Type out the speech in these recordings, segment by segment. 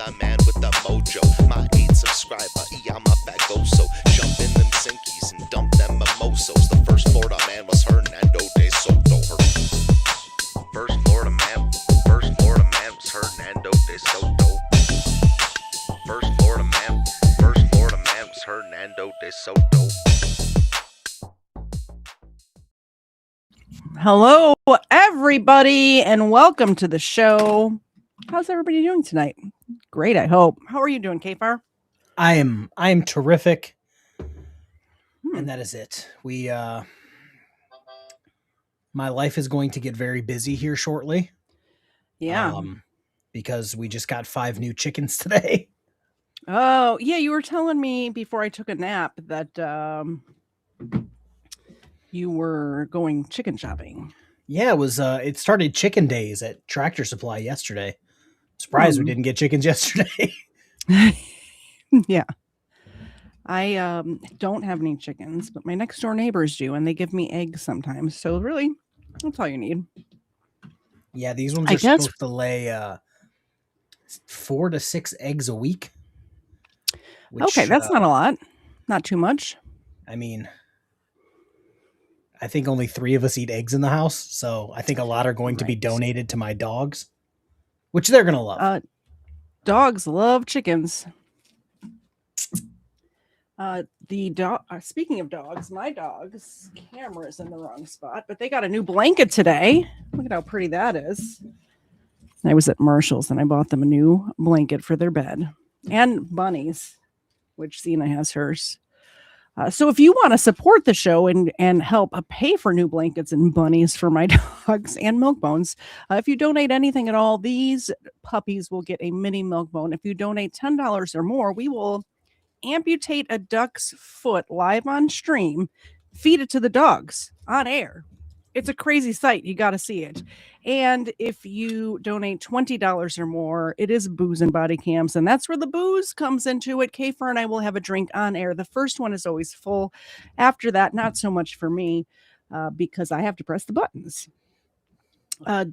the man with the mojo. My 8 subscriber, I'm a fagoso. Jump in them sinkies and dump them mimosos. The first Florida man was Hernando de Soto. First Florida man was Hernando de Soto. First Florida man was Hernando de Soto. Hello, everybody, and welcome to the show. How's everybody doing tonight? Great, I hope. How are you doing, KFARR? I am terrific, and that is it. My life is going to get very busy here shortly. Yeah. Because we just got 5 new chickens today. Oh, yeah, you were telling me before I took a nap that you were going chicken shopping. Yeah, it started chicken days at Tractor Supply yesterday. Surprised we didn't get chickens yesterday. Yeah. I don't have any chickens, but my next door neighbors do, and they give me eggs sometimes. So really, that's all you need. Yeah, these ones are supposed to lay 4 to 6 eggs a week. Okay, that's not a lot. Not too much. I mean, I think only 3 of us eat eggs in the house, so I think a lot are going to be donated to my dogs, which they're going to love. Dogs love chickens. Speaking of dogs, my dog's camera's in the wrong spot, but they got a new blanket today. Look at how pretty that is. I was at Marshall's and I bought them a new blanket for their bed, and bunnies, which Zena has hers. So if you want to support the show and help pay for new blankets and bunnies for my dogs and milk bones, if you donate anything at all, these puppies will get a mini milk bone. If you donate $10 or more, we will amputate a duck's foot live on stream, feed it to the dogs on air. It's a crazy sight. You got to see it. And if you donate $20 or more, it is booze and body cams. And that's where the booze comes into it. KFARR and I will have a drink on air. The first one is always full. After that, not so much for me because I have to press the buttons.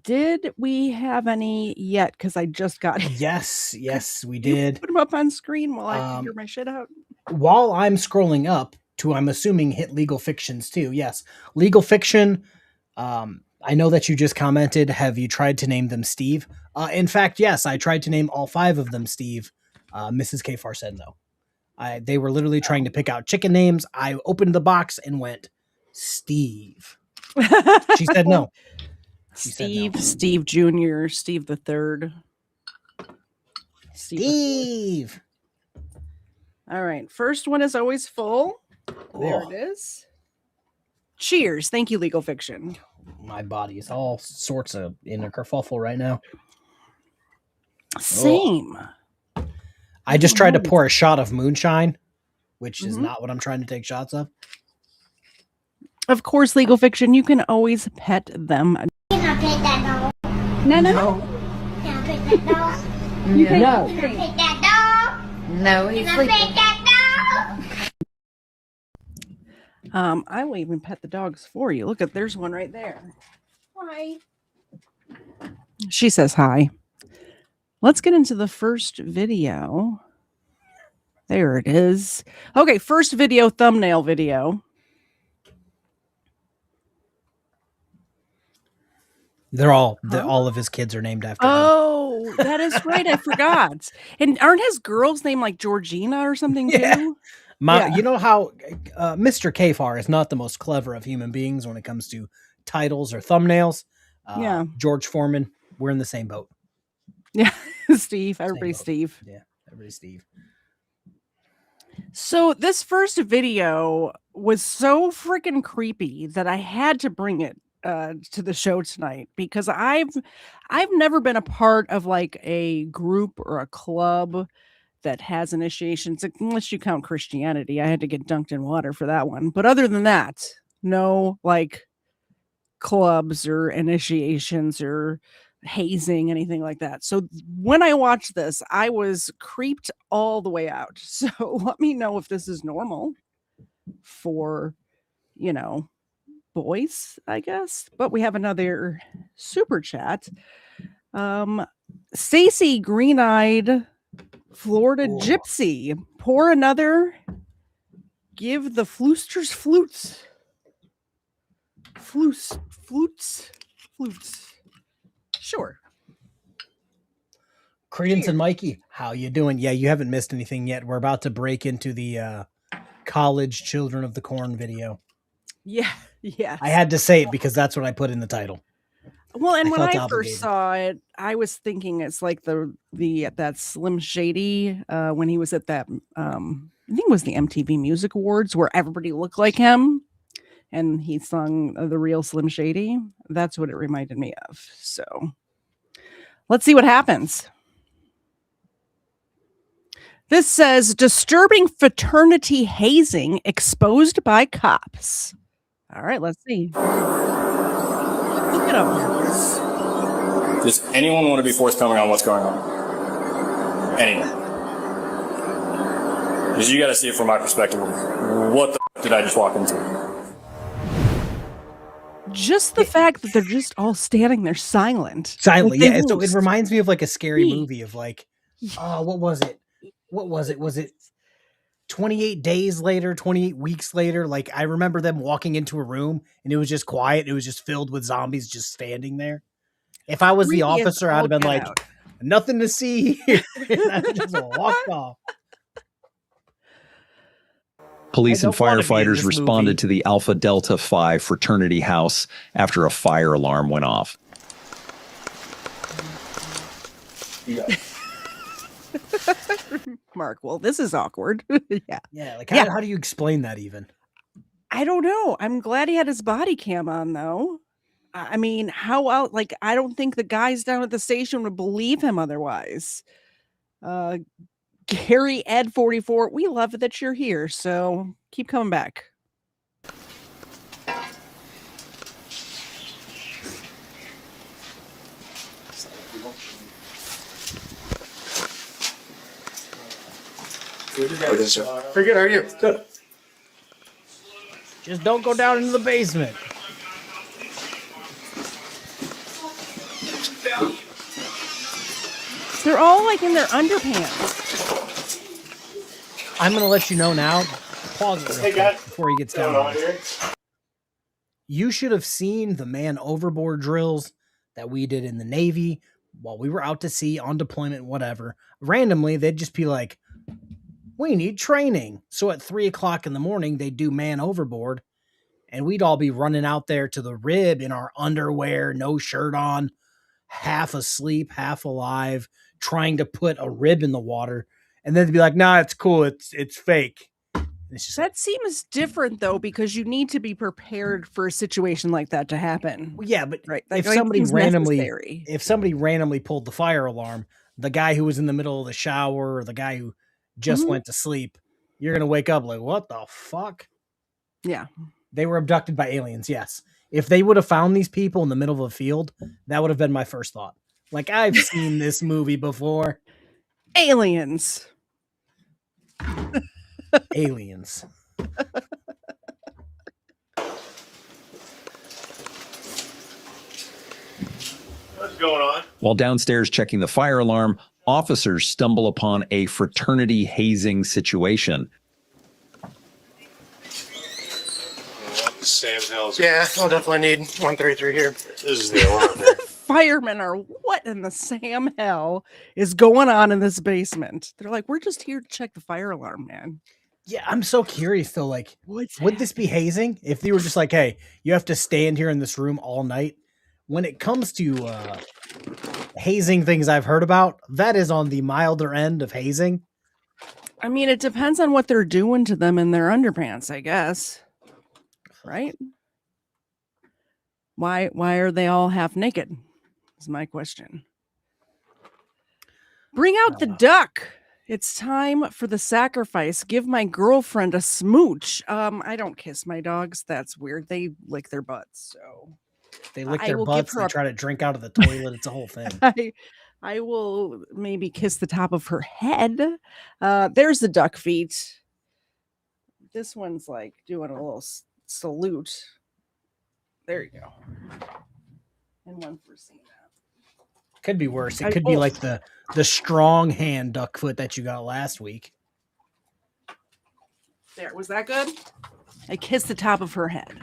Did we have any yet? Because I just got it. Yes, we did. Put them up on screen while I figure my shit out. While I'm scrolling up to, I'm assuming, hit legal fictions too. Yes, legal fiction. I know that you just commented, have you tried to name them Steve? In fact, yes, I tried to name all 5 of them Steve. Mrs. KFARR said no. They were literally trying to pick out chicken names. I opened the box and went, Steve. She said no. Steve, no. Steve Jr., Steve the Third. Steve. All right. First one is always full. There it is. Cheers. Thank you, Legal Fiction. My body is all sorts of in a kerfuffle right now. Same. I just tried to pour a shot of moonshine, which is not what I'm trying to take shots of. Of course, Legal Fiction, you can always pet them. Can I pet that dog? No. Can I pet that dog? No. Can I pet that dog? No, he's Can I sleeping. pet that dog? I will even pet the dogs for you. Look at, there's one right there. Hi. She says hi. Let's get into the first video. There it is. Okay, first video, thumbnail video. All of his kids are named after him. Oh, that is right. I forgot. And aren't his girls named like Georgina or something too? You know how Mr. KFARR is not the most clever of human beings when it comes to titles or thumbnails. George Foreman, we're in the same boat. Yeah, Steve. Everybody's Steve. Yeah, everybody's Steve. So this first video was so freaking creepy that I had to bring it to the show tonight because I've never been a part of like a group or a club that has initiations, unless you count Christianity. I had to get dunked in water for that one. But other than that, no like clubs or initiations or hazing, anything like that. So when I watched this, I was creeped all the way out. So let me know if this is normal for, boys, I guess. But we have another super chat. Stacy Green-Eyed Florida Ooh. Gypsy. Pour another. Give the floosters flutes. Flutes. Sure. Credence and Cheers. Mikey, how you doing? Yeah, you haven't missed anything yet. We're about to break into the college Children of the Corn video. Yeah. Yes. I had to say it because that's what I put in the title. Well, and I when felt I obligated. first saw it, I was thinking it's like the that Slim Shady when he was at that I think it was the MTV Music Awards where everybody looked like him and he sung the real Slim Shady. That's what it reminded me of. So let's see what happens. This says disturbing fraternity hazing exposed by cops. All right, let's see. Look at him. Does anyone want to be forthcoming on what's going on? Anyone? Because you got to see it from my perspective. What the did I just walk into? Just the fact that they're just all standing there silent. Silently, Like they yeah. So it lose. reminds me of like a scary Yeah. movie of like, what was it? Was it 28 days later, 28 weeks later? Like I remember them walking into a room and it was just quiet. It was just filled with zombies just standing there. If I was the Creepy as officer, I'd all have been get like, out. nothing to see here. And I just walked off. Police I and don't wanna be in firefighters this responded movie. to the Alpha Delta Phi fraternity house after a fire alarm went off. Mark, well, this is awkward. Yeah. Yeah, like Yeah. how do you explain that even? I don't know. I'm glad he had his body cam on though. I mean, how out like I don't think the guys down at the station would believe him otherwise. Gary Ed 44, we love that you're here, so keep coming back. Pretty good, how are you? Good. Just don't go down into the basement. They're all like in their underpants. I'm gonna let you know now. Pause it real quick before he gets down. You should have seen the man overboard drills that we did in the Navy while we were out to sea on deployment, whatever. Randomly, they'd just be like, we need training. So at 3:00 in the morning, they'd do man overboard, and we'd all be running out there to the rib in our underwear, no shirt on, half asleep, half alive, trying to put a rib in the water. And then they'd be like, nah, it's cool. It's fake. It's just That seems different though, because you need to be prepared for a situation like that to happen. well, yeah, but Right. if Like, somebody seems randomly necessary. if somebody randomly pulled the fire alarm, the guy who was in the middle of the shower or the guy who just Mhm. went to sleep, you're gonna wake up like, what the fuck? Yeah. They were abducted by aliens, yes. If they would have found these people in the middle of a field, that would have been my first thought. Like, I've seen this movie before. Aliens. Aliens. What's going on? While downstairs checking the fire alarm, officers stumble upon a fraternity hazing situation. Sam's house. Yeah, I'll definitely need 133 here. This is the alarm. Firemen are what in the Sam hell is going on in this basement? They're like, we're just here to check the fire alarm, man. Yeah, I'm so curious though. Like, What's would this be hazing if they were just like, hey, you have to stand here in this room all night? When it comes to hazing things I've heard about, that is on the milder end of hazing. I mean, it depends on what they're doing to them in their underpants, I guess. Right? Why are they all half naked? Is my question. Bring out the duck. It's time for the sacrifice. Give my girlfriend a smooch. I don't kiss my dogs. That's weird. They lick their butts. So They lick I their will give butts, her they a- try to drink out of the toilet. It's a whole thing. I will maybe kiss the top of her head. There's the duck feet. This one's like doing a little salute. There you go. And one for seeing that. Could be worse. It I- could be oh. like the strong hand duck foot that you got last week. There, was that good? I kissed the top of her head.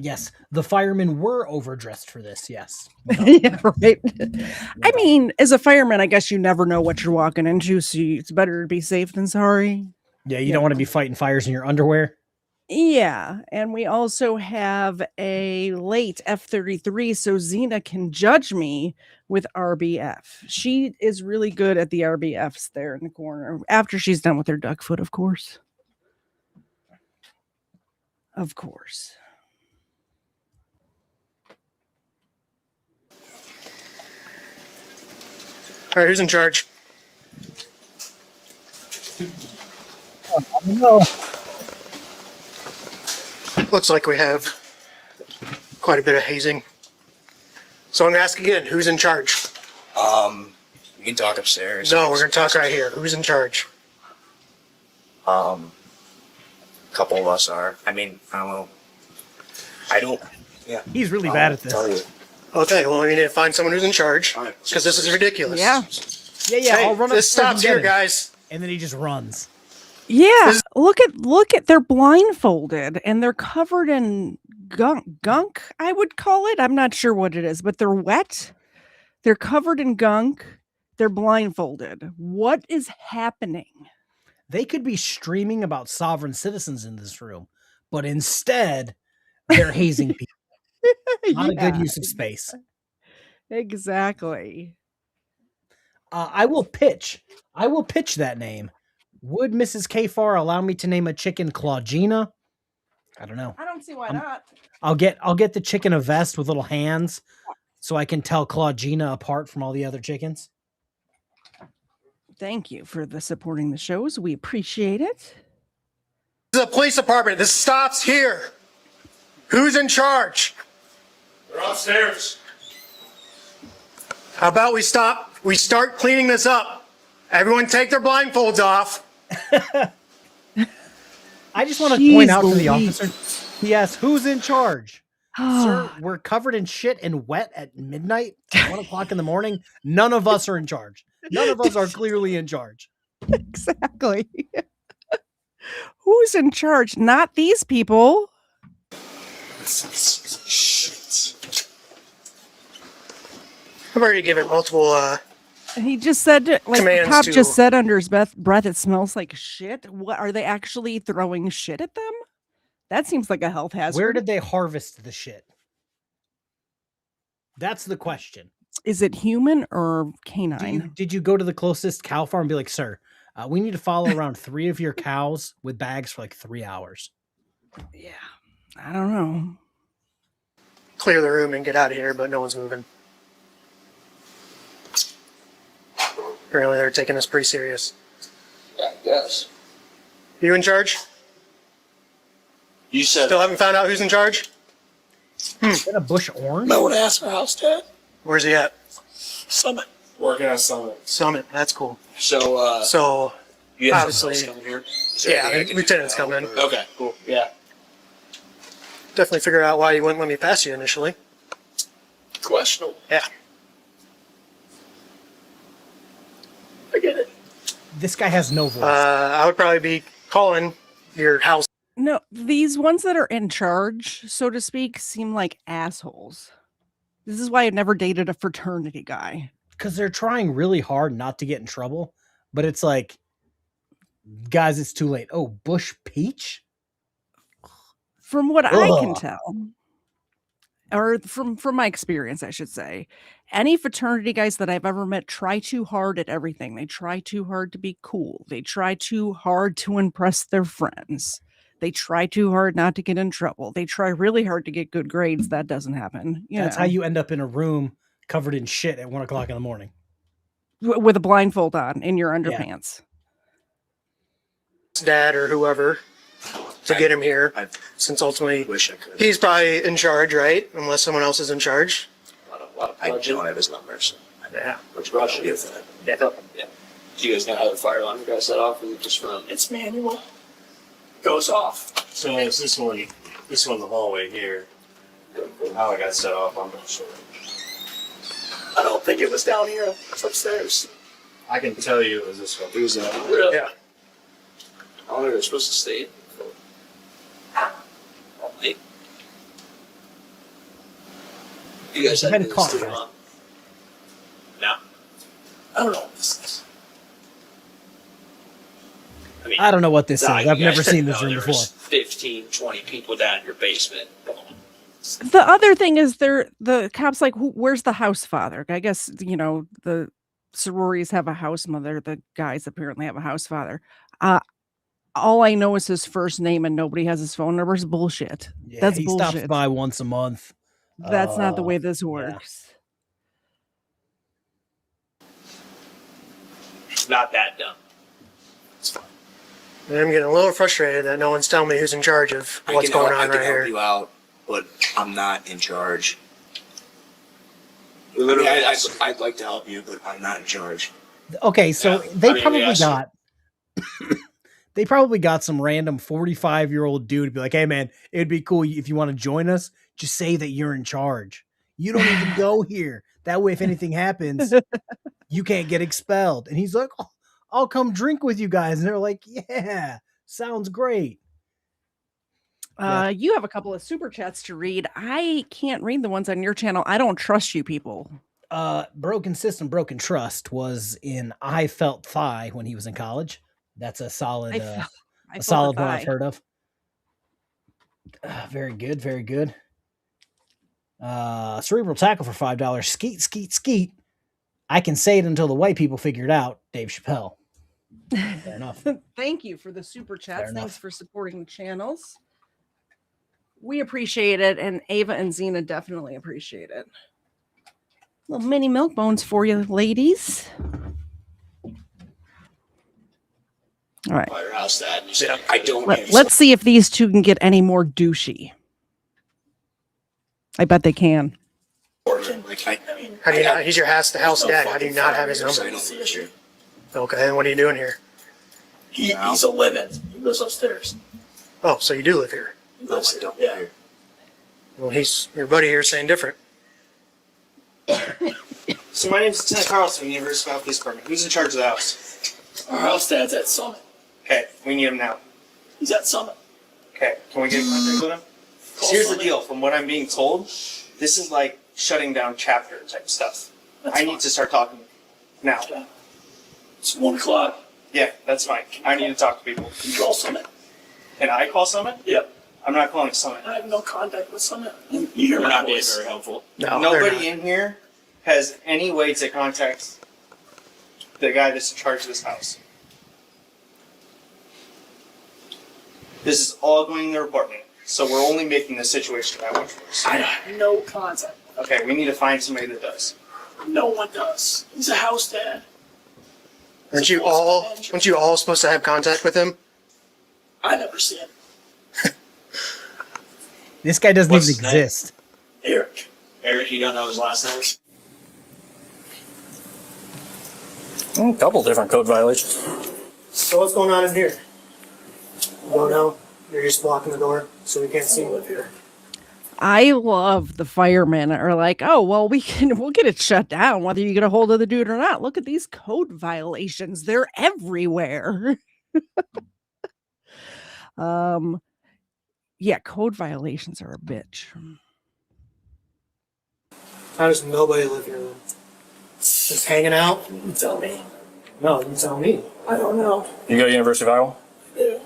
Yes, the firemen were overdressed for this. Yes. Yeah, right. I mean, as a fireman, I guess you never know what you're walking into, so it's better to be safe than sorry. Yeah, you don't want to be fighting fires in your underwear. Yeah, and we also have a late F-33, so Xena can judge me with RBF. She is really good at the RBFs there in the corner, after she's done with her duck foot, of course. Of course. All right, who's in charge? No. Looks like we have quite a bit of hazing. So I'm gonna ask again, who's in charge? We can talk upstairs. No, we're gonna talk right here. Who's in charge? A couple of us are. I mean, I don't know. I don't. Yeah. He's really bad at Tell this. you. Okay, well, we need to find someone who's in charge All right. because this is ridiculous. Yeah. Yeah, Hey, I'll run this upstairs stops and get here, him. guys. And then he just runs. Yeah, look at they're blindfolded and they're covered in gunk, I would call it. I'm not sure what it is, but they're wet. They're covered in gunk. They're blindfolded. What is happening? They could be streaming about sovereign citizens in this room, but instead they're hazing people. Not a good use of space. Exactly. I will pitch that name. Would Mrs. KFARR allow me to name a chicken Claudina? I don't know. I don't see why not. I'll get the chicken a vest with little hands so I can tell Claudina apart from all the other chickens. Thank you for the supporting the shows. We appreciate it. This is a police department. This stops here. Who's in charge? They're upstairs. How about we start cleaning this up? Everyone take their blindfolds off. I just want to Jeez point out to the Louise. officer, he asked, who's in charge? Sir, we're covered in shit and wet at midnight, 1 o'clock in the morning. None of us are in charge. None of us are clearly in charge. Exactly. Who's in charge? Not these people. I've already given multiple. He just said, like the Commands cop to- just said under his breath, it smells like shit. What are they actually throwing shit at them? That seems like a health hazard. Where did they harvest the shit? That's the question. Is it human or canine? Did you go to the closest cow farm and be like, sir, we need to follow around 3 of your cows with bags for like 3 hours? Yeah, I don't know. Clear the room and get out of here, but no one's moving. Apparently they're taking us pretty serious. Yeah, I guess. You in charge? You said. Still haven't found out who's in charge? Is that a bush orange? No one asked for house, Dad. Where's he at? Summit. Working on something. Summit. That's cool. So, So, you have obviously- something else coming here? Is there yeah, anything I can do lieutenant's to help, coming. or- Okay, cool. Yeah. Definitely figure out why you wouldn't let me pass you initially. Questionable. Yeah. I get it. This guy has no voice. I would probably be calling your house. No, these ones that are in charge, so to speak, seem like assholes. This is why I've never dated a fraternity guy. Because they're trying really hard not to get in trouble, but it's like, guys, it's too late. Oh, Bush Peach? From what I can Ugh. tell, or from my experience, I should say, any fraternity guys that I've ever met try too hard at everything. They try too hard to be cool. They try too hard to impress their friends. They try too hard not to get in trouble. They try really hard to get good grades. That doesn't happen. That's how you end up in a room covered in shit at 1 o'clock in the morning. with a blindfold on in your underpants. Dad or whoever to get him here, I since ultimately wish I could. he's probably in charge, right? Unless someone else is in charge. I don't have his numbers. Yeah. Which Russia is that? Yeah. Do you guys know how the fire alarm got set off? Or is it just from? It's manual. Goes off. So it's this one, the hallway here. How it got set off, I'm not sure. I don't think it was down here. It's upstairs. I can tell you it was this one. It was really? Yeah. I don't know where they're supposed to stay. Wait. You guys had had a this car, too, guys. huh? No. I don't know what this is. I mean, I don't know what this is. you I've guys never seen didn't this know room there before. was 15, 20 people down in your basement. The other thing is the cops like, where's the house father? I guess, you know, the sororities have a house mother. The guys apparently have a house father. All I know is his first name and nobody has his phone number is bullshit. Yeah, That's he bullshit. stops by once a month. That's not the way this works. Not that dumb. And I'm getting a little frustrated that no one's telling me who's in charge of what's going on I right can help here. you out, but I'm not in charge. Literally, I'd like to help you, but I'm not in charge. Okay, so Yeah, they I mean, probably yes. got they probably got some random 45-year-old dude to be like, hey man, it'd be cool if you want to join us, just say that you're in charge. You don't even go here. That way, if anything happens, you can't get expelled. And he's like, oh, I'll come drink with you guys. And they're like, yeah, sounds great. You have a couple of super chats to read. I can't read the ones on your channel. I don't trust you people. Broken System, Broken Trust was in I Felt Thigh when he was in college. That's a solid, I a felt solid the one I've thigh. heard of. Very good, very good. Cerebral Tackle for $5. Skeet, skeet, skeet. I can say it until the white people figure it out. Dave Chappelle. Fair enough. Thank you for the super chats. Fair Thanks enough. for supporting the channels. We appreciate it, and Ava and Xena definitely appreciate it. Little mini milk bones for you, ladies. All right. Firehouse that. You said, I don't Let's see if these two can get any more douchey. I bet they can. Like, I mean, How do you not? He's your house dad. How do you not have his number? I don't see issue. Okay, and what are you doing here? He's a living. He lives upstairs. Oh, so you do live here. He lives here. Yeah. Well, he's your buddy here saying different. So my name's Lieutenant Carlson, University of Police Department. Who's in charge of the house? Our house dad's at Summit. Okay, we need him now. He's at Summit. Okay, can we get in contact with him? So here's the deal. From what I'm being told, this is like shutting down chapter type stuff. I need to start talking now. It's 1 o'clock. Yeah, that's fine. I need to talk to people. You call Summit. Can I call Summit? Yep. I'm not calling Summit. I have no contact with Summit. You hear We're my not being voice. very helpful. No, they're Nobody not. in here has any way to contact the guy that's in charge of this house. This is all going in their apartment, so we're only making the situation that much worse. I have no contact. Okay, we need to find somebody that does. No one does. He's a house dad. Aren't you all supposed to have contact with him? I never see him. This guy doesn't What's even his name? exist. Eric. Eric, you don't know his last name? A couple different code violations. So what's going on in here? You don't know? You're just blocking the door so we can't see you live here. I love the firemen are like, oh well, we'll get it shut down whether you get a hold of the dude or not. Look at these code violations; they're everywhere. Yeah, code violations are a bitch. How does nobody live here then? Just hanging out? You tell me. No, you tell me. I don't know. You go to University of Iowa? Yeah.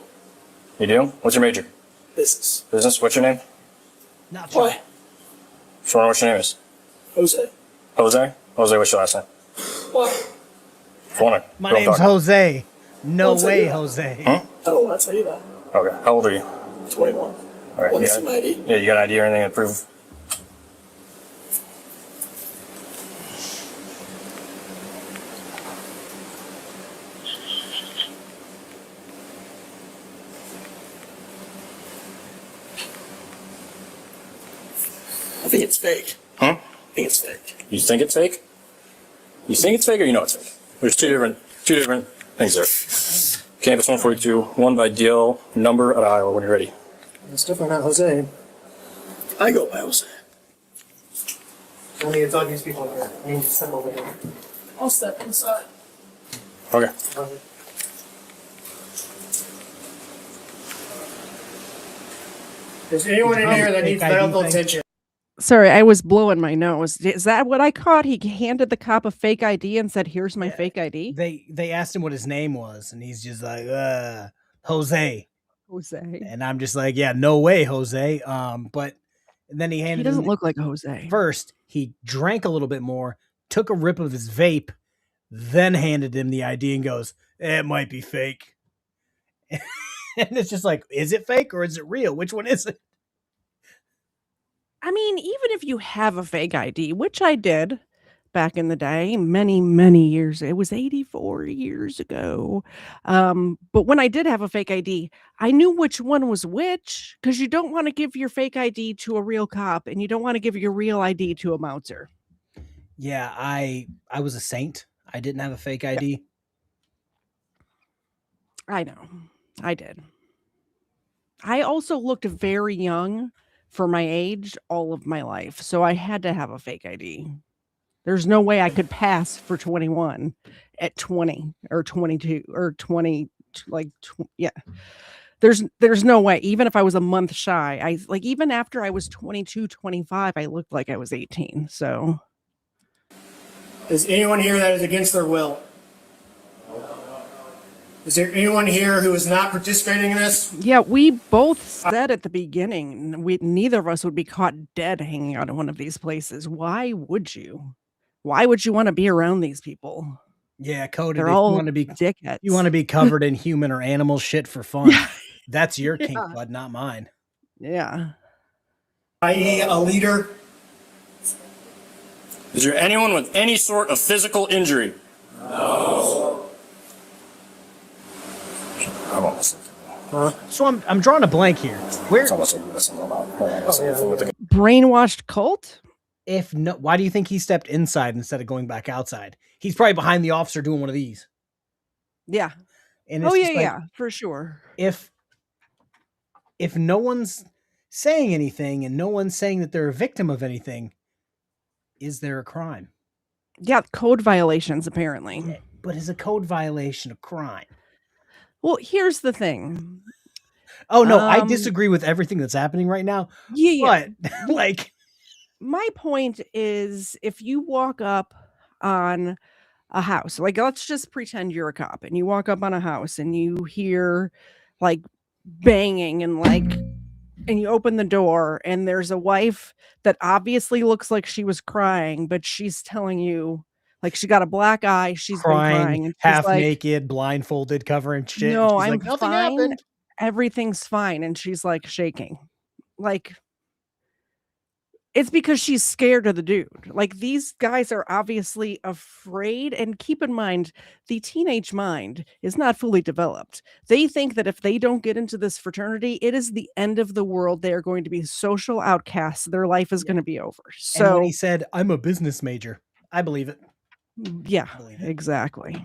You do? What's your major? Business. Business? What's your name? Not sure. What? Just wondering what your name is. Jose. Jose? Jose, what's your last name? What? My name's Jose. No What's way, that? Jose. Huh? I don't want to tell you that. Okay. How old are you? 21. All right. Want You to see got, my ID? yeah, you got an ID or anything to prove? I think it's fake. Huh? I think it's fake. You think it's fake? You think it's fake or you know it's fake? There's two different things there. Campus 142, one by DL, number at Iowa when you're ready. It's definitely not Jose. I go by Jose. So we need to talk to these people here. We need to step over here. I'll step inside. Okay. Is anyone in here that Fake needs ID medical thing? attention? Sorry, I was blowing my nose. Is that what I caught? He handed the cop a fake ID and said, "Here's my Yeah. fake ID." They asked him what his name was, and he's just like, Jose. Jose. And I'm just like, yeah, no way, Jose. But and then he He handed doesn't him look like Jose. first, he drank a little bit more, took a rip of his vape, then handed him the ID and goes, it might be fake. And it's just like, is it fake or is it real? Which one is it? I mean, even if you have a fake ID, which I did back in the day, many, many years, it was 84 years ago. But when I did have a fake ID, I knew which one was which, because you don't want to give your fake ID to a real cop and you don't want to give your real ID to a Mauser. Yeah, I was a saint. I didn't have a fake ID. I know. I did. I also looked very young for my age all of my life. So I had to have a fake ID. There's no way I could pass for 21 at 20 or 22 or 20. Yeah. There's no way. Even if I was a month shy, even after I was 22, 25, I looked like I was 18. So Is anyone here that is against their will? Is there anyone here who is not participating in this? yeah, we both said at the beginning, neither of us would be caught dead hanging out in one of these places. Why would you? Why would you want to be around these people? Yeah, Cody, They're if all you want to be dickheads. covered in human or animal shit for fun. Yeah. That's your kink, Yeah. bud, not mine. Yeah. I.e. a leader? Is there anyone with any sort of physical injury? So I'm drawing a blank here. Where Brainwashed cult? if no why do you think he stepped inside instead of going back outside? He's probably behind the officer doing one of these. Yeah. And Oh it's yeah, just like, yeah, for sure. if no one's saying anything and no one's saying that they're a victim of anything, is there a crime? Yeah, code violations apparently. But is a code violation a crime? Well, here's the thing. Oh no, I Um, disagree with everything that's happening right now. Yeah. But like, My point is if you walk up on a house, like let's just pretend you're a cop and you walk up on a house and you hear like banging and you open the door and there's a wife that obviously looks like she was crying, but she's telling you like she got a black eye, she's been crying, and she's half like, naked, blindfolded, covering shit. and no, she's I'm like, nothing fine. happened. Everything's fine. And she's like shaking. Like it's because she's scared of the dude. Like these guys are obviously afraid. And keep in mind, the teenage mind is not fully developed. They think that if they don't get into this fraternity, it is the end of the world. They are going to be social outcasts. Their life is going to be over. And when So he said, I'm a business major, I believe it. yeah, believe it. exactly.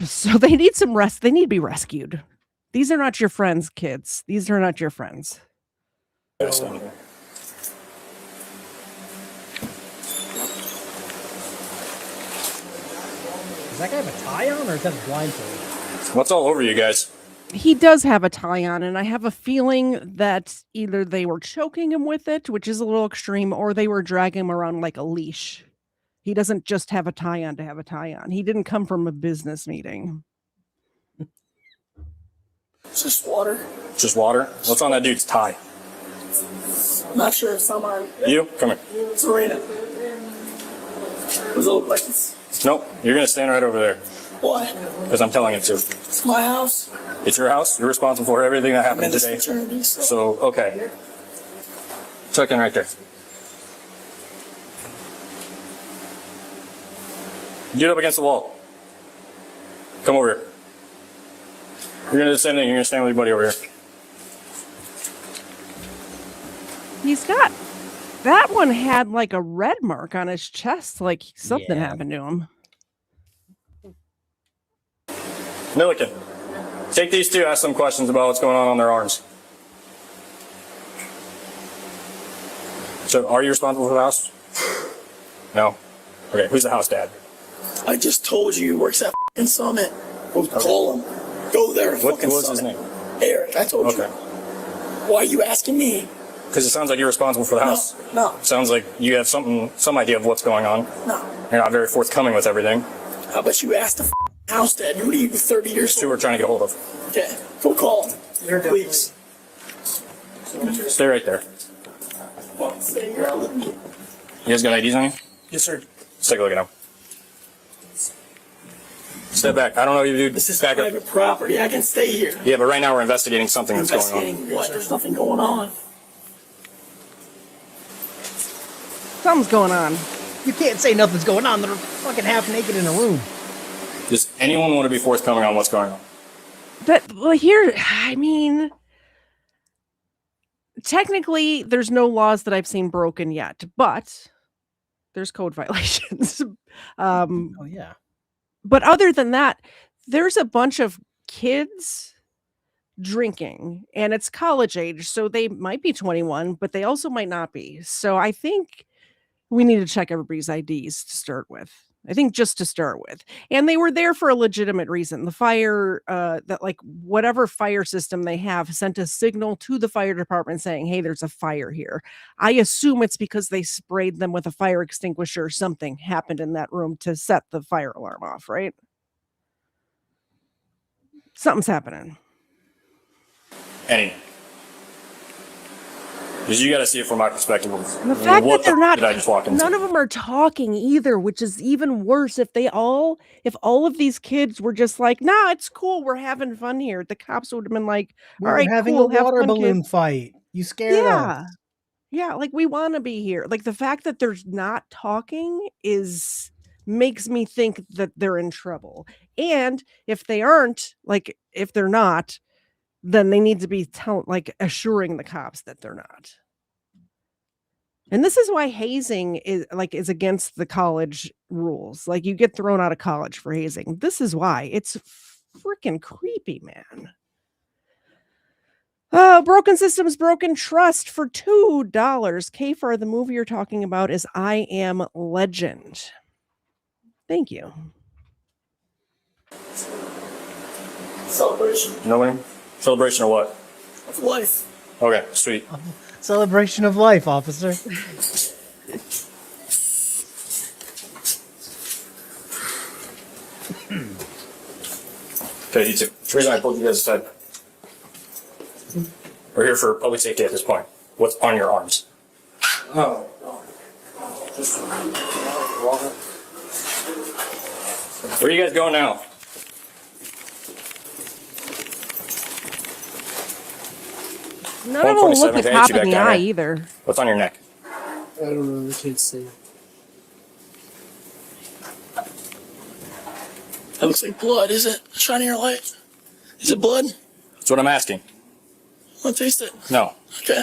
So they need some rest. They need to be rescued. These are not your friends, kids. These are not your friends. Does that guy have a tie on or is that a blindfold? What's all over you guys? He does have a tie on, and I have a feeling that either they were choking him with it, which is a little extreme, or they were dragging him around like a leash. He doesn't just have a tie on to have a tie on. He didn't come from a business meeting. It's just water. Just water? What's on that dude's tie? I'm not sure if some are. You? Come here. Serena. Does it look like it's Nope. You're gonna stand right over there. why? Because I'm telling it to. It's my house. It's your house. You're responsible for everything that I'm in happened this today. fraternity, so So, okay. Check in right there. Get up against the wall. Come over here. You're gonna do the same thing. You're gonna stand with your buddy over here. He's got that one had like a red mark on his chest, like something Yeah. happened to him. Milliken, take these two, ask some questions about what's going on their arms. So, are you responsible for the house? No. Okay, who's the house dad? I just told you he works at fucking Summit. Go call him. Go there. What fucking was his Summit. name? Eric, I told Okay. you. Why are you asking me? Because it sounds like you're responsible for the house. No, Sounds like you have some idea of what's going on. no. You're not very forthcoming with everything. How about you ask the house dad? Who are you, 30 years That's who old? we're trying to get hold of. Okay, go call him. Please. Stay right there. Stay here. You guys got IDs on you? Yes, sir. Let's take a look at them. Step back. I don't know you, dude. This is Back up. private property. I can stay here. Yeah, but right now we're investigating something that's going on. Investigating what? There's nothing going on. Something's going on. You can't say nothing's going on. They're fucking half naked in a room. Does anyone want to be forthcoming on what's going on? Well, here, I mean, technically, there's no laws that I've seen broken yet, but there's code violations. Oh yeah. But other than that, there's a bunch of kids drinking, and it's college age, so they might be 21, but they also might not be. So I think we need to check everybody's IDs to start with. I think just to start with. And they were there for a legitimate reason. The fire, that like whatever fire system they have sent a signal to the fire department saying, hey, there's a fire here. I assume it's because they sprayed them with a fire extinguisher or something happened in that room to set the fire alarm off, right? Something's happening. Any. Because you got to see it from my perspective. And the fact that they're not, did I just walk into? none of them are talking either, which is even worse. If all of these kids were just like, nah, it's cool, we're having fun here, the cops would have been like, all We're right, having cool, a have water fun, balloon kids. fight. You scared Yeah. us. Yeah, like we want to be here. Like the fact that they're not talking makes me think that they're in trouble. And if they aren't, like if they're not, then they need to be assuring the cops that they're not. And this is why hazing is against the college rules. Like you get thrown out of college for hazing. This is why. It's freaking creepy, man. Broken systems, broken trust for $2. KFARR, the movie you're talking about is I Am Legend. Thank you. Celebration Nobody? Celebration of what? of life. Okay, sweet. Celebration of life, officer. Okay, you two. The reason I pulled you guys aside. We're here for public safety at this point. What's on your arms? Oh. Where are you guys going now? None of them look 127, a can I cop hit you in the back down eye here? either. What's on your neck? I don't know. I can't see. That looks like blood, is it? Shining your light. Is it blood? That's what I'm asking. Want to taste it? No. Okay.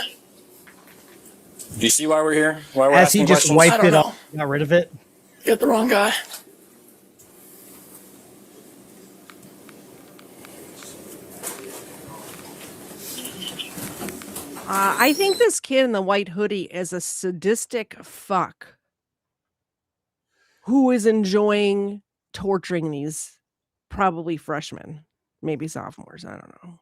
Do you see why we're here? Why we're As he asking just questions? I wiped don't it know. off, got rid of it. You got the wrong guy. I think this kid in the white hoodie is a sadistic fuck who is enjoying torturing these probably freshmen, maybe sophomores. I don't know.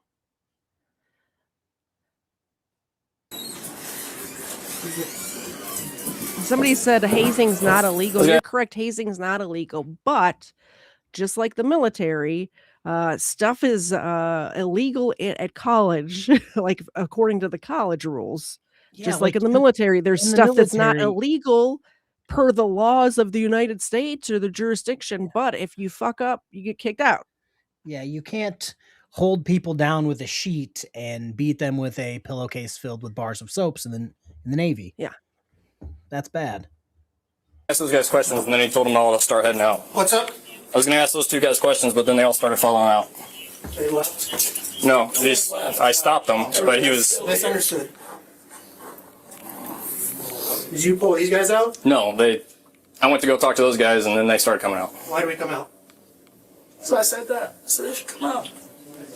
Somebody said hazing's not illegal. Yeah. You're correct. Hazing's not illegal, but just like the military, stuff is illegal at college, like according to the college rules. Just like in the military, there's in the stuff that's not military- illegal per the laws of the United States or the jurisdiction. But if you fuck up, you get kicked out. Yeah, you can't hold people down with a sheet and beat them with a pillowcase filled with bars of soaps in the Navy. Yeah. That's bad. Asked those guys questions, and then he told them all to start heading out. What's up? I was going to ask those two guys questions, but then they all started falling out. They left. No, I stopped them, but he was... Misunderstood. Did you pull these guys out? No, I went to go talk to those guys, and then they started coming out. Why did we come out? So I said that. I said they should come out.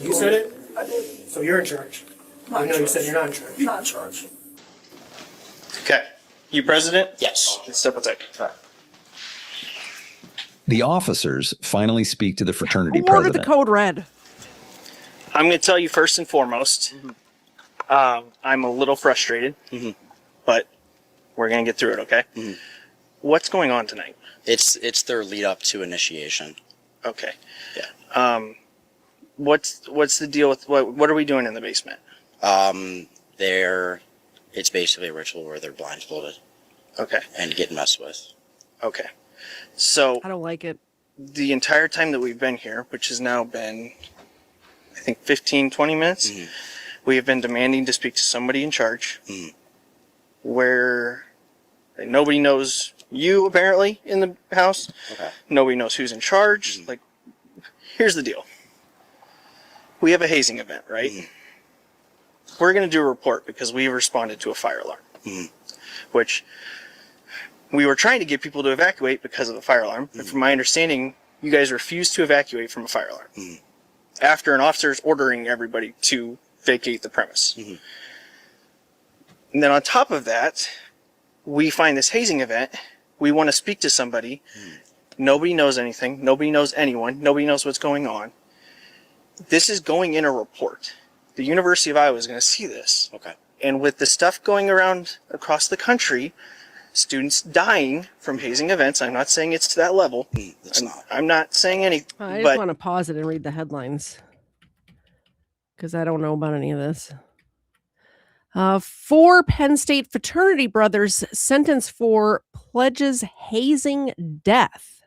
You said it? I did. So you're in charge. I know you said you're not in charge. Not in charge. Okay. You president? Yes. Step aside. The officers finally speak to the fraternity Who ordered president. the code red? I'm going to tell you first and foremost, I'm a little frustrated, but we're going to get through it, okay? What's going on tonight? It's their lead up to initiation. Okay. Yeah. What's the deal with what are we doing in the basement? It's basically a ritual where they're blindfolded. Okay. And get messed with. Okay. So I don't like it. the entire time that we've been here, which has now been, I think, 15, 20 minutes, we have been demanding to speak to somebody in charge where nobody knows you, apparently, in the house. Okay. Nobody knows who's in charge. Like, here's the deal. We have a hazing event, right? We're going to do a report because we responded to a fire alarm, which we were trying to get people to evacuate because of the fire alarm. But from my understanding, you guys refused to evacuate from a fire alarm after an officer is ordering everybody to vacate the premise. And then on top of that, we find this hazing event. We want to speak to somebody. Nobody knows anything. Nobody knows anyone. Nobody knows what's going on. This is going in a report. The University of Iowa is going to see this. Okay. And with the stuff going around across the country, students dying from hazing events, I'm not saying it's to that level. I'm not saying any. I just but want to pause it and read the headlines because I don't know about any of this. 4 Penn State fraternity brothers sentenced for pledges hazing death.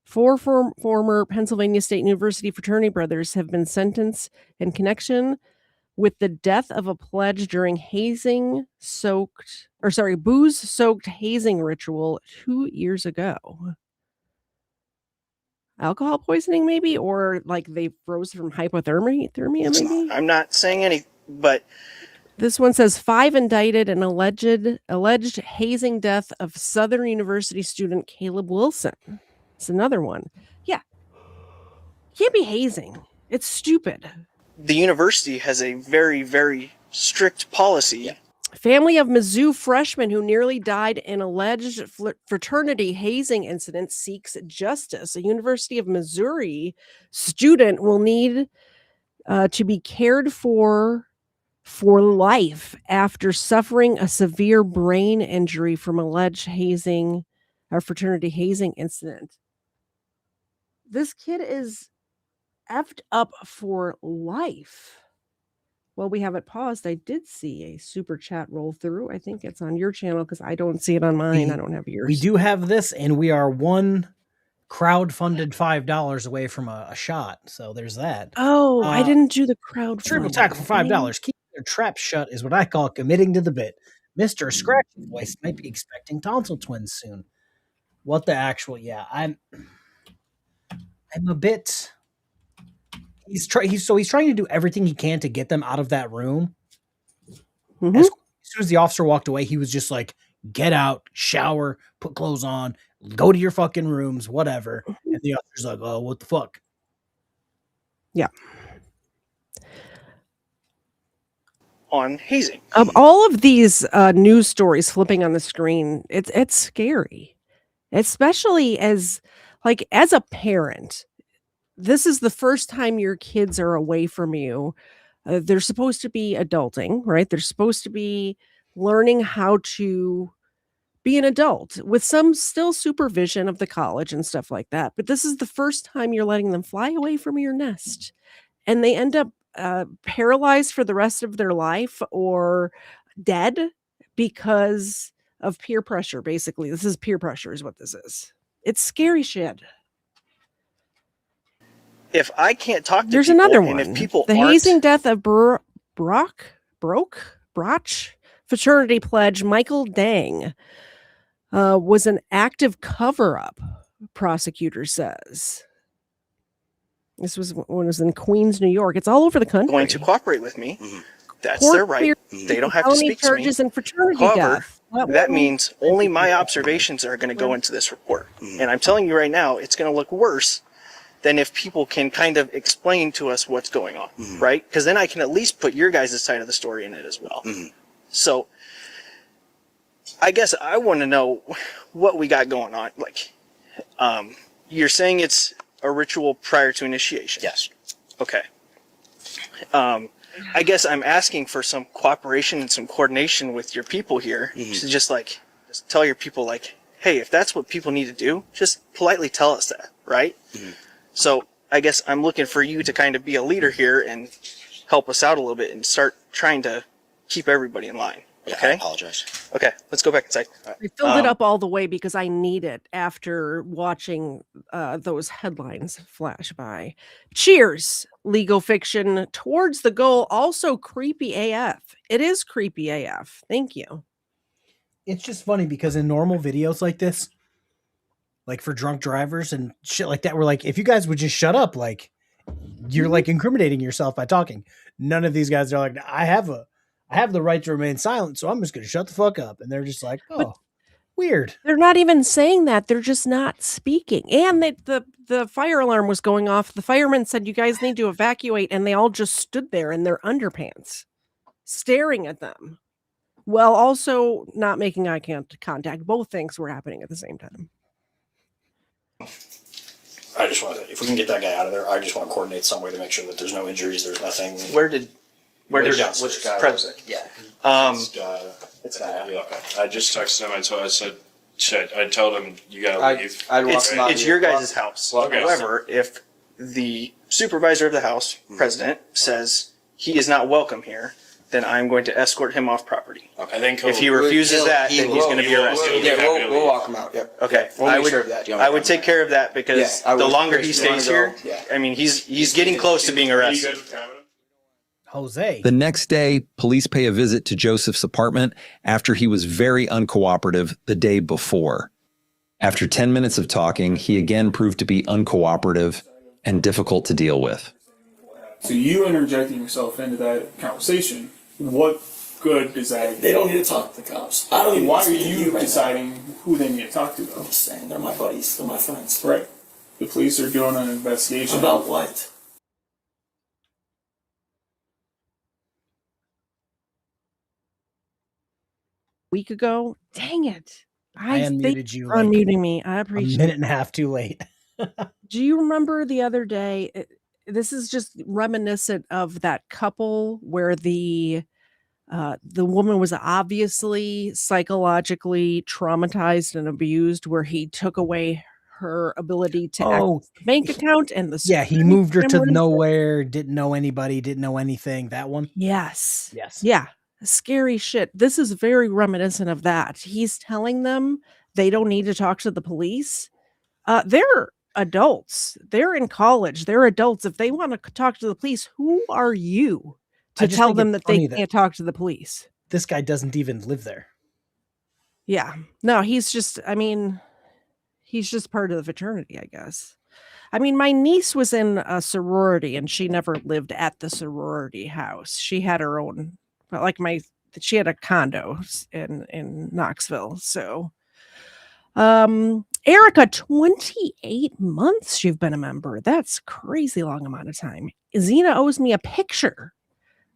4 former Pennsylvania State University fraternity brothers have been sentenced in connection with the death of a pledge during booze-soaked hazing ritual 2 years ago. Alcohol poisoning, maybe, or like they froze from hypothermia. Maybe. I'm not saying any, but this one says 5 indicted in alleged hazing death of Southern University student Caleb Wilson. It's another one. Yeah, can't be hazing. It's stupid. the university has a very, very strict policy. Family of Mizzou freshman who nearly died in alleged fraternity hazing incident seeks justice. A University of Missouri student will need to be cared for life after suffering a severe brain injury from alleged hazing or fraternity hazing incident. This kid is effed up for life. Well, we have it paused. I did see a super chat roll through. I think it's on your channel because I don't see it on mine. I don't have yours. We do have this, and we are one crowd-funded $5 away from a shot. So there's that. Oh, I didn't do the crowd. Triple tackle for $5. Keep their trap shut is what I call committing to the bit. Mr. Scratchy Voice might be expecting tonsil twins soon. What the actual? Yeah, I'm a bit. He's trying to do everything he can to get them out of that room. Mm-hmm. As soon as the officer walked away, he was just like, "Get out, shower, put clothes on, go to your fucking rooms, whatever." And the officer's like, "Oh, what the fuck?" Yeah. On hazing. Of all of these news stories flipping on the screen, it's scary, especially as a parent. This is the first time your kids are away from you. They're supposed to be adulting, right? They're supposed to be learning how to be an adult with some still supervision of the college and stuff like that. But this is the first time you're letting them fly away from your nest, and they end up paralyzed for the rest of their life or dead because of peer pressure. Basically, this is peer pressure is what this is. It's scary shit. If I can't talk to There's people, another and one. if people The aren't, hazing death of Broch fraternity pledge Michael Dang was an active cover-up, prosecutor says. This was when it was in Queens, New York. It's all over the country. going to cooperate with me, that's Court their right. They don't have to felony speak to me. charges and fraternity However, death. that means only my observations are going to go into this report. And I'm telling you right now, it's going to look worse than if people can kind of explain to us what's going on, right? Because then I can at least put your guys' side of the story in it as well. So I guess I want to know what we got going on. Like, you're saying it's a ritual prior to initiation. Yes. Okay. I guess I'm asking for some cooperation and some coordination with your people here to just tell your people, like, hey, if that's what people need to do, just politely tell us that, right? So I guess I'm looking for you to kind of be a leader here and help us out a little bit and start trying to keep everybody in line. Yeah, Okay? I apologize. Okay, let's go back inside. I filled it up all the way because I need it after watching those headlines flash by. Cheers, legal fiction towards the goal. Also creepy AF. It is creepy AF. Thank you. It's just funny because in normal videos like this, like for drunk drivers and shit like that, we're like, if you guys would just shut up, like you're like incriminating yourself by talking. None of these guys are like, I have the right to remain silent, so I'm just gonna shut the fuck up. And they're just like, oh, weird. They're not even saying that. They're just not speaking. And the fire alarm was going off. The firemen said, you guys need to evacuate. And they all just stood there in their underpants, staring at them. While also not making eye contact. Both things were happening at the same time. I just want to, if we can get that guy out of there, I just want to coordinate some way to make sure that there's no injuries, there's nothing. Where did Which which guy president? Yeah. It's not. Yeah, I just texted him. I told him you gotta leave. It's your guys' house. Okay. However, if the supervisor of the house, president, says he is not welcome here, then I'm going to escort him off property. I think If he refuses that, then he's going to be arrested. We'll walk him out. Yep. Okay, We'll make sure of that. I would take care of that because Yeah, I the would. longer Chris, he you wanna stays go? here, Yeah. I mean, he's getting close to being arrested. Jose. The next day, police pay a visit to Joseph's apartment after he was very uncooperative the day before. After 10 minutes of talking, he again proved to be uncooperative and difficult to deal with. So you interjecting yourself into that conversation, what good is that? They don't need to talk to the cops. I don't even. Why are speak to you right deciding who they need to talk to, now. though? I'm just saying, they're my buddies. They're my friends. Right. The police are doing an investigation. About what? Week ago. Dang it. I thank unmuted you for like unmuting me. I a appreciate minute it. and a half too late. Do you remember the other day? This is just reminiscent of that couple where the woman was obviously psychologically traumatized and abused, where he took away her ability to access the bank account and the Yeah, he security moved her to cameras. nowhere, didn't know anybody, didn't know anything. That one? Yes. Yes. Yeah. Scary shit. This is very reminiscent of that. He's telling them they don't need to talk to the police. They're adults. They're in college. They're adults. If they want to talk to the police, who are you I to just tell think them it's that they funny that- can't talk to the police? This guy doesn't even live there. Yeah. No, he's just part of the fraternity, I guess. I mean, my niece was in a sorority and she never lived at the sorority house. She had her own, she had a condo in Knoxville. So, Erica, 28 months you've been a member. That's a crazy long amount of time. Xena owes me a picture.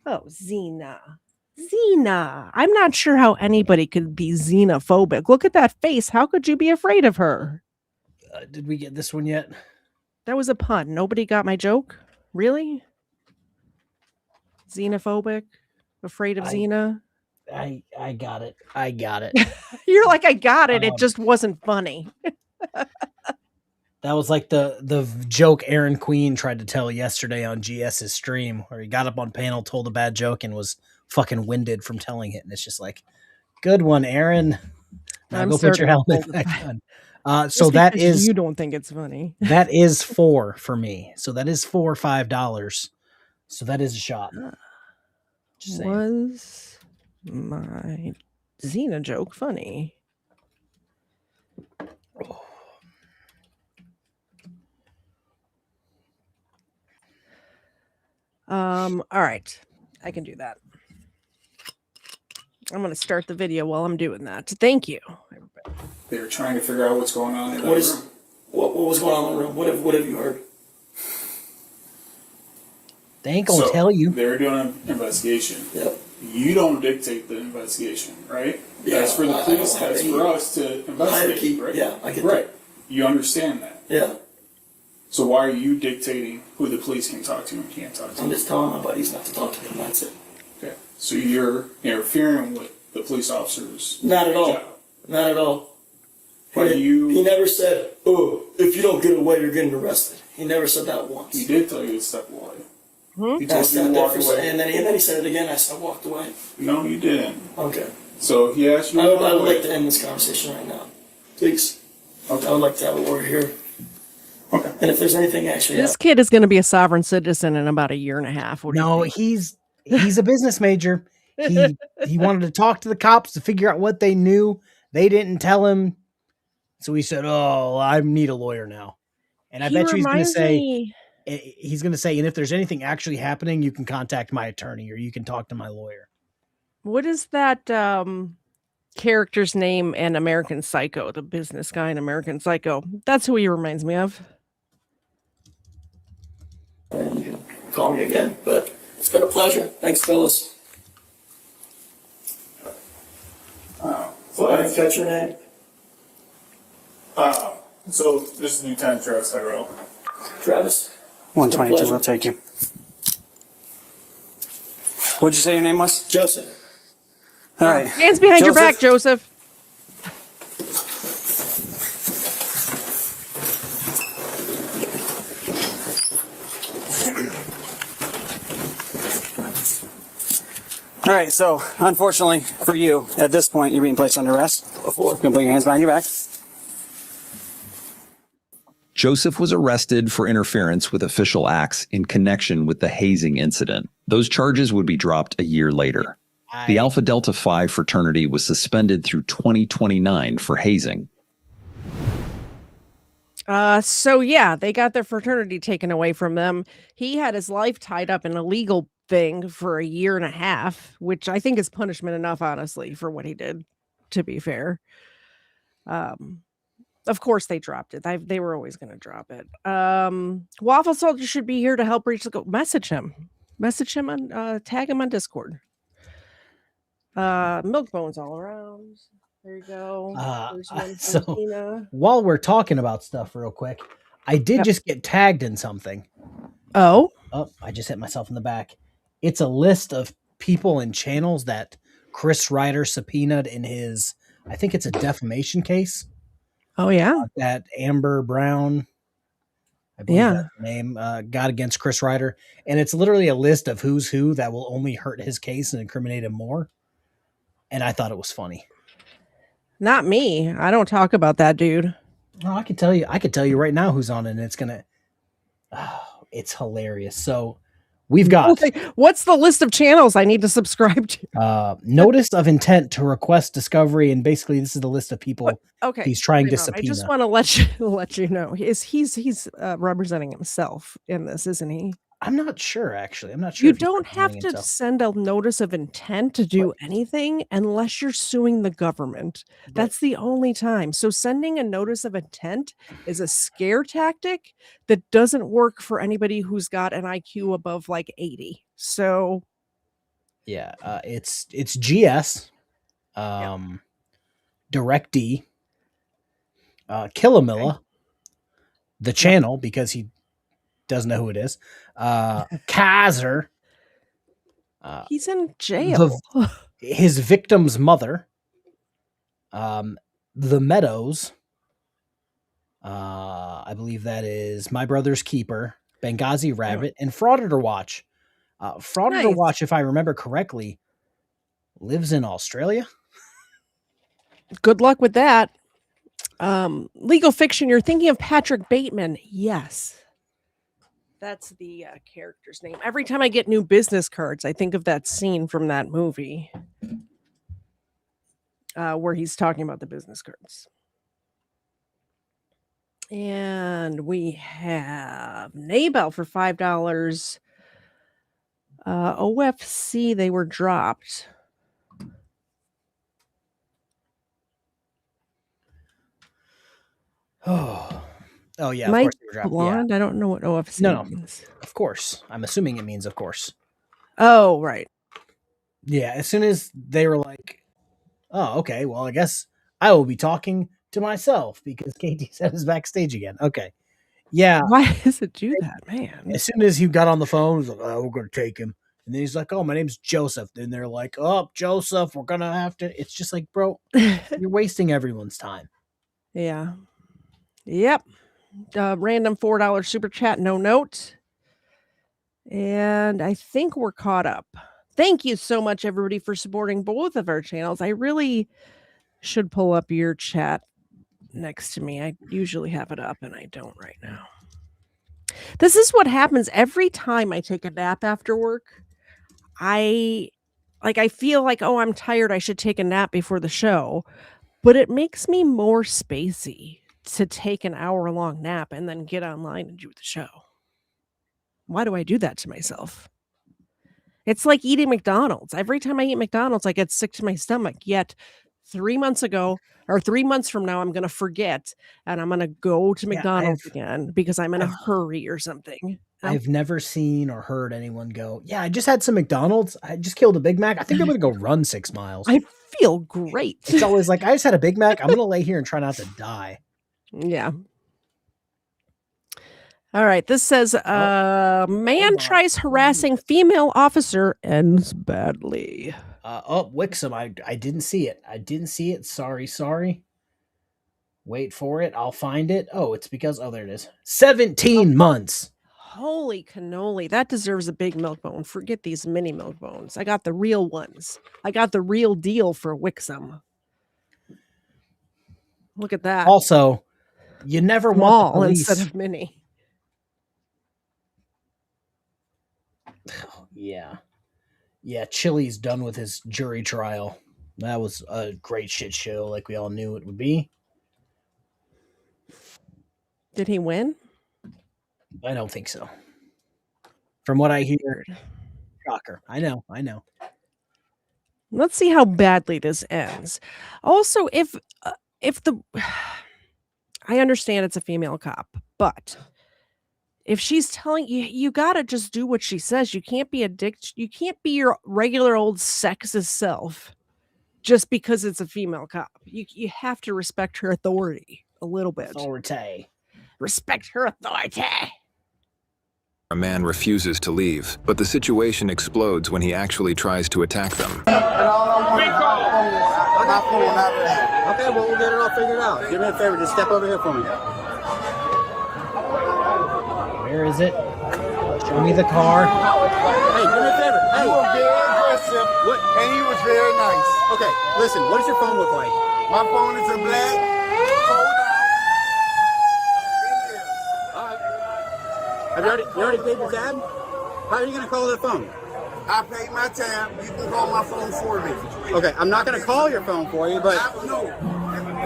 Oh, Xena. I'm not sure how anybody could be xenophobic. Look at that face. How could you be afraid of her? Did we get this one yet? That was a pun. Nobody got my joke? Really? Xenophobic? Afraid of Xena? I got it. I got it. You're like, I got it. It just wasn't funny. That was like the joke Aaron Queen tried to tell yesterday on GS's stream, where he got up on panel, told a bad joke, and was fucking winded from telling it. And it's just like, good one, Aaron. Now go put your helmet back on. So that is, you don't think it's funny. that is 4 for me. So that is $5. So that is a shot. Just saying. Was my Xena joke funny? All right. I can do that. I'm going to start the video while I'm doing that. Thank you. They were trying to figure out what's going on in that What is? room. What was going on in the room? What have you heard? They ain't gonna So, tell you. They were doing an investigation. Yep. You don't dictate the investigation, right? Yeah, That's for the police. That's for us to I had to investigate, keep, right? yeah, I get Right. that. You understand that. Yeah, So why are you dictating who the police can talk to and can't talk to? I'm just telling my buddies not to talk to them, that's it. Okay. So you're interfering with the police officers' Not at all. job. Not at all. But He never said, oh, if you don't get away, you're getting arrested. He never said that once. He did tell you to step away. He I told you to sat there walk for away. and then he said it again. I walked away. No, you didn't. Okay. So he asked you I to would walk away. like to end this conversation right now, please. Okay. I would like to have a word here. Okay. And if there's anything actually, This kid is going to be a sovereign citizen in about a year and a half. What do you No, think? he's a business major. He wanted to talk to the cops to figure out what they knew. They didn't tell him, so he said, "Oh, I need a lawyer now." And I bet you he's going to say, "And if there's anything actually happening, you can contact my attorney or you can talk to my lawyer." What is that character's name in American Psycho? The business guy in American Psycho. That's who he reminds me of. and you can call me again. But it's been a pleasure. Thanks, fellas. So I didn't catch your name. So this is Lieutenant Travis Tyrell. Travis. 122, I'll take you. What'd you say your name was? Joseph. All right. Hands behind your back, Joseph. All right, so unfortunately for you, at this point, you're being placed under arrest. You can put your hands behind your back. Joseph was arrested for interference with official acts in connection with the hazing incident. Those charges would be dropped a year later. The Alpha Delta Phi fraternity was suspended through 2029 for hazing. So yeah, they got their fraternity taken away from them. He had his life tied up in a legal thing for a year and a half, which I think is punishment enough, honestly, for what he did, to be fair. Of course they dropped it. They were always going to drop it. Waffle Soldier should be here to help reach the message him on tag him on Discord. Milk bones all around. There you go. There's one from So Tina. while we're talking about stuff real quick, I did just get tagged in something. Oh, I just hit myself in the back. It's a list of people and channels that Chris Ryder subpoenaed in his, I think it's a defamation case. Oh yeah, that Amber Brown, I believe Yeah. that's her name, got against Chris Ryder, and it's literally a list of who's who that will only hurt his case and incriminate him more. And I thought it was funny. not me. I don't talk about that dude. Oh, I could tell you right now who's on it, and it's gonna. Oh, it's hilarious. So we've got Okay, what's the list of channels I need to subscribe to? notice of intent to request discovery, and basically this is the list of people Okay, he's trying to fair enough. I just subpoena. want to let you know he's representing himself in this, isn't he? I'm not sure, actually. I'm not sure. You if he's don't have representing to himself. send a notice of intent to do anything unless you're suing the government. That's the only time. So sending a notice of intent is a scare tactic that doesn't work for anybody who's got an IQ above like 80. So Yeah, it's GS, Direct D, Killamilla, the channel because he doesn't know who it is, Kaiser, he's in jail. his victim's mother, the Meadows, I believe that is My Brother's Keeper, Benghazi Rabbit, and Frauditor Watch. Frauditor Nice. Watch, if I remember correctly, lives in Australia. Good luck with that. Legal fiction, you're thinking of Patrick Bateman. Yes. That's the character's name. Every time I get new business cards, I think of that scene from that movie where he's talking about the business cards. And we have Nabel for $5. OFC, they were dropped. Oh yeah, of Mike course they were dropped. Yeah. Blonde. I don't know what OFC No, means. of course. I'm assuming it means of course. Oh, right. Yeah, as soon as they were like, oh, okay, well, I guess I will be talking to myself because KTZed is backstage again. Okay. Yeah. Why does it do that, man? As soon as he got on the phone, he was like, oh, we're going to take him. And then he's like, oh, my name's Joseph. Then they're like, oh, Joseph, we're going to have to. It's just like, bro, you're wasting everyone's time. Yeah. Yep. Random $4 super chat, no note. And I think we're caught up. Thank you so much, everybody, for supporting both of our channels. I really should pull up your chat next to me. I usually have it up, and I don't right now. This is what happens every time I take a nap after work. I feel like, oh, I'm tired. I should take a nap before the show. But it makes me more spacey to take an hour-long nap and then get online and do the show. Why do I do that to myself? It's like eating McDonald's. Every time I eat McDonald's, I get sick to my stomach. Yet 3 months ago, or 3 months from now, I'm going to forget and I'm going to go to McDonald's again because I'm in a hurry or something. I've never seen or heard anyone go, yeah, I just had some McDonald's. I just killed a Big Mac. I think I'm going to go run 6 miles. I feel great. It's always like, I just had a Big Mac. I'm going to lay here and try not to die. Yeah. All right. This says, man tries harassing female officer, ends badly. Wixom. I didn't see it. I didn't see it. Sorry. Wait for it. I'll find it. Oh, it's because, there it is. 17 months. Holy cannoli. That deserves a big milk bone. Forget these mini milk bones. I got the real ones. I got the real deal for Wixom. Look at that. Also, you never want the police instead of mini. Yeah, Chili's done with his jury trial. That was a great shit show, like we all knew it would be. Did he win? I don't think so. From what I hear, shocker. I know. Let's see how badly this ends. Also, if the I understand it's a female cop, but if she's telling you, you gotta just do what she says. You can't be you can't be your regular old sexist self just because it's a female cop. You have to respect her authority a little bit. Respect her authority. A man refuses to leave, but the situation explodes when he actually tries to attack them. Okay, well, we'll get it all figured out. Do me a favor, just step over here for me. Where is it? Show me the car. Hey, do me a favor. Hey. You were very aggressive, and he was very nice. Okay, listen, what does your phone look like? My phone is a black. Have you already paid your tab? How are you going to call that phone? I paid my tab. You can call my phone for me. Okay, I'm not going to call your phone for you, but... No,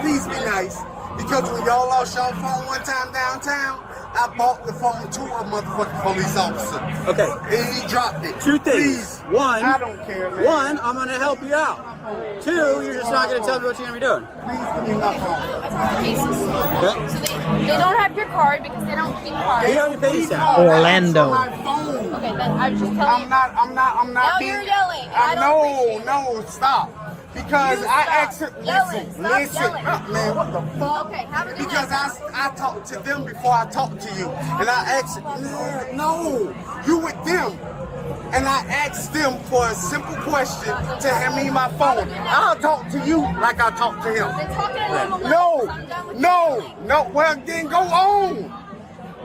please be nice. Because when y'all lost your phone one time downtown, I bought the phone to a motherfucking police officer. Okay. And he dropped it. Two things. Please. One, I don't care, man. One, I'm going to help you out. Two, you're just not going to tell me what you're going to be doing. Please give me my phone. Okay. So they don't have your card because they don't keep cards. He already paid his tab. Orlando. Okay, then I was just telling you. I'm not Now being... you're yelling. No, stop. Because I asked her, listen, man, what the fuck? Okay, have a good Because night. I talked to them before I talked to you. And I asked, no, you with them. And I asked them for a simple question to hand me my phone. I'll talk to you like I talk to him. No, well then go on.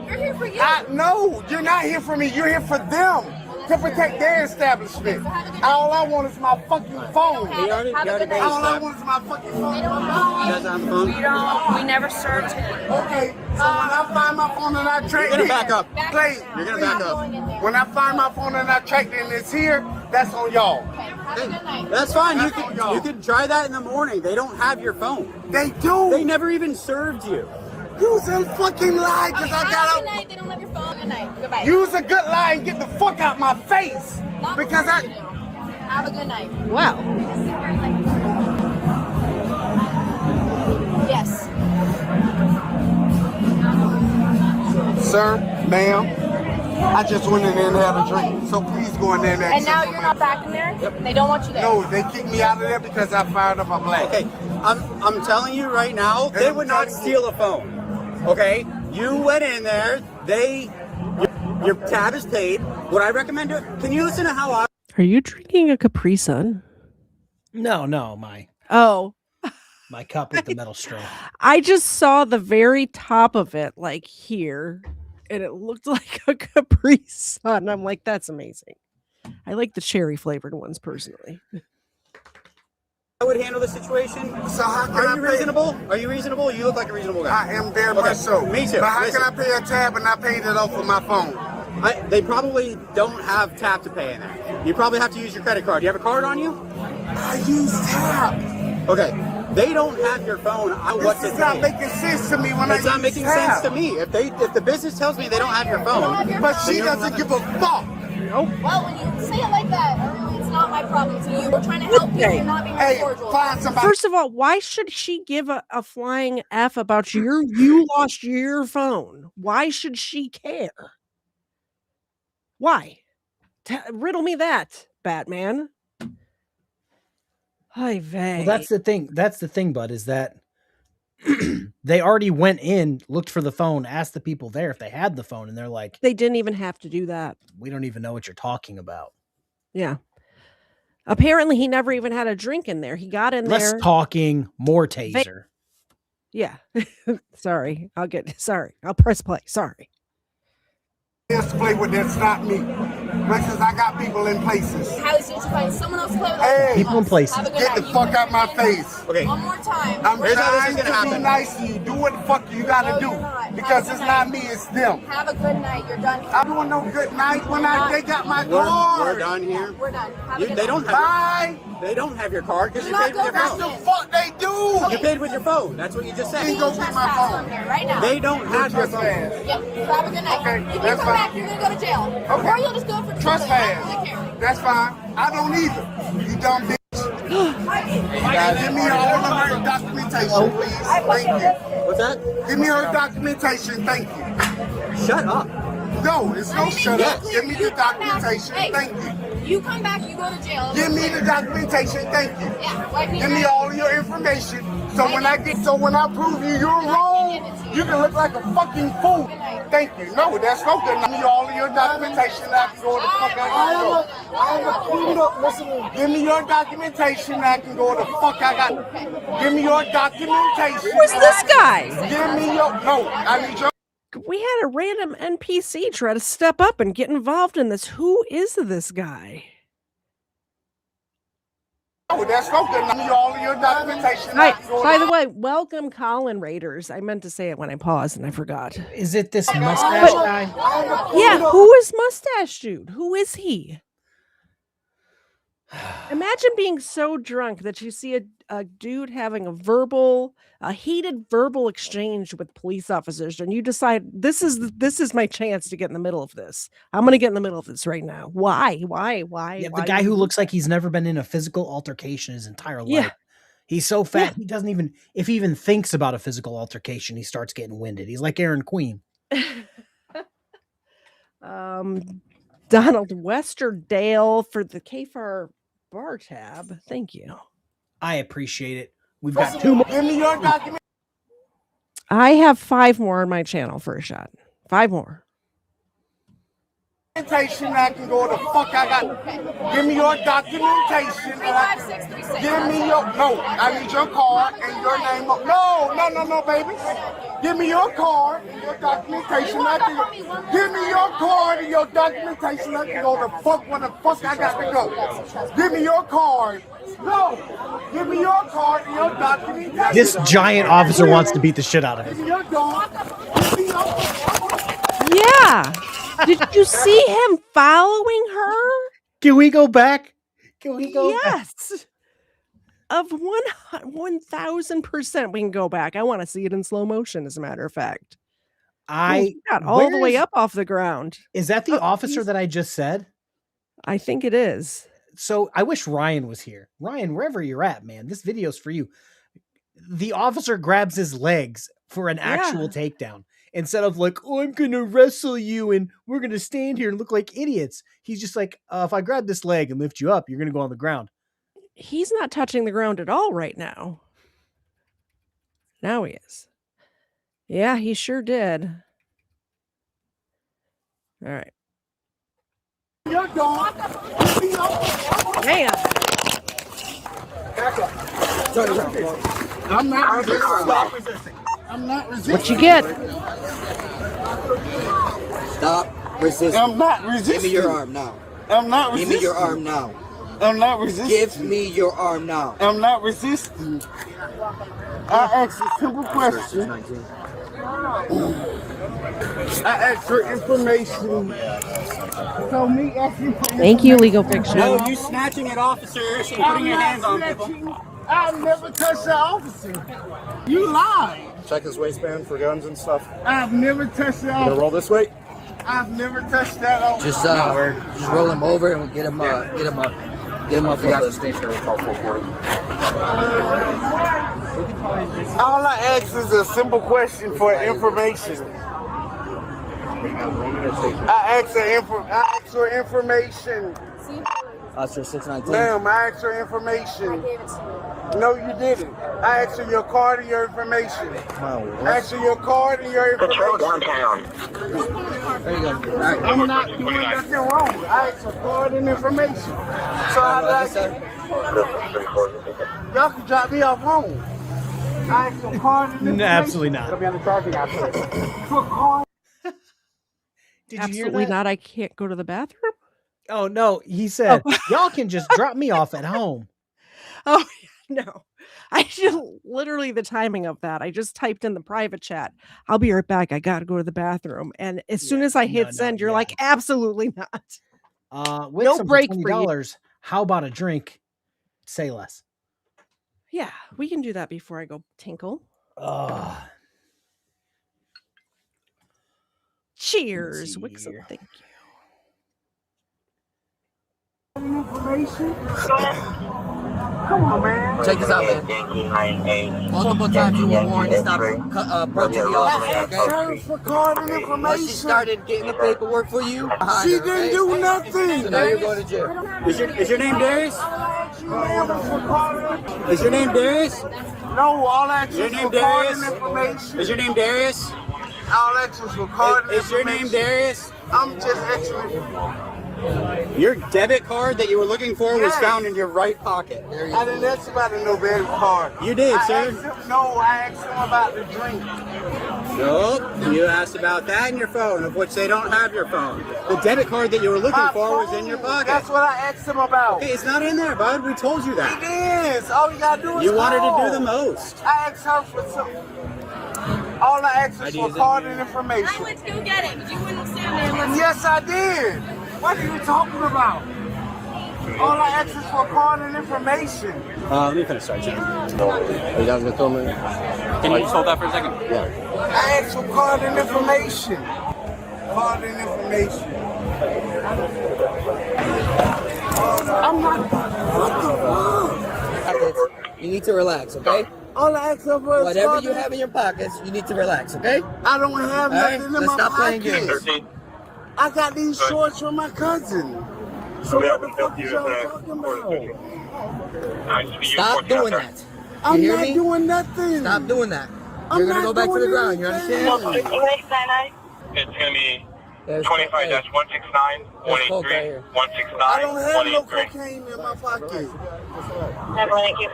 You're here for you. No, you're not here for me, you're here for them. To protect their establishment. All I want is my fucking phone. He already paid his All I tab. want is my fucking phone. You guys have a phone? We never served him. Okay, so when I find my phone and I track it, You're gonna back up. Please, You're gonna back up. when I find my phone and I track it and it's here, that's on y'all. That's fine. You can try that in the morning. They don't have your phone. They do. They never even served you. Use a fucking lie because I got Good night. They don't have your phone. Good night. Goodbye. Use a good lie and get the fuck out my face. Because I have a good night. Wow. Yes. Sir, ma'am, I just went in there and had a drink. So please go in there and ask And now them you're for not money. back in there? They don't want you there. No, they kicked me out of there because I fired up a black. Okay, I'm telling you right now, they would not steal a phone. Okay, you went in there. Your tab is paid. Would I recommend it? Can you listen to how I? Are you drinking a Capri Sun? No, My cup with the metal straw. I just saw the very top of it, like here, and it looked like a Capri Sun. I'm like, that's amazing. I like the cherry flavored ones personally. I would handle the situation. So how can Are you reasonable? Are you reasonable? You look like a reasonable guy. I am very much so. Me too. But how Listen. can I pay a tab and not pay it off of my phone? They probably don't have tap to pay in there. You probably have to use your credit card. Do you have a card on you? I use tap. Okay. They don't have your phone. This is not making sense to me when It's I not use making tap. sense to me. If the business tells me they don't have your phone, But she doesn't give a fuck. Nope. Well, when you say it like that, it's not my problem. It's you. We're trying to help you. You're not being cordial. Find somebody. First of all, why should she give a flying F about you lost your phone? Why should she care? Why? Riddle me that, Batman. Hi, vey. Well, that's the thing. That's the thing, bud, is that they already went in, looked for the phone, asked the people there if they had the phone, and they're like, They didn't even have to do that. we don't even know what you're talking about. Yeah. Apparently, he never even had a drink in there. He got in Less there. talking, more taser. Yeah. Sorry. I'll press play. Sorry. Just play with that's not me. Because I got people in places. How did you find someone else to play with? Hey, People in places. Have a good get the night. fuck out my face. okay. One more time. I'm Here's how this trying is to gonna be happen. nice to you. Do what the fuck you gotta do. you're not. Because Have a it's good not night. me, it's them. Have a good night. You're done. I'm doing no good night when they got my We're card. done here. We're done. Have a good They night. don't have. Bye. They don't have your card because Do you not paid with go your back phone. in. Fuck they do. You paid with your phone. That's what you just said. Then go get my phone. Here right now. They don't have your phone. Trespass. Yeah. Have a good night. Okay, If you that's come fine. back, you're gonna go to jail. Okay. Or you'll just go for Trespass. I don't really care. That's fine. I don't either. You dumb bitch. Give me all of her documentation, please. Thank you. What's that? Give me her documentation. Thank you. Shut up. No, it's no shut up. Give me the documentation. Hey. Thank you. You come back, you go to jail. Give me the documentation. Thank you. Yeah. Wipe me Give me all of your information. So when I prove you're wrong, you can look like a fucking fool. Thank you. No, that's no good. Give me all of your documentation. I can go the fuck I got. Give me your documentation. I can go the fuck I got. Give me your documentation. Who's this guy? Give me your I need your. We had a random NPC try to step up and get involved in this. Who is this guy? No, that's no good. Give me all of your documentation. Hi, by the way, welcome Colin Raiders. I meant to say it when I paused and I forgot. Is it this mustache guy? Yeah, who is Mustache Dude? Who is he? Imagine being so drunk that you see a dude having a heated verbal exchange with police officers, and you decide this is my chance to get in the middle of this. I'm going to get in the middle of this right now. Why? Yeah, Why the guy who looks like he's never been in a physical altercation his entire life. Yeah. He's so fat, he doesn't even, if he even thinks about a physical altercation, he starts getting winded. He's like Aaron Queen. Donald Westerdale for the KFARR bar tab. Thank you. I appreciate it. We've got 2 more. Give me your document. I have 5 more on my channel for a shot. 5 more. I can go the fuck I got. Give me your documentation. Give me your I need your card and your name. No, baby. Give me your card and your documentation. Give me your card and your documentation. I can go the fuck when the fuck I got to go. Give me your card. No. Give me your card and your documentation. This giant officer wants to beat the shit out of Give him. me your card. Yeah. Did you see him following her? Can we go back? Can we go back? Yes. Of 1,000% we can go back. I want to see it in slow motion, as a matter of fact. I got all the way up off the ground. Is that the officer that I just said? I think it is. So I wish Ryan was here. Ryan, wherever you're at, man, this video's for you. The officer grabs his legs for an actual takedown. instead of like, oh, I'm gonna wrestle you and we're gonna stand here and look like idiots. He's just like, if I grab this leg and lift you up, you're gonna go on the ground. He's not touching the ground at all right now. Now he is. Yeah, he sure did. All right. You're gone. Man. I'm not resisting. Stop resisting. I'm not resisting. What you get? Stop resisting. I'm not resisting. Give me your arm now. I'm not resisting. Give me your arm now. I'm not resisting. Give me your arm now. I'm not resisting. I asked a simple question. I asked for information. So me asking for Thank you, Legal Fiction. No, you snatching at officers and putting your hands on people. I've never touched an officer. You lied. Check his waistband for guns and stuff. I've never touched an Gonna officer. roll this way? I've never touched that officer. Just roll him over and get him up. Get him up. All I ask is a simple question for information. I asked for information. Officer 619. Ma'am, I asked for information. No, you didn't. I asked for your card and your information. I asked for your card and your information. downtown. There you go. All right. I'm not doing nothing wrong. I asked for card and information. So y'all can drop me off home. I asked for card and information. No, absolutely not. It'll be on the traffic after. For card. Did you Absolutely hear that? not. I can't go to the bathroom. Oh no, he said, y'all can just drop me off at home. Oh, no. I just literally the timing of that. I just typed in the private chat. I'll be right back. I got to go to the bathroom. And as soon as I hit send, you're like, absolutely not. With No some break for $20, how about a drink? Say less. Yeah, we can do that before I go tinkle. Cheers. Wixom, thank you. Information? Come on, man. Check this out, man. Multiple times you were warned to stop approaching the officer, okay? For card and information. Once she started getting the paperwork for you, She didn't do nothing. So now you're going to jail. Is your name Darius? Is your name Darius? No, all that Your is name for card Darius? and information. Is your name Darius? All that is for card and Is your information. name Darius? I'm just actually. Your debit card that you were looking for was Yes. found in your right pocket. There you I go. didn't ask about a no debit card. You did, I sir. asked him, I asked him about the drink. Nope. You asked about that in your phone, of which they don't have your phone. The debit card that you were looking My for was in phone, your pocket. That's what I asked him about. Okay, it's not in there, bud. We told you that. It is. All you gotta do is You wanted call. to do the most. I asked her for some. All I asked is for IDs in card there. and information. I went to go get it, but you wouldn't stand there and listen. Yes, I did. What are you talking about? All I asked is for card and information. Let me finish, sorry, John. Are you guys gonna film me? Can you just hold that for a second? Yeah. I asked for card and information. Card and information. I'm not. What the fuck? You need to relax, okay? All I asked her for is Whatever card you and- have in your pockets, you need to relax, okay? I don't have All right, nothing in let's my stop playing pockets. games. I got these shorts from my cousin. So what the fuck is y'all talking about? Stop doing that. I'm You hear not me? doing nothing. Stop doing that. I'm You're gonna not go back to the doing ground, you anything. understand? It's gonna be There's 25-169, There's coke right 183, here. 169, I don't have no 183. cocaine in my pocket. Thank you.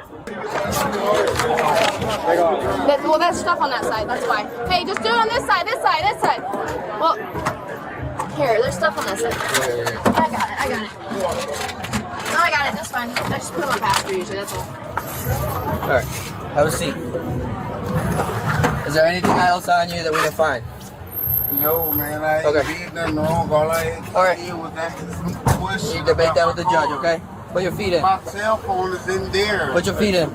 Well, there's stuff on that side. That's why. Hey, just do it on this side. This side. This side. Well, here. There's stuff on that side. I got it. I got it. No, I got it. That's fine. I just put it on passenger usually. That's all. All right, have a seat. Is there anything else on you that we can find? No, man, I ain't did nothing wrong. All I did was ask some questions. You debate that with the judge, okay? Put your feet in. My cell phone is in there. Put your feet in.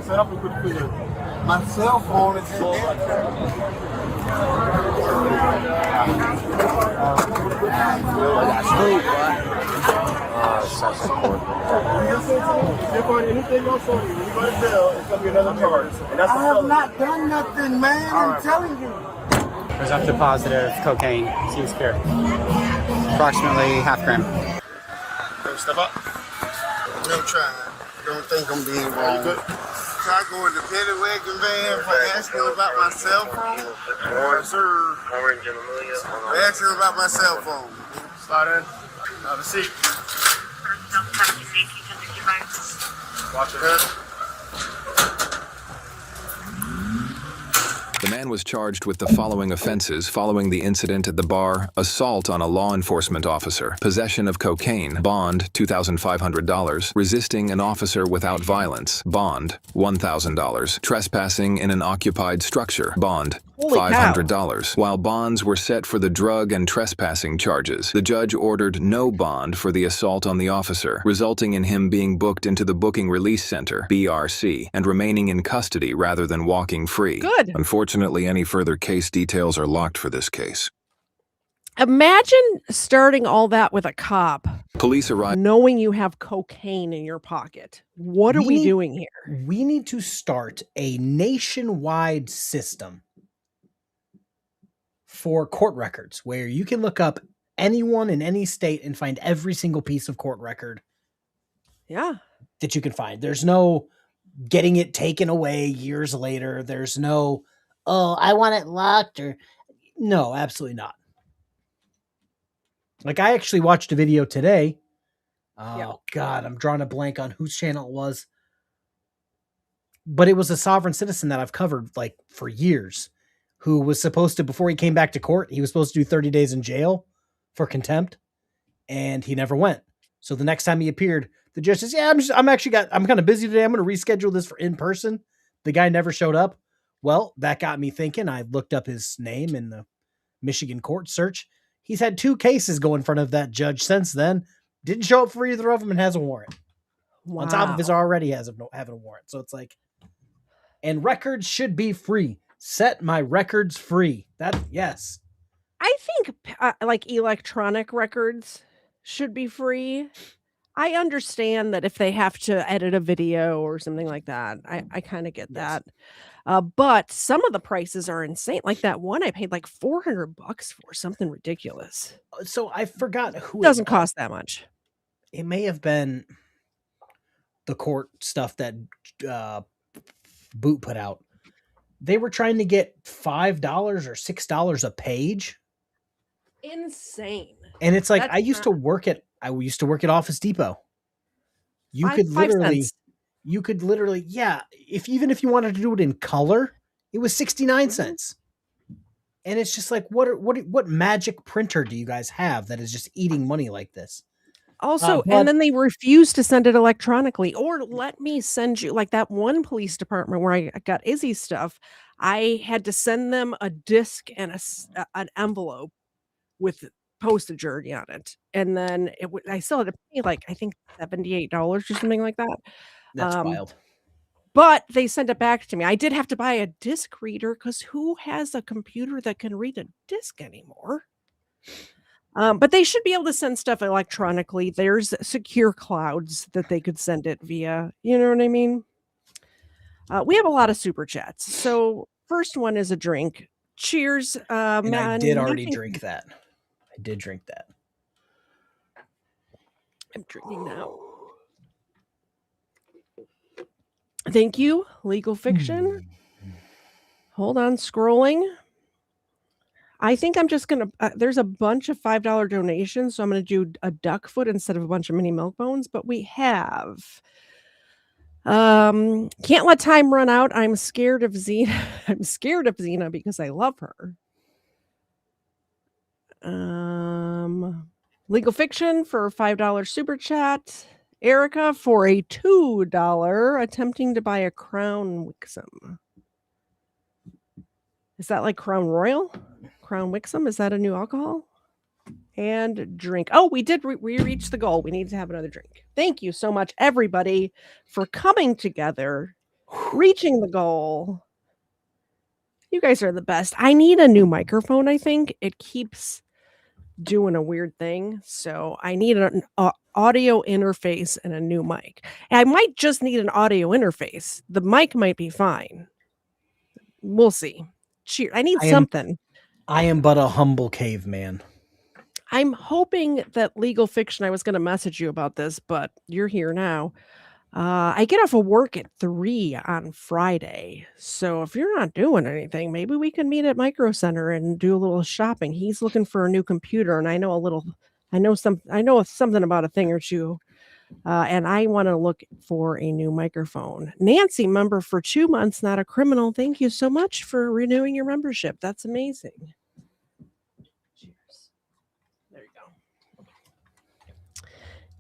My cell phone is in there. Anything else on you, when you go to jail, it's gonna be another charge. And that's I have not done nothing, man. I'm telling you. Presumptive positive cocaine. Seems clear. Approximately half gram. Step up. No trying. Don't think I'm being wrong. Can I go in the petty wagon van for asking about my cell phone? Yes, sir. For asking about my cell phone. Slide in. Have a seat. Watch your head. The man was charged with the following offenses following the incident at the bar: assault on a law enforcement officer, possession of cocaine, bond $2,500, resisting an officer without violence, bond $1,000, trespassing in an occupied structure, bond $500. While bonds were set for the drug and trespassing charges, the judge ordered no bond for the assault on the officer, resulting in him being booked into the Booking Release Center, BRC, and remaining in custody rather than walking free. Good. Unfortunately, any further case details are locked for this case. Imagine starting all that with a cop. Police arrived knowing you have cocaine in your pocket. What are we doing here? We need to start a nationwide system for court records where you can look up anyone in any state and find every single piece of court record. Yeah. That you can find. There's no getting it taken away years later. There's no, oh, I want it locked, or no, absolutely not. Like, I actually watched a video today. Oh, God, I'm drawing a blank on whose channel it was. But it was a sovereign citizen that I've covered, like, for years, who was supposed to, before he came back to court, he was supposed to do 30 days in jail for contempt, and he never went. So the next time he appeared, the judge says, yeah, I'm kind of busy today. I'm going to reschedule this for in person. The guy never showed up. Well, that got me thinking. I looked up his name in the Michigan court search. He's had 2 cases go in front of that judge since then. Didn't show up for either of them and has a warrant. Wow. On top of his already having a warrant. So it's like, and records should be free. Set my records free. Yes. I think like electronic records should be free. I understand that if they have to edit a video or something like that, I kind of get that. But some of the prices are insane. Like that one I paid like $400 for, something ridiculous. So I forgot who it doesn't cost that much. It may have been the court stuff that Boot put out. They were trying to get $5 or $6 a page. Insane. And it's like, I used to work at Office Depot. You could literally, yeah. Even if you wanted to do it in color, it was 69 cents. And it's just like, what magic printer do you guys have that is just eating money like this? Also, and then they refuse to send it electronically, or let me send you, like that one police department where I got Izzy's stuff. I had to send them a disc and an envelope with postage already on it. And then I still had to pay like, I think $78 or something like that. That's wild. But they sent it back to me. I did have to buy a disc reader because who has a computer that can read a disc anymore? But they should be able to send stuff electronically. There's secure clouds that they could send it via. You know what I mean? We have a lot of super chats. So first one is a drink. Cheers. And I did already drink that. I did drink that. I'm drinking now. Thank you, Legal Fiction. Hold on, scrolling. I think I'm just going to, there's a bunch of $5 donations, so I'm going to do a duck foot instead of a bunch of mini milk bones, but we have, can't let time run out. I'm scared of Xena. I'm scared of Xena because I love her. Legal Fiction for a $5 super chat. Erica for a $2 attempting to buy a Crown Wixom. Is that like Crown Royal? Crown Wixom? Is that a new alcohol? And drink. Oh, we did. We reached the goal. We need to have another drink. Thank you so much, everybody, for coming together, reaching the goal. You guys are the best. I need a new microphone, I think. It keeps doing a weird thing. So I need an audio interface and a new mic. And I might just need an audio interface. The mic might be fine. We'll see. Cheers. I need something. I am but a humble caveman. I'm hoping that legal fiction. I was going to message you about this, but you're here now. I get off of work at 3 on Friday. So if you're not doing anything, maybe we can meet at Micro Center and do a little shopping. He's looking for a new computer, and I know something about a thing or two. And I want to look for a new microphone. Nancy, member for 2 months, not a criminal. Thank you so much for renewing your membership. That's amazing.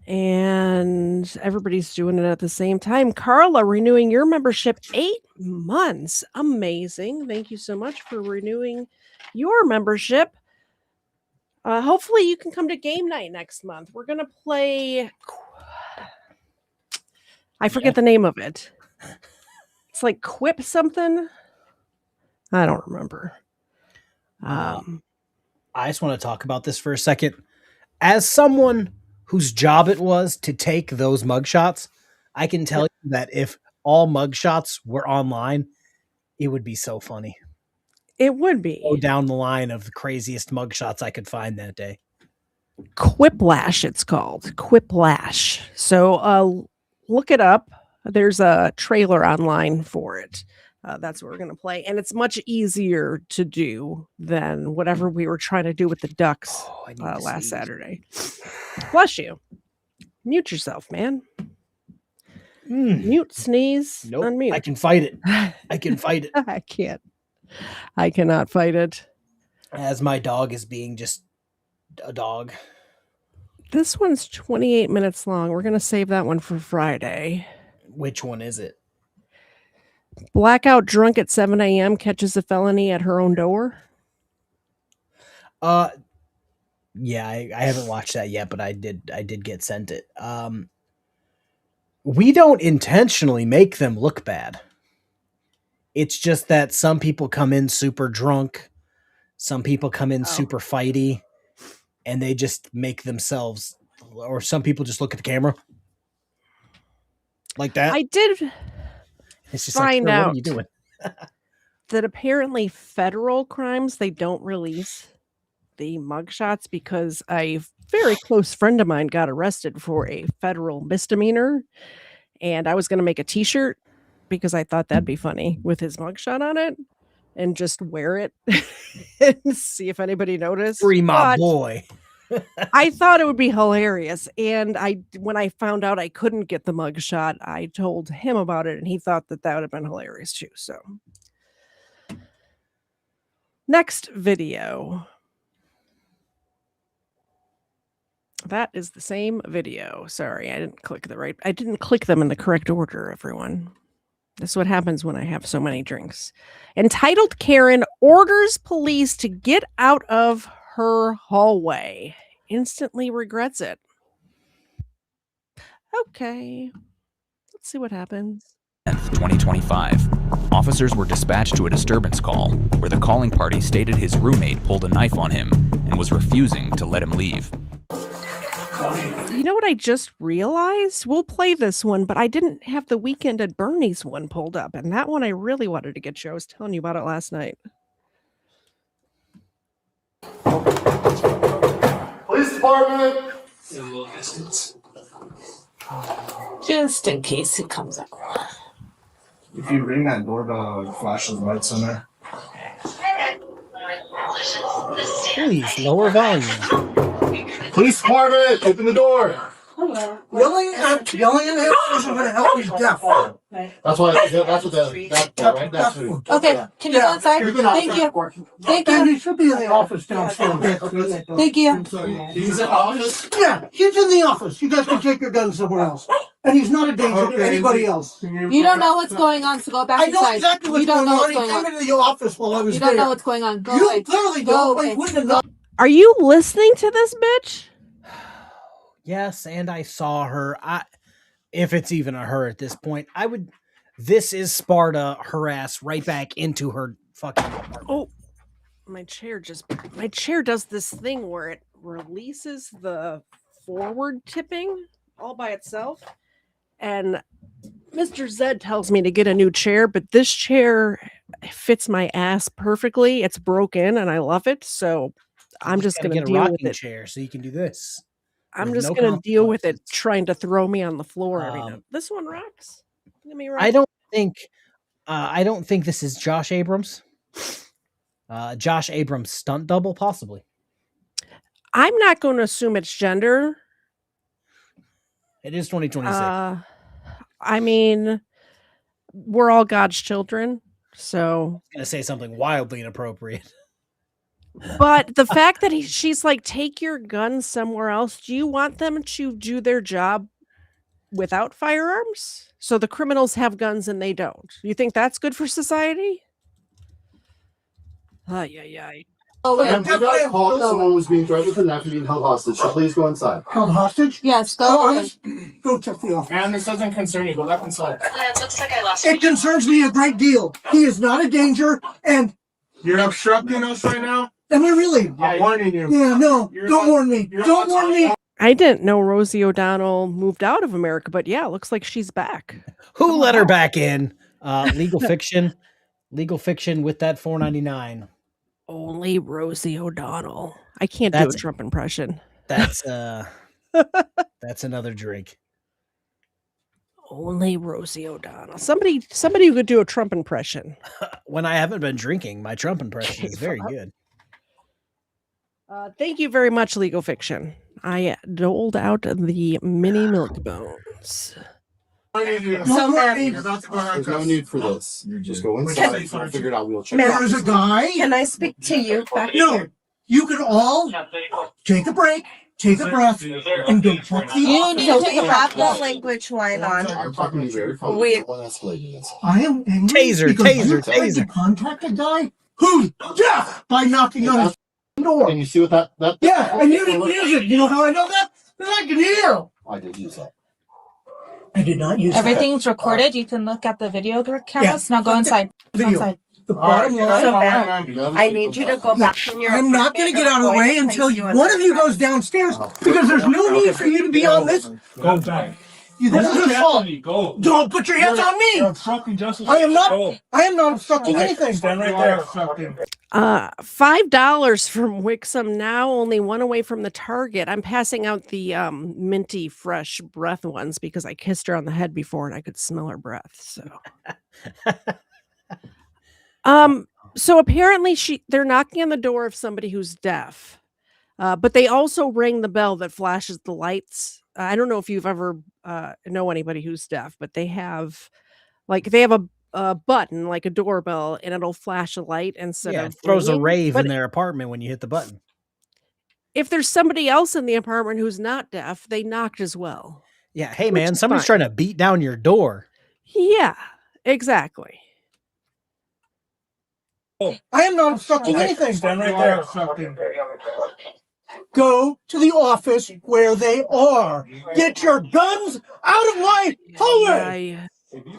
And everybody's doing it at the same time. Carla, renewing your membership 8 months. Amazing. Thank you so much for renewing your membership. Hopefully you can come to game night next month. We're going to play. I forget the name of it. It's like Quip something. I don't remember. I just want to talk about this for a second. As someone whose job it was to take those mugshots, I can tell you that if all mugshots were online, it would be so funny. It would be. Go down the line of the craziest mugshots I could find that day. Quiplash, it's called. Quiplash. So look it up. There's a trailer online for it. That's what we're going to play. And it's much easier to do than whatever we were trying to do with the ducks last Saturday. Bless you. Mute yourself, man. Mute, sneeze, Nope. unmute. I can fight it. I can fight it. I can't. I cannot fight it. As my dog is being just a dog. This one's 28 minutes long. We're going to save that one for Friday. Which one is it? Blackout drunk at 7 a.m. catches a felony at her own door. Yeah, I haven't watched that yet, but I did get sent it. We don't intentionally make them look bad. It's just that some people come in super drunk, some people come in super fighty, and they just make themselves, or some people just look at the camera like that. I did It's just find like, out what are you doing? that apparently federal crimes, they don't release the mugshots because a very close friend of mine got arrested for a federal misdemeanor. And I was going to make a t-shirt because I thought that'd be funny with his mugshot on it and just wear it and see if anybody noticed. Free my boy. I thought it would be hilarious. And when I found out I couldn't get the mugshot, I told him about it and he thought that would have been hilarious too. So next video. That is the same video. Sorry, I didn't click them in the correct order, everyone. This is what happens when I have so many drinks. Entitled Karen orders police to get out of her hallway. Instantly regrets it. Okay. Let's see what happens. 2025. Officers were dispatched to a disturbance call where the calling party stated his roommate pulled a knife on him and was refusing to let him leave. You know what I just realized? We'll play this one, but I didn't have the Weekend at Bernie's one pulled up, and that one I really wanted to get you. I was telling you about it last night. Police department. Just in case it comes up. If you ring that doorbell, it flashes lights in there. Please lower volume. Police department, open the door. Yelling at him isn't going to help me deaf. That's what right? That's who. Okay, can you go inside? Thank you. Thank And you. he should be in the office downstairs. Thank you. He's in office? Yeah, he's in the office. You guys can take your guns somewhere else. And he's not a danger to anybody else. You don't know what's going on, so go back I know inside. exactly what's You don't going know on. what's He going came on. into the office while I was You there. don't know what's going on. Go You away. clearly Go don't. away. You wouldn't have known. Are you listening to this bitch? Yes, and I saw her. If it's even a her at this point, I would. This is Sparta her ass right back into her fucking apartment. Oh, my chair does this thing where it releases the forward tipping all by itself. And Mr. Zed tells me to get a new chair, but this chair fits my ass perfectly. It's broken and I love it. So I'm You just gotta going get to a deal with rocking it. chair so you can do this. I'm with just no going to deal with it, consequences. trying to throw me on the floor every Um, now. This one rocks. Let me rock. I don't think this is Josh Abrams. Josh Abrams stunt double, possibly. I'm not going to assume it's gender. It is 2026. I mean, we're all God's children, so. I'm gonna say something wildly inappropriate. But the fact that she's like, take your guns somewhere else. Do you want them to do their job without firearms? So the criminals have guns and they don't. You think that's good for society? Yeah. And we got a call that someone was being threatened with a knife and being held hostage. So please go inside. Held hostage? Yes, go on. Go check the office. And this doesn't concern you. Go back inside. It looks like I lost. It concerns me a great deal. He is not a danger, and You're obstructing us right now. am I really? I'm warning you. Yeah, no. Don't warn me. Don't warn me. I didn't know Rosie O'Donnell moved out of America, but yeah, it looks like she's back. Who let her back in? Legal fiction. Legal fiction with that $4.99. Only Rosie O'Donnell. I can't do a Trump impression. That's another drink. Only Rosie O'Donnell. Somebody who could do a Trump impression. When I haven't been drinking, my Trump impression is very good. Thank you very much, Legal Fiction. I doled out the mini milk bones. There's no need for this. You just go inside. We'll figure it out. We'll check. There's a guy. Can I speak to you back No. here? You can all take a break, take a breath, and go check the You office. need to have the language line on. I'm talking to you very calmly. We- One escalating this. I am angry Taser, because you taser, tried to taser. contact a guy who's deaf by knocking on his door. Can you see what that? Yeah, and you didn't use it. You know how I know that? Because I can hear. I did use that. I did not use Everything's recorded. You can look at the video cameras. Now go inside. Go Video. inside. The bottom line. So, ma'am, I need you to go back in your. I'm not going to get out of the way until one of you goes downstairs because there's no need for you to be on this. Go back. This is assault. Go. Don't put your hands on me. You're obstructing justice. I am not. Go. I am not obstructing anything. Stand right there. $5 from Wixom now, only one away from the Target. I'm passing out the minty fresh breath ones because I kissed her on the head before and I could smell her breath. So apparently they're knocking on the door of somebody who's deaf. But they also ring the bell that flashes the lights. I don't know if you've ever know anybody who's deaf, but they have a button like a doorbell, and it'll flash a light instead Yeah, of it throws a ringing. rave But in their apartment when you hit the button. if there's somebody else in the apartment who's not deaf, they knocked as well. Yeah, hey Which man, is somebody's fine. trying to beat down your door. Yeah, exactly. I am not obstructing anything. Stand right there. Go to the office where they are. Get your guns out of my hallway.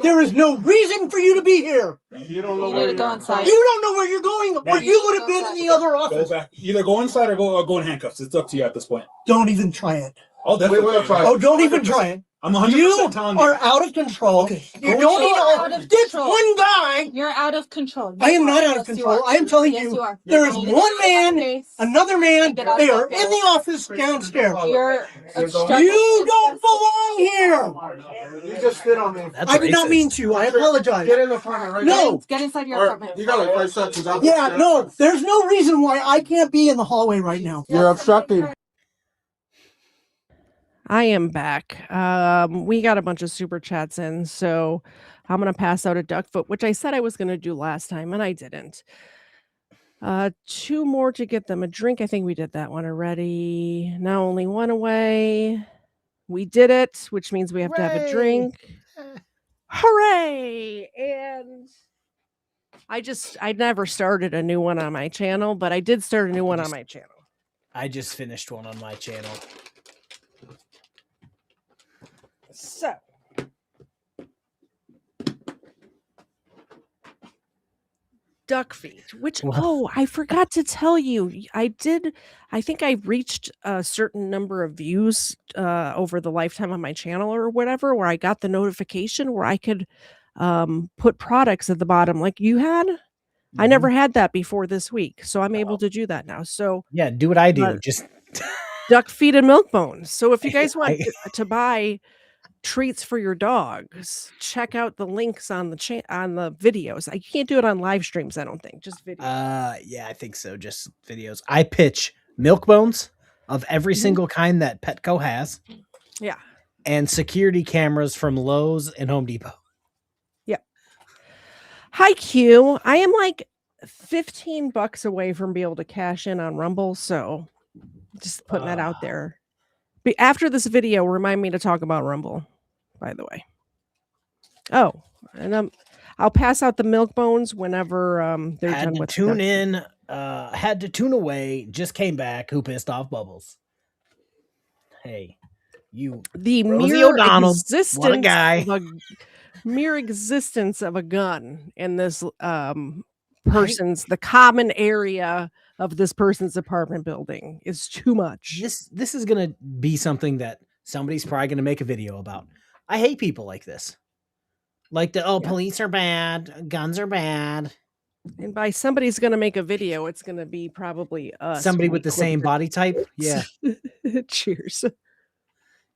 There is no reason for you to be here. You don't know You where need to go inside. You don't know where you're going, or you would have been in the other Go office. back. Either go inside or go in handcuffs. It's up to you at this point. Don't even try it. Oh, definitely. Oh, don't even try it. I'm 100% You telling are you. out of control. You You're don't out even. of This control. one guy. You're out of control. I am not out of Yes, you control. are. I am telling Yes, you, you are. there is Get one man, out. another man. Get out. They are in the office downstairs. You're obstructing. You don't belong here. You just spit on me. I did not mean to. I apologize. Get in the apartment right No. Get inside your apartment. You got like 5 seconds. Yeah, no. There's no reason why I can't be in the hallway right now. You're obstructing. I am back. We got a bunch of super chats in, so I'm gonna pass out a duck foot, which I said I was gonna do last time, and I didn't. 2 more to get them a drink. I think we did that one already. Now only 1 away. We did it, which means we have to have a drink. Hooray! And I never started a new one on my channel, but I did start a new one on my channel. I just finished one on my channel. So, duck feet, which, I forgot to tell you. I think I reached a certain number of views over the lifetime of my channel or whatever, where I got the notification where I could put products at the bottom like you had. I never had that before this week, so I'm able to do that now. So Yeah, do what I do. Just duck feet and milk bones. So if you guys want to buy treats for your dogs, check out the links on the on the videos. I can't do it on live streams, I don't think. Just videos. Yeah, I think so. Just videos. I pitch milk bones of every single kind that Petco has. Yeah. And security cameras from Lowe's and Home Depot. Yep. Hi Q. I am like $15 away from being able to cash in on Rumble, so just putting that out there. But after this video, remind me to talk about Rumble, by the way. Oh, and I'll pass out the milk bones whenever they're done with tune in, had to tune away, just came back, who pissed off Bubbles. Hey, you the Rosie mere O'Donnell, existence what a guy. of mere existence of a gun in this person's the common area of this person's apartment building is too much. This is gonna be something that somebody's probably gonna make a video about. I hate people like this. Like police are bad, guns are bad. And by somebody's gonna make a video, it's gonna be probably us. Somebody with the same body type. Yeah. Cheers.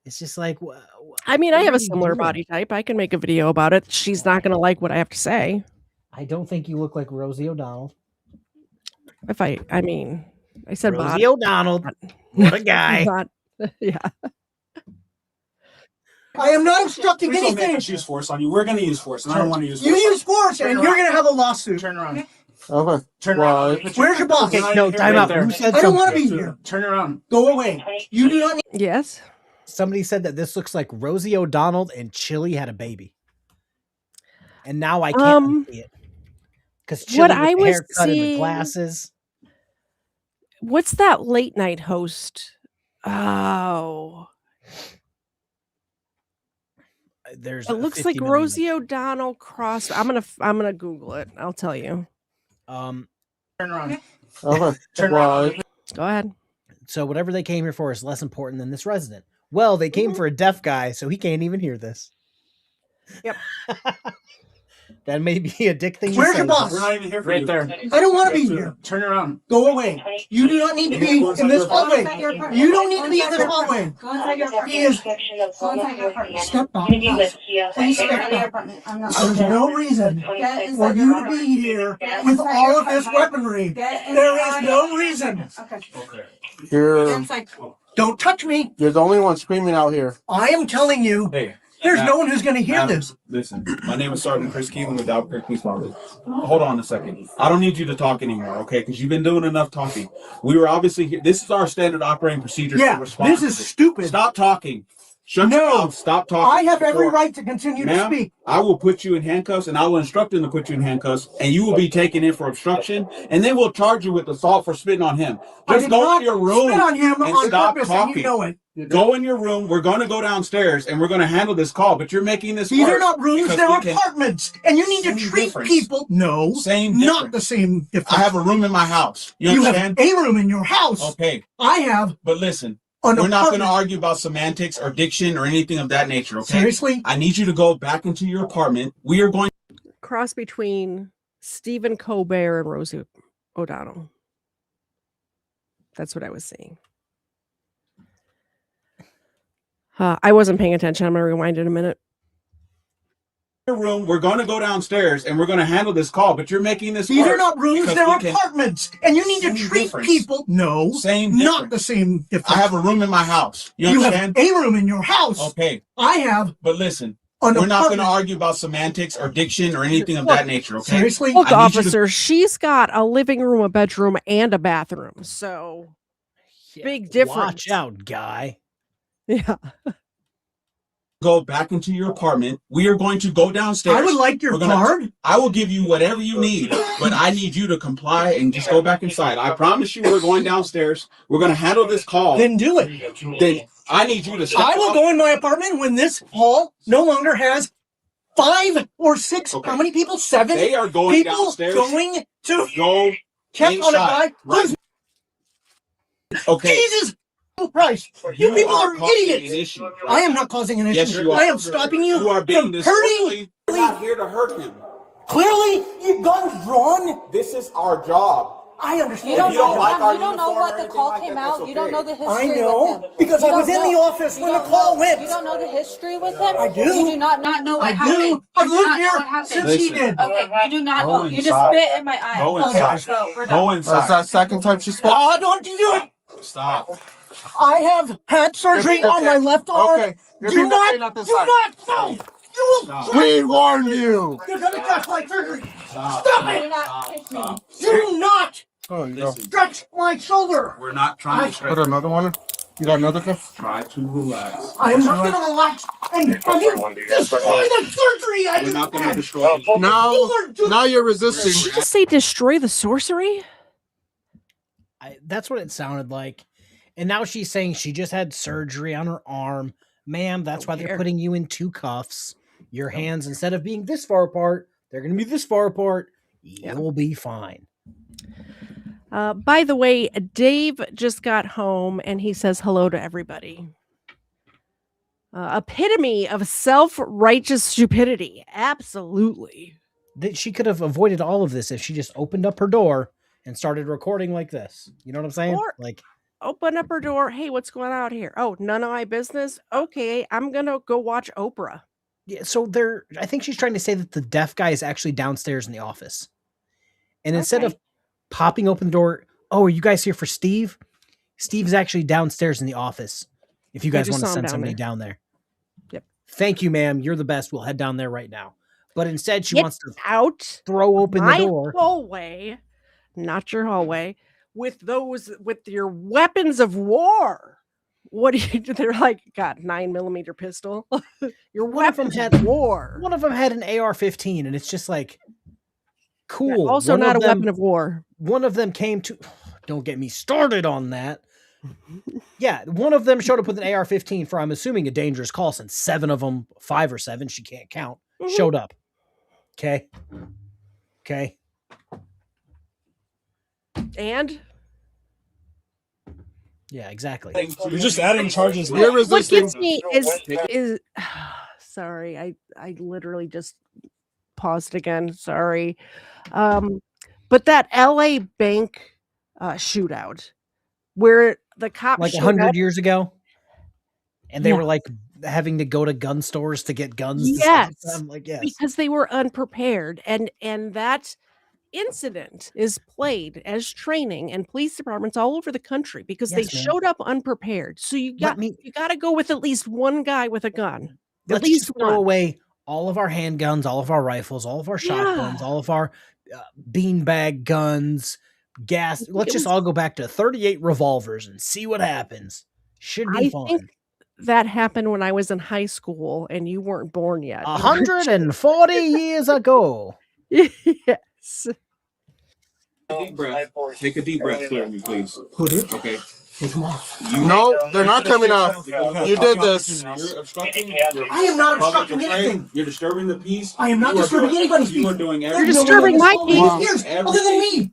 It's just like, I mean, I have a similar body type. I can make a video about it. She's not gonna like what I have to say. I don't think you look like Rosie O'Donnell. If I mean, I said Rosie body. O'Donnell. What a guy. Yeah. I am not obstructing Please don't make anything. us use force on you. We're going to use force, and I don't want to use force. You use force, and you're going to have a lawsuit. Turn around. Okay. Turn around. Where's your boss? Okay, no, time out. Who said I don't something? want to be here. Turn around. Go away. You do not need. Yes. Somebody said that this looks like Rosie O'Donnell and Chili had a baby. And now I can't see it. Because Chili what with I the was haircut and the seeing- glasses. What's that late night host? Oh, There's it looks 50 like million. Rosie O'Donnell cross. I'm gonna Google it. I'll tell you. Turn around. Okay. Turn around. Go ahead. So whatever they came here for is less important than this resident. Well, they came for a deaf guy, so he can't even hear this. Yep. That may be a dick thing. Where's to your say. boss? We're not even here for Right you. there. I don't want to be here. Turn around. Go away. You do not need to be in this hallway. You don't need to be in this hallway. Go inside your apartment. He is. Go inside your apartment. Step back. Please step Get out of your back. apartment. I'm not. There's no reason Get for inside you your to be apartment. here Get with inside all your of this apartment. weaponry. Get There is inside no your reason. Okay. You're, Get inside. Don't touch me. you're the only one screaming out here. I am telling you, Hey. there's no one who's going to hear Now, this. Listen, my name is Sergeant Chris Keelan with Albuquerque Police Department. Hold on a second. I don't need you to talk anymore, okay? Because you've been doing enough talking. We were obviously here. This is our standard operating procedure. Yeah, to respond this to is stupid. Stop talking. Shut your mouth. Stop talking. I have every Before- right to continue to Ma'am, speak. I will put you in handcuffs and I will instruct them to put you in handcuffs and you will be taken in for obstruction and then we'll charge you with assault for spitting on him. I Just did go not in your room spit on him and on stop purpose, and talking. you know it. Go in your room. We're going to go downstairs and we're going to handle this call, but you're making this These are worse not rooms, because they're we can- apartments. And you need to Same treat difference. people. No, Same not difference. the same difference. I have a room in my house. You You have understand? a room in your house. Okay. I have But listen, an we're not going to apartment. argue about semantics or diction or anything of that nature, okay? Seriously? I need you to go back into your apartment. We are going Cross between Stephen Colbert and Rosie O'Donnell. That's what I was seeing. I wasn't paying attention. I'm going to rewind in a minute. your room. We're going to go downstairs and we're going to handle this call, but you're making this These worse are not rooms, because they're we can- apartments. And you need to Same treat difference. people. No, Same not difference. the same difference. I have a room in my house. You You understand? have a room in your house. Okay. I have But listen, an we're not going to apartment. argue about semantics or diction or anything of Look, that nature, okay? Seriously? Look, I need you to- officer, she's got a living room, a bedroom, and a bathroom. So big difference. Watch out, guy. Yeah. Go back into your apartment. We are going to go downstairs. I would like your We're gonna- card. I will give you whatever you need, but I need you to comply and just go back inside. I promise you we're going downstairs. We're going to handle this call. Then do it. Then I need you to step I will off. go in my apartment when this hall no longer has 5 or 6. Okay. How many people? 7 They are going people downstairs. going to Go check on a guy inside. who's Okay. Jesus Christ. You people are causing idiots. an issue. I am not causing an issue. Yes, you are. I am stopping you You are being from disorderly. hurting. You're not here to hurt him. Clearly, your gun's drawn. This is our job. I understand. You don't, you don't know, like our you don't know uniform what or the anything call like came that, that's out. You don't know the I history know, with him. because You I was don't in the know. office You when the don't call know. went. You don't know the history with him? I do. You do not know what happened. I've lived Not know what here happened. since he did. Okay, you do not Go know. You just inside. spit in my eye. Go Okay, inside. let's go. We're Go done. inside. That's that second time she spoke. Oh, don't you do it. Stop. I have had surgery on my left arm. Okay. Do not, no. You will. We warned you. You're gonna touch my surgery. Stop Do it. not kick me. Do not Oh, you go. stretch my shoulder. We're not trying to Put another one in. You got another cup? try to relax. I am not gonna relax and you destroy the surgery. I We're not going to just destroy it. Now you're resisting. Did she just say destroy the sorcery? That's what it sounded like. And now she's saying she just had surgery on her arm. Ma'am, that's why they're putting you in 2 cuffs. Your hands, instead of being this far apart, they're going to be this far apart. You'll be fine. By the way, Dave just got home and he says hello to everybody. Epitome of self-righteous stupidity. Absolutely. She could have avoided all of this if she just opened up her door and started recording like this. You know what I'm saying? Or open up her door. Hey, what's going on here? Oh, none of my business. Okay, I'm gonna go watch Oprah. Yeah, so I think she's trying to say that the deaf guy is actually downstairs in the office. And instead of popping open the door, oh, are you guys here for Steve? Steve's actually downstairs in the office. If you guys want to send somebody down there. Yep. Thank you, ma'am. You're the best. We'll head down there right now. But instead, she Get wants to out throw open the my door. hallway, not your hallway, with your weapons of war. What do you do? They're like, got 9mm pistol. Your weapons of war. One of them had an AR-15, and it's just like, cool. Yeah, also not a weapon of war. One of them came to, don't get me started on that. Yeah, one of them showed up with an AR-15 for, I'm assuming, a dangerous call, since 7 of them, 5 or 7, she can't count, showed up. Okay. And? Yeah, exactly. You're just adding charges. You're What resisting. gets me is sorry, I literally just paused again. Sorry. But that LA bank shootout where the cops Like 100 years ago? And they were like having to go to gun stores to get guns. Yes. Yes. Because they were unprepared. And that incident is played as training in police departments all over the country because they showed up unprepared. So you got to go with at least one guy with a gun. Let's just throw away all of our handguns, all of our rifles, all of our shotguns, all of our beanbag guns, gas. Let's just all go back to 38 revolvers and see what happens. Should be fun. Think that happened when I was in high school and you weren't born yet. 140 years ago. Yes. Deep breath. Take a deep breath, clear me, please. Okay. No, they're not coming off. You did this. You're obstructing. I am not obstructing anything. You're disturbing the peace. I am not disturbing anybody's peace. You are doing You're everything. disturbing my peace. Other than me.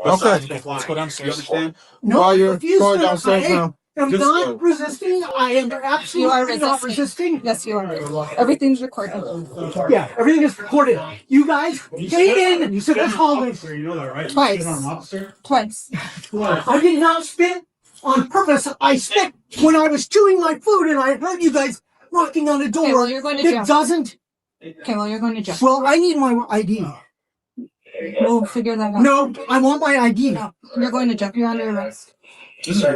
Okay. Let's go downstairs. You understand? No, While you're if you going said downstairs I now. am Just not go. resisting. I am absolutely not resisting. Yes, you are. Everything's recorded. Yeah, everything is recorded. You guys came in to this hallway. You know that, right? Twice. You spit on an officer? Twice. I did not spit on purpose. I spit when I was chewing my food and I heard you guys knocking on the door. Okay, well, you're going to jail. It doesn't. Okay, well, you're going to jail. Well, I need my ID. We'll figure that out. No, I want my ID. No, you're going to jail. You're under arrest.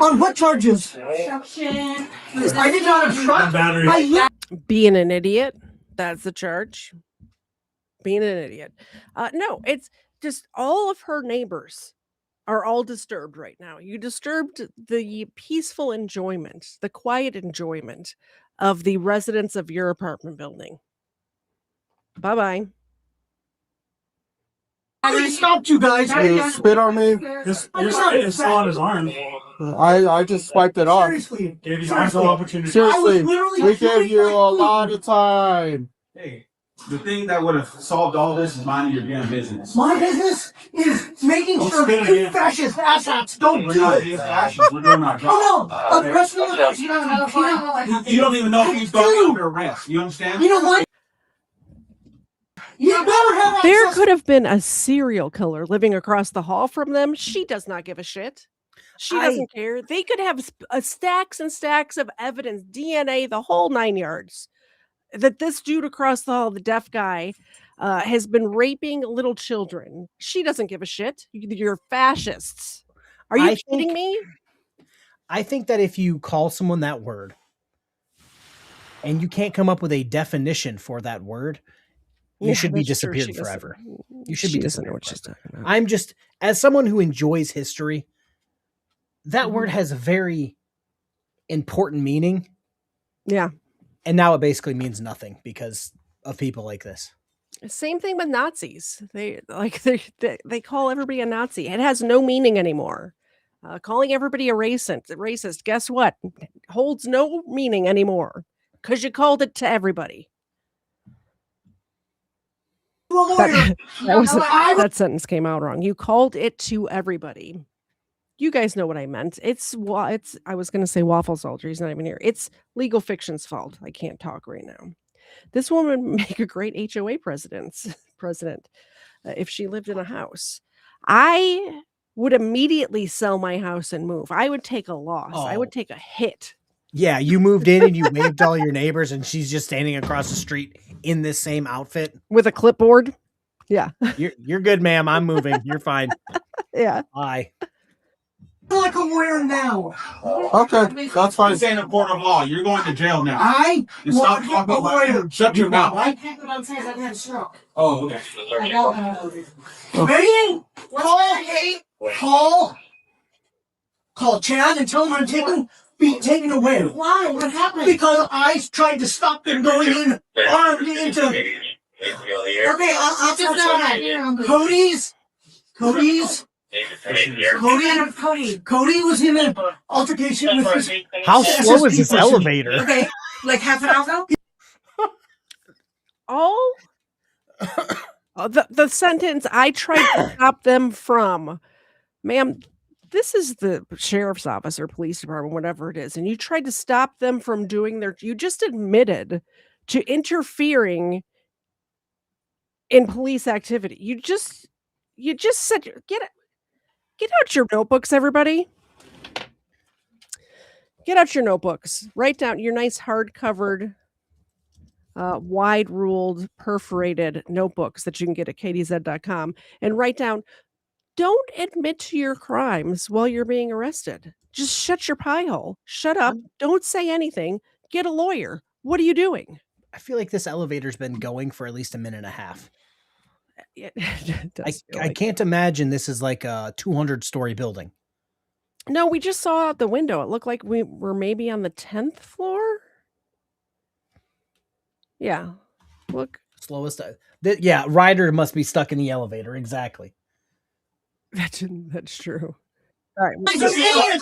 On what charges? Obstruction. I did not obstruct. Being an idiot. That's the charge. Being an idiot. No, it's just all of her neighbors are all disturbed right now. You disturbed the peaceful enjoyment, the quiet enjoyment of the residents of your apartment building. Bye-bye. I stopped you guys. You spit on me. Your spit is still on his arm. I just swiped it off. Seriously. Gave you ample opportunity. Seriously, literally we gave chewing you my a food. lot of time. Hey, the thing that would have solved all this is minding your damn business. My business is making Don't sure spit that you again. fascist asshats don't We're do not it. being fascist. We're doing our job. Oh no! Arrest me. You don't even know if he's going under arrest. You understand? You know what? You better have There access. could have been a serial killer living across the hall from them. She does not give a shit. She doesn't care. They could have stacks and stacks of evidence, DNA, the whole 9 yards, that this dude across the hall, the deaf guy, has been raping little children. She doesn't give a shit. You're fascists. Are you kidding me? I think that if you call someone that word and you can't come up with a definition for that word, you should be disappeared forever. You should be disappeared what she's talking about. I'm just, as someone who enjoys history, that word has a very important meaning. Yeah. And now it basically means nothing because of people like this. Same thing with Nazis. They call everybody a Nazi. It has no meaning anymore. Calling everybody a racist, guess what? Holds no meaning anymore because you called it to everybody. That sentence came out wrong. You called it to everybody. You guys know what I meant. I was going to say Waffle Soldier. He's not even here. It's Legal Fiction's fault. I can't talk right now. This woman would make a great HOA president if she lived in a house. I would immediately sell my house and move. I would take a loss. I would take a hit. Yeah, you moved in and you waved to all your neighbors and she's just standing across the street in this same outfit. With a clipboard? Yeah. You're good, ma'am. I'm moving. You're fine. Yeah. Bye. Like I'm wearing now. Okay, that's fine. This ain't a court of law. You're going to jail now. You stop talking about it. Shut your mouth. I can't go downstairs. I've had a stroke. Oh, okay. I don't know. Ready? Call Chad and tell him I'm being taken away. Why? What happened? Because I tried to stop them going in armed into. Okay, I'll just know. Cody was in an altercation with his. How slow is this elevator? Okay, like half an hour ago. The sentence I tried to stop them from, ma'am, this is the sheriff's office or police department, whatever it is, and you tried to stop them from doing you just admitted to interfering in police activity. You just said, get out your notebooks, everybody. Get out your notebooks. Write down your nice hard-covered, wide-ruled, perforated notebooks that you can get at KTZed.com and write down, don't admit to your crimes while you're being arrested. Just shut your pie hole. Shut up. Don't say anything. Get a lawyer. What are you doing? I feel like this elevator's been going for at least a minute and a halch. I can't imagine this is like a 200-story building. No, we just saw out the window. It looked like we were maybe on the 10th floor. Yeah. Look. Slowest. Yeah, Ryder must be stuck in the elevator. Exactly. That's true. All right.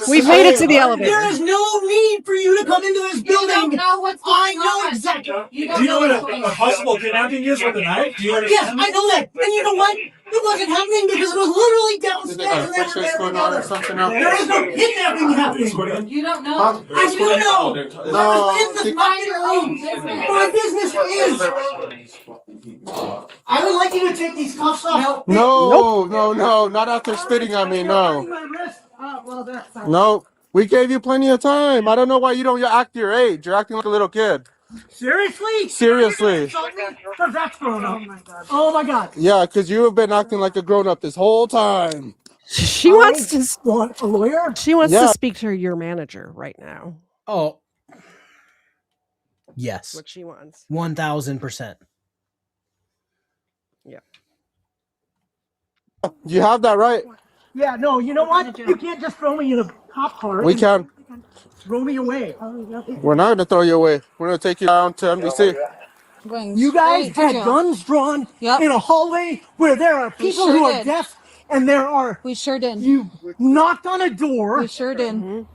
We've made it to the elevator. There is no need for you to come into this building. You don't know what's I going know on. exactly. Do you know what a possible kidnapping is with a knife? Do you understand? Yes, I know that. And you know what? It wasn't happening because it was literally downstairs. And there is no kidnapping happening. You don't know. I do know. My business, my business is. I would like you to take these cuffs off. No, not after spitting on me, no. No, we gave you plenty of time. I don't know why you don't act your age. You're acting like a little kid. Seriously? Seriously. Because that's grown up. Oh my god. Yeah, because you have been acting like a grown-up this whole time. She wants to want a lawyer. She wants to speak to your manager right now. Oh. Yes. What she wants. 1000%. Yeah. You have that right. Yeah, no, you know what? You can't just throw me in a cop car. We can. Throw me away. We're not going to throw you away. We're going to take you down to MDC. You guys had guns drawn in a hallway where there are people who are deaf, and there are. We sure did. You knocked on a door. We sure did.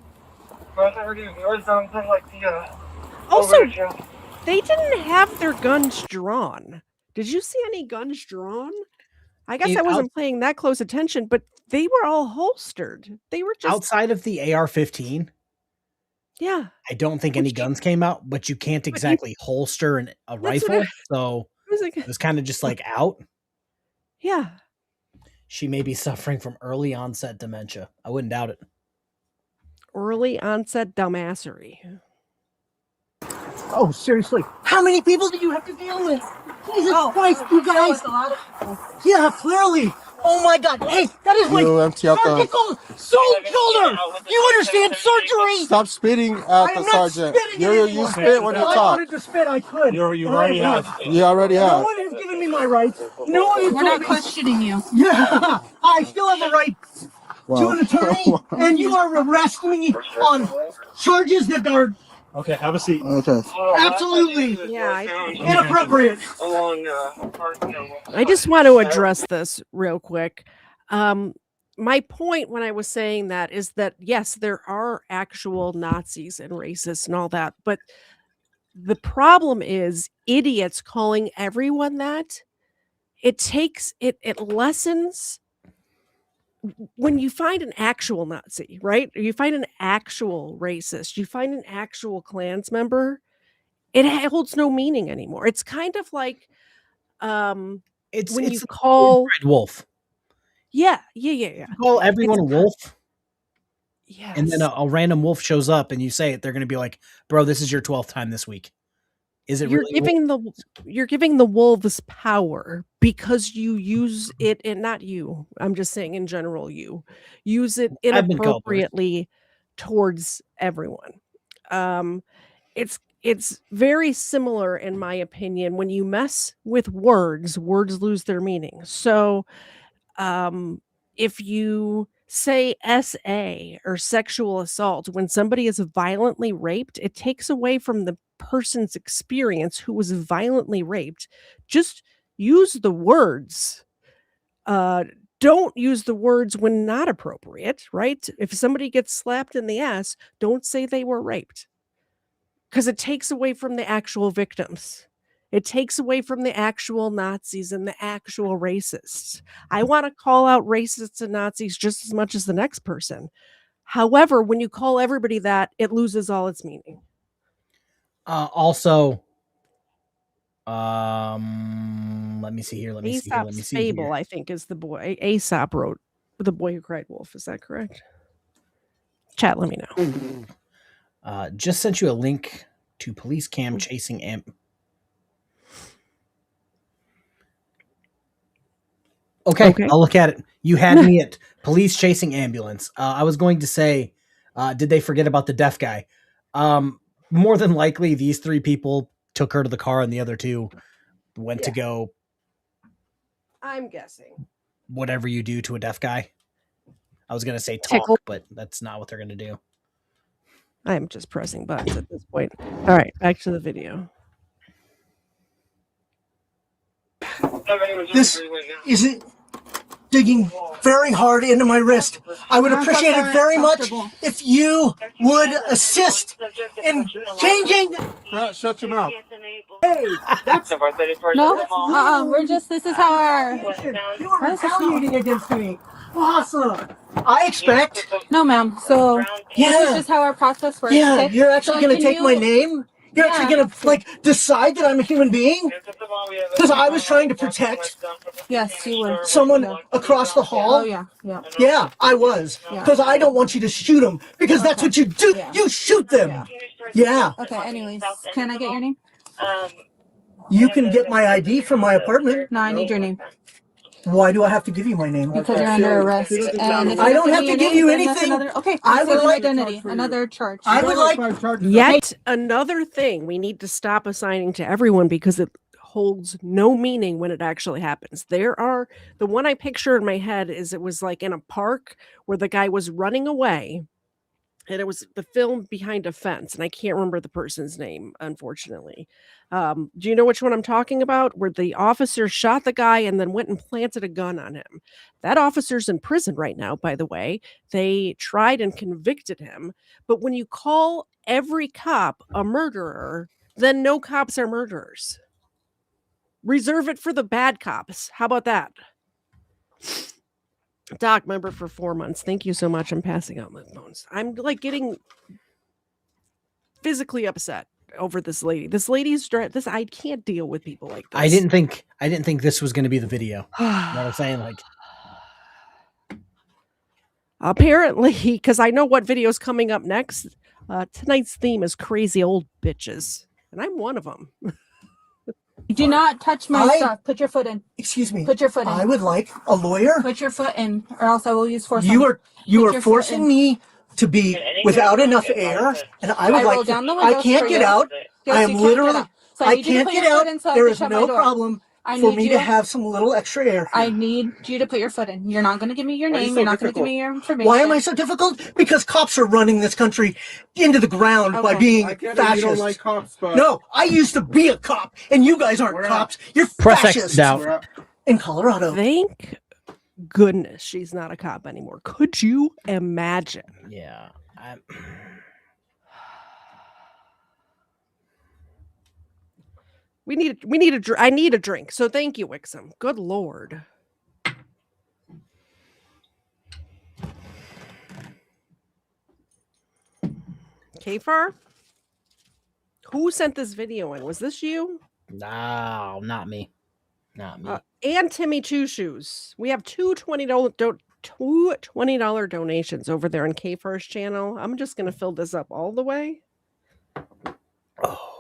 Also, they didn't have their guns drawn. Did you see any guns drawn? I guess I wasn't paying that close attention, but they were all holstered. They were just outside of the AR-15. Yeah. I don't think any guns came out, but you can't exactly holster a rifle. So It was kind of just like out. Yeah. She may be suffering from early onset dementia. I wouldn't doubt it. Early onset dumbassery. Oh, seriously. How many people do you have to deal with? Jesus Christ, you guys. Yeah, clearly. Oh my God. Hey, that is my You empty out the- surgical shoulder. You understand surgery? Stop spitting at I the am not sergeant. spitting You anymore. spit when you If I talk. wanted to spit, I could. You And already I have. would. You already No have. one has given me my rights. No one has We're told not me. questioning you. Yeah, I still have the right to Wow. an attorney, and you are arresting me on charges that are Okay, have a seat. Okay. absolutely inappropriate. I just want to address this real quick. My point when I was saying that is that, yes, there are actual Nazis and racists and all that, but the problem is idiots calling everyone that. It lessens when you find an actual Nazi, right? Or you find an actual racist, you find an actual Klans member, it holds no meaning anymore. It's kind of like It's when you a call red wolf. yeah. You call everyone a wolf, Yes. and then a random wolf shows up, and you say it. They're going to be like, "Bro, this is your 12th time this week." Is it really? You're giving the wolves power because you use it, and not you. I'm just saying in general, you use it I've been called worse. inappropriately towards everyone. It's very similar, in my opinion. When you mess with words lose their meaning. So, if you say SA or sexual assault when somebody is violently raped, it takes away from the person's experience who was violently raped. Just use the words. Don't use the words when not appropriate, right? If somebody gets slapped in the ass, don't say they were raped, because it takes away from the actual victims. It takes away from the actual Nazis and the actual racists. I want to call out racists and Nazis just as much as the next person. However, when you call everybody that, it loses all its meaning. Also, let me see here. Let me see here. Let me Aesop's see Fable, here. I think, is the boy. Aesop wrote The Boy Who Cried Wolf. Is that correct? Chat, let me know. Just sent you a link to police cam chasing Okay, I'll look at it. You had me at police chasing ambulance. I was going to say, did they forget about the deaf guy? More than likely, these three people took her to the car, and the other two went to go I'm guessing. whatever you do to a deaf guy. I was going to say talk, Tickle. but that's not what they're going to do. I'm just pressing buttons at this point. All right, back to the video. This isn't digging very hard into my wrist. I would appreciate it very much if you would assist in changing. Shut your mouth. Hey, that's No, we're just, this is how our. you are retaliating against me. Awesome. I expect. No, ma'am. So, this is just how our process works. Yeah, okay? you're actually So going to can take my name? You're actually going to, like, decide that I'm a human being? Because I was trying to protect Yes, you were. someone across the hall? Oh, yeah. Yeah, I was. Because I don't want you to shoot them. Because that's what you do. You shoot them. Yeah. Okay, anyways. Can I get your name? You can get my ID from my apartment. No, I need your name. Why do I have to give you my name? Because you're under arrest. And if I don't give have me to your give name, you then that's anything. Another, okay, I that's would an like identity, another charge. I would like Yet another thing we need to stop assigning to everyone because it holds no meaning when it actually happens. There are the one I picture in my head is it was like in a park where the guy was running away. And it was the film behind a fence, and I can't remember the person's name, unfortunately. Do you know which one I'm talking about? Where the officer shot the guy and then went and planted a gun on him. That officer's in prison right now, by the way. They tried and convicted him. But when you call every cop a murderer, then no cops are murderers. Reserve it for the bad cops. How about that? Doc, member for 4 months. Thank you so much. I'm passing out my phones. I'm like getting physically upset over this lady. This lady's this. I can't deal with people like this. I didn't think this was going to be the video. You know what I'm saying? Like, apparently, because I know what video's coming up next. Tonight's theme is crazy old bitches, and I'm one of them. Do not touch my stuff. Put your foot in. Excuse me. Put your foot in. I would like a lawyer. Put your foot in, or else I will use force. You are Put your foot forcing in. me to be without enough air, and I would roll like down the to. I windows can't for get you. out. Yes, I you am can't literally. get out. So I I need you to can't put get your out. foot in so I There can is shut my no door. problem I for need me you to have some little extra air. I need you to put your foot in. You're not going to give me your Why are you name. so You're not going to give difficult? me your information. Why am I so difficult? Because cops are running this country into the ground by Okay. being I get it, fascists. you don't like cops, but No, I used to be a cop, and you guys aren't cops. You're Press X fascists. down. In Colorado. Thank goodness she's not a cop anymore. Could you imagine? Yeah. I need a drink. So thank you, Wixom. Good Lord. KFARR? Who sent this video in? Was this you? No, not me. Not me. And Timmy Two Shoes. We have two $20 donations over there on KFARR's channel. I'm just going to fill this up all the way. Oh.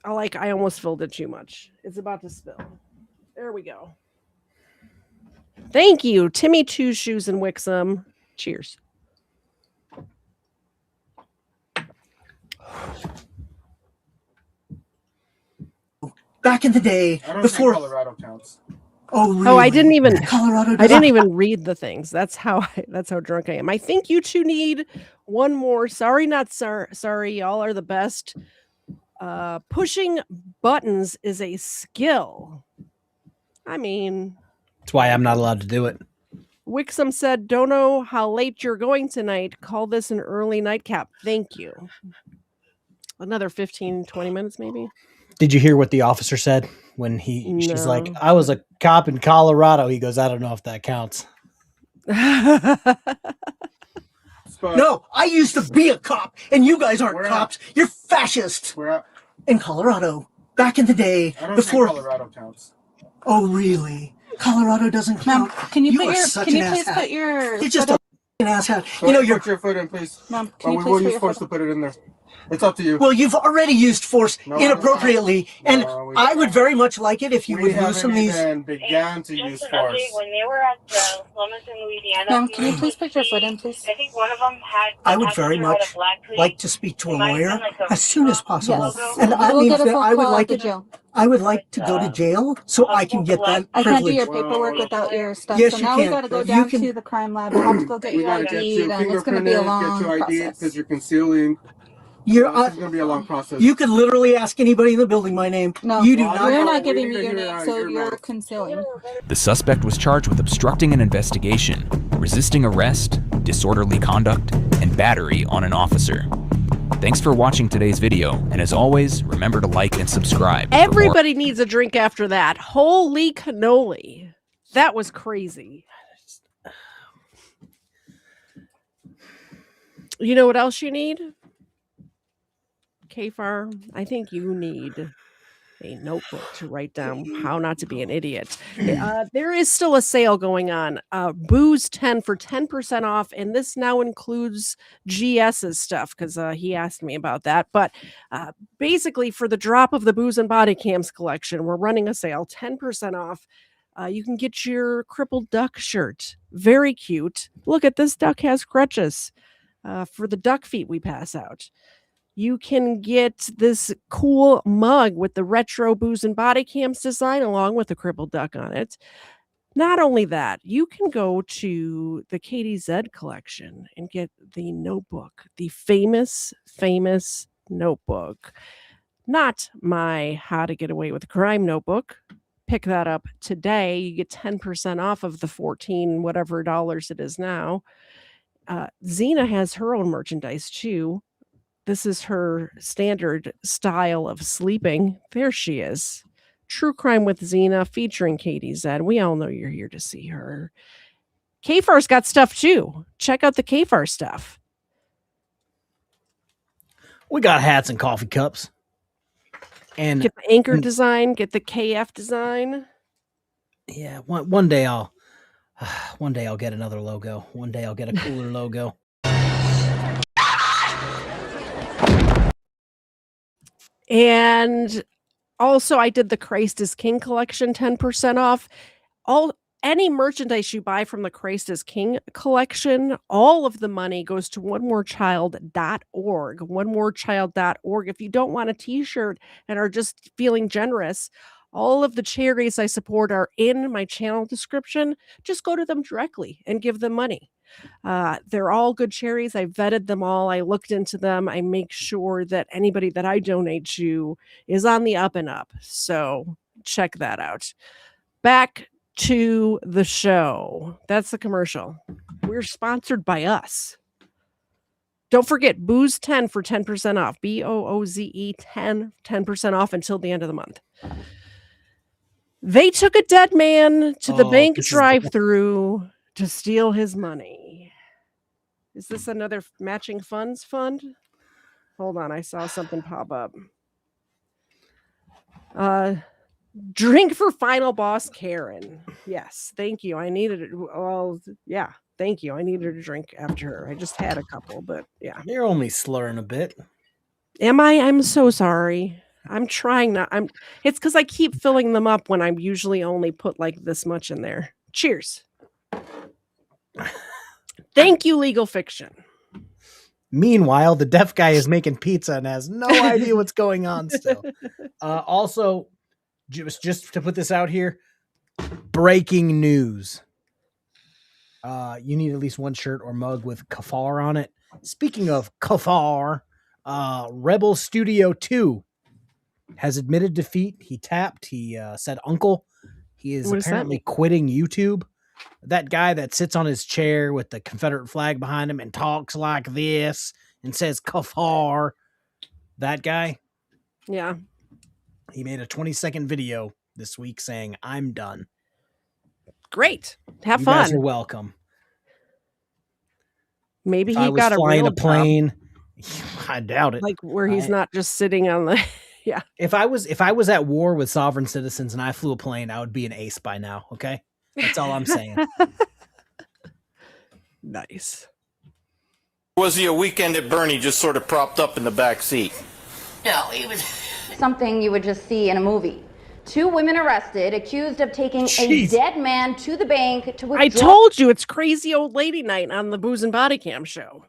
I almost filled it too much. It's about to spill. There we go. Thank you, Timmy Two Shoes and Wixom. Cheers. Back in the day, I don't before think Colorado counts. Oh, really? Oh, I didn't even Colorado. I didn't even read the things. That's how drunk I am. I think you two need one more. Sorry, not sorry. Y'all are the best. Pushing buttons is a skill. I mean, That's why I'm not allowed to do it. Wixom said, "Don't know how late you're going tonight. Call this an early nightcap." Thank you. Another 15, 20 minutes, maybe. Did you hear what the officer said when she's like, No. I was a cop in Colorado? He goes, I don't know if that counts. No, I used to be a cop, and you guys aren't cops. You're fascists. In Colorado. Back in the day, I don't before think Colorado counts. Oh, really? Colorado doesn't count. Can you are put your? such Can an you please asshat. put your? You're just foot an asshat. Go You know, ahead, you're put your foot in, please. Mom, can you we please will put use your force foot to put it in there. It's up to you. Well, you've already used force No, inappropriately, and I would very much like it if you We would haven't loosen these. even began to use force. When they were at the Slummers in Louisiana, Mom, can you please put your foot in, please? I think one of them had. I would very much like to speak to a lawyer as soon as possible, and I We'll mean get a that phone I would call like at the jail. I would like to go to jail so I can get that I can't do privilege. your paperwork without your stuff. Yes, so you now can. we got to go You down can- to the crime lab. We'll have to go get We your gotta get ID, you and it's going to be a fingerprinted, long get your ID process. because you're concealing. This is going to be a long process. You could literally ask anybody in the building my name. No, you do not. You're not giving me your name, so you're concealing. The suspect was charged with obstructing an investigation, resisting arrest, disorderly conduct, and battery on an officer. Thanks for watching today's video, and as always, remember to like and subscribe. for more. Everybody needs a drink after that. Holy cannoli. That was crazy. You know what else you need? KFARR, I think you need a notebook to write down how not to be an idiot. There is still a sale going on. Booze 10 for 10% off, and this now includes GS's stuff because he asked me about that. But basically, for the drop of the Booze and Body Cams collection, we're running a sale, 10% off. You can get your crippled duck shirt. Very cute. Look at this duck has crutches for the duck feet we pass out. You can get this cool mug with the retro Booze and Body Cams design along with the crippled duck on it. Not only that, you can go to the KTZed collection and get the notebook, the famous notebook. Not my How to Get Away with Crime notebook. Pick that up today. You get 10% off of the 14 whatever dollars it is now. Xena has her own merchandise too. This is her standard style of sleeping. There she is. True Crime with Xena featuring KTZed. We all know you're here to see her. KFARR's got stuff too. Check out the KFARR stuff. We got hats and coffee cups. And get the anchor design, get the KF design. Yeah, one day I'll get another logo. One day I'll get a cooler logo. And also I did the Christ is King collection 10% off. Any merchandise you buy from the Christ is King collection, all of the money goes to onemorechild.org. Onemorechild.org. If you don't want a t-shirt and are just feeling generous, all of the charities I support are in my channel description. Just go to them directly and give them money. They're all good charities. I vetted them all. I looked into them. I make sure that anybody that I donate to is on the up and up. So check that out. Back to the show. That's the commercial. We're sponsored by us. Don't forget, Booze 10 for 10% off. BOOZE 10% off until the end of the month. They took a dead man to the bank drive-thru to steal his money. Is this another matching funds fund? Hold on, I saw something pop up. Drink for final boss Karen. Yes, thank you. I needed it. Well, yeah, thank you. I needed a drink after her. I just had a couple, but yeah. You're only slurring a bit. Am I? I'm so sorry. I'm trying not. It's because I keep filling them up when I usually only put like this much in there. Cheers. Thank you, Legal Fiction. Meanwhile, the deaf guy is making pizza and has no idea what's going on still. Also, just to put this out here, breaking news. You need at least one shirt or mug with KFARR on it. Speaking of KFARR, Rebel Studio 2 has admitted defeat. He tapped. He said uncle. He is apparently quitting YouTube. That guy that sits on his chair with the Confederate flag behind him and talks like this and says KFARR. That guy. Yeah. He made a 20-second video this week saying, I'm done. Great. Have You fun. guys are welcome. Maybe If he I was got a flying real a plane. I doubt it. Like where he's not just sitting on the yeah. If I was at war with sovereign citizens and I flew a plane, I would be an ace by now. Okay, that's all I'm saying. Nice. Was he a weekend at Bernie just sort of propped up in the back seat? No, he was something you would just see in a movie. 2 women arrested, accused of taking a dead man to the bank to withdraw. I told you it's crazy old lady night on the Booze and Body Cam show.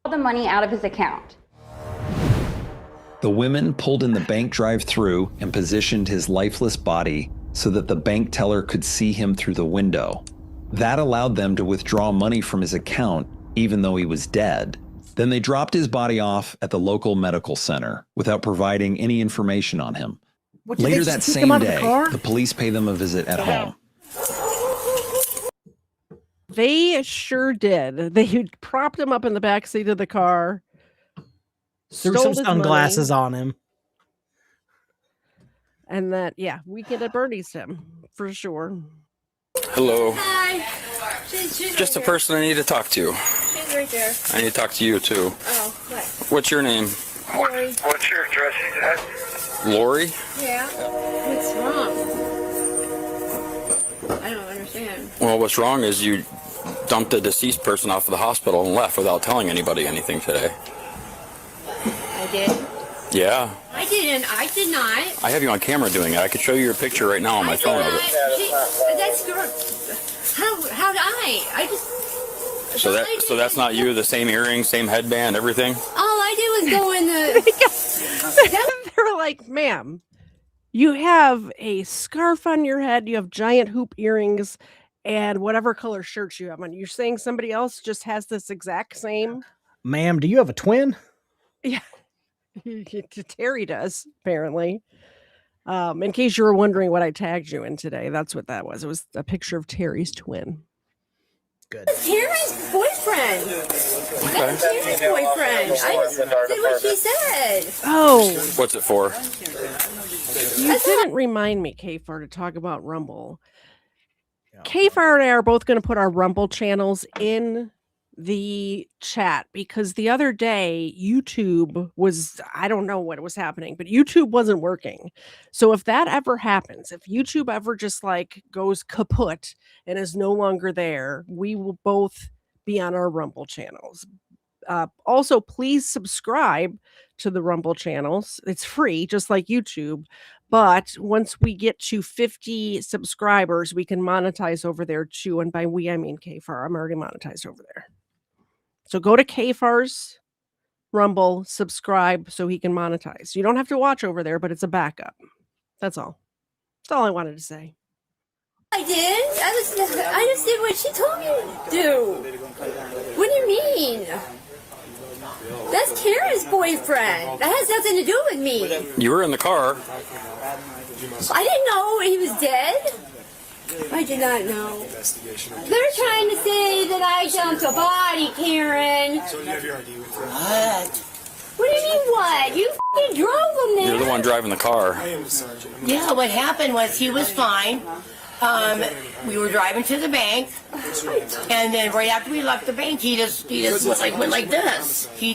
The money out of his account. The women pulled in the bank drive-thru and positioned his lifeless body so that the bank teller could see him through the window. That allowed them to withdraw money from his account, even though he was dead. Then they dropped his body off at the local medical center without providing any information on him. Later that same day, the police pay them a visit at home. They sure did. They propped him up in the back seat of the car. Threw some sunglasses on him. And that, yeah, Weekend at Bernie's him, for sure. Hello. Hi. Just a person I need to talk to. She's right there. I need to talk to you too. Oh, what? What's your name? Lori. What's your address? Lori? Yeah. What's wrong? I don't understand. Well, what's wrong is you dumped a deceased person off of the hospital and left without telling anybody anything today. I did. Yeah. I didn't. I did not. I have you on camera doing it. I could show you your picture right now on my phone of it. That's girl. How did I just. So that's not you, the same earring, same headband, everything? All I did was go in the. They're like, ma'am, you have a scarf on your head, you have giant hoop earrings, and whatever color shirts you have on. You're saying somebody else just has this exact same? Ma'am, do you have a twin? Yeah. Terry does, apparently. In case you were wondering what I tagged you in today, that's what that was. It was a picture of Terry's twin. Good. Terry's boyfriend. That's Terry's boyfriend. I just did what she said. Oh. What's it for? You didn't remind me, KFARR, to talk about Rumble. KFARR and I are both going to put our Rumble channels in the chat because the other day YouTube was, I don't know what was happening, but YouTube wasn't working. So if that ever happens, if YouTube ever just like goes kaput and is no longer there, we will both be on our Rumble channels. Also, please subscribe to the Rumble channels. It's free, just like YouTube. But once we get to 50 subscribers, we can monetize over there too. And by we, I mean KFAR. I'm already monetized over there. So go to KFAR's Rumble, subscribe so he can monetize. You don't have to watch over there, but it's a backup. That's all. That's all I wanted to say. I did. I just did what she told me to do. What do you mean? That's Kara's boyfriend. That has nothing to do with me. You were in the car. I didn't know he was dead. I did not know. They're trying to say that I dumped a body, Karen. So you have your ID with you? What? What do you mean what? You f***ing drove him there. You're the one driving the car. I am the sergeant. Yeah, what happened was he was fine. We were driving to the bank, and then right after we left the bank, he just went like this. He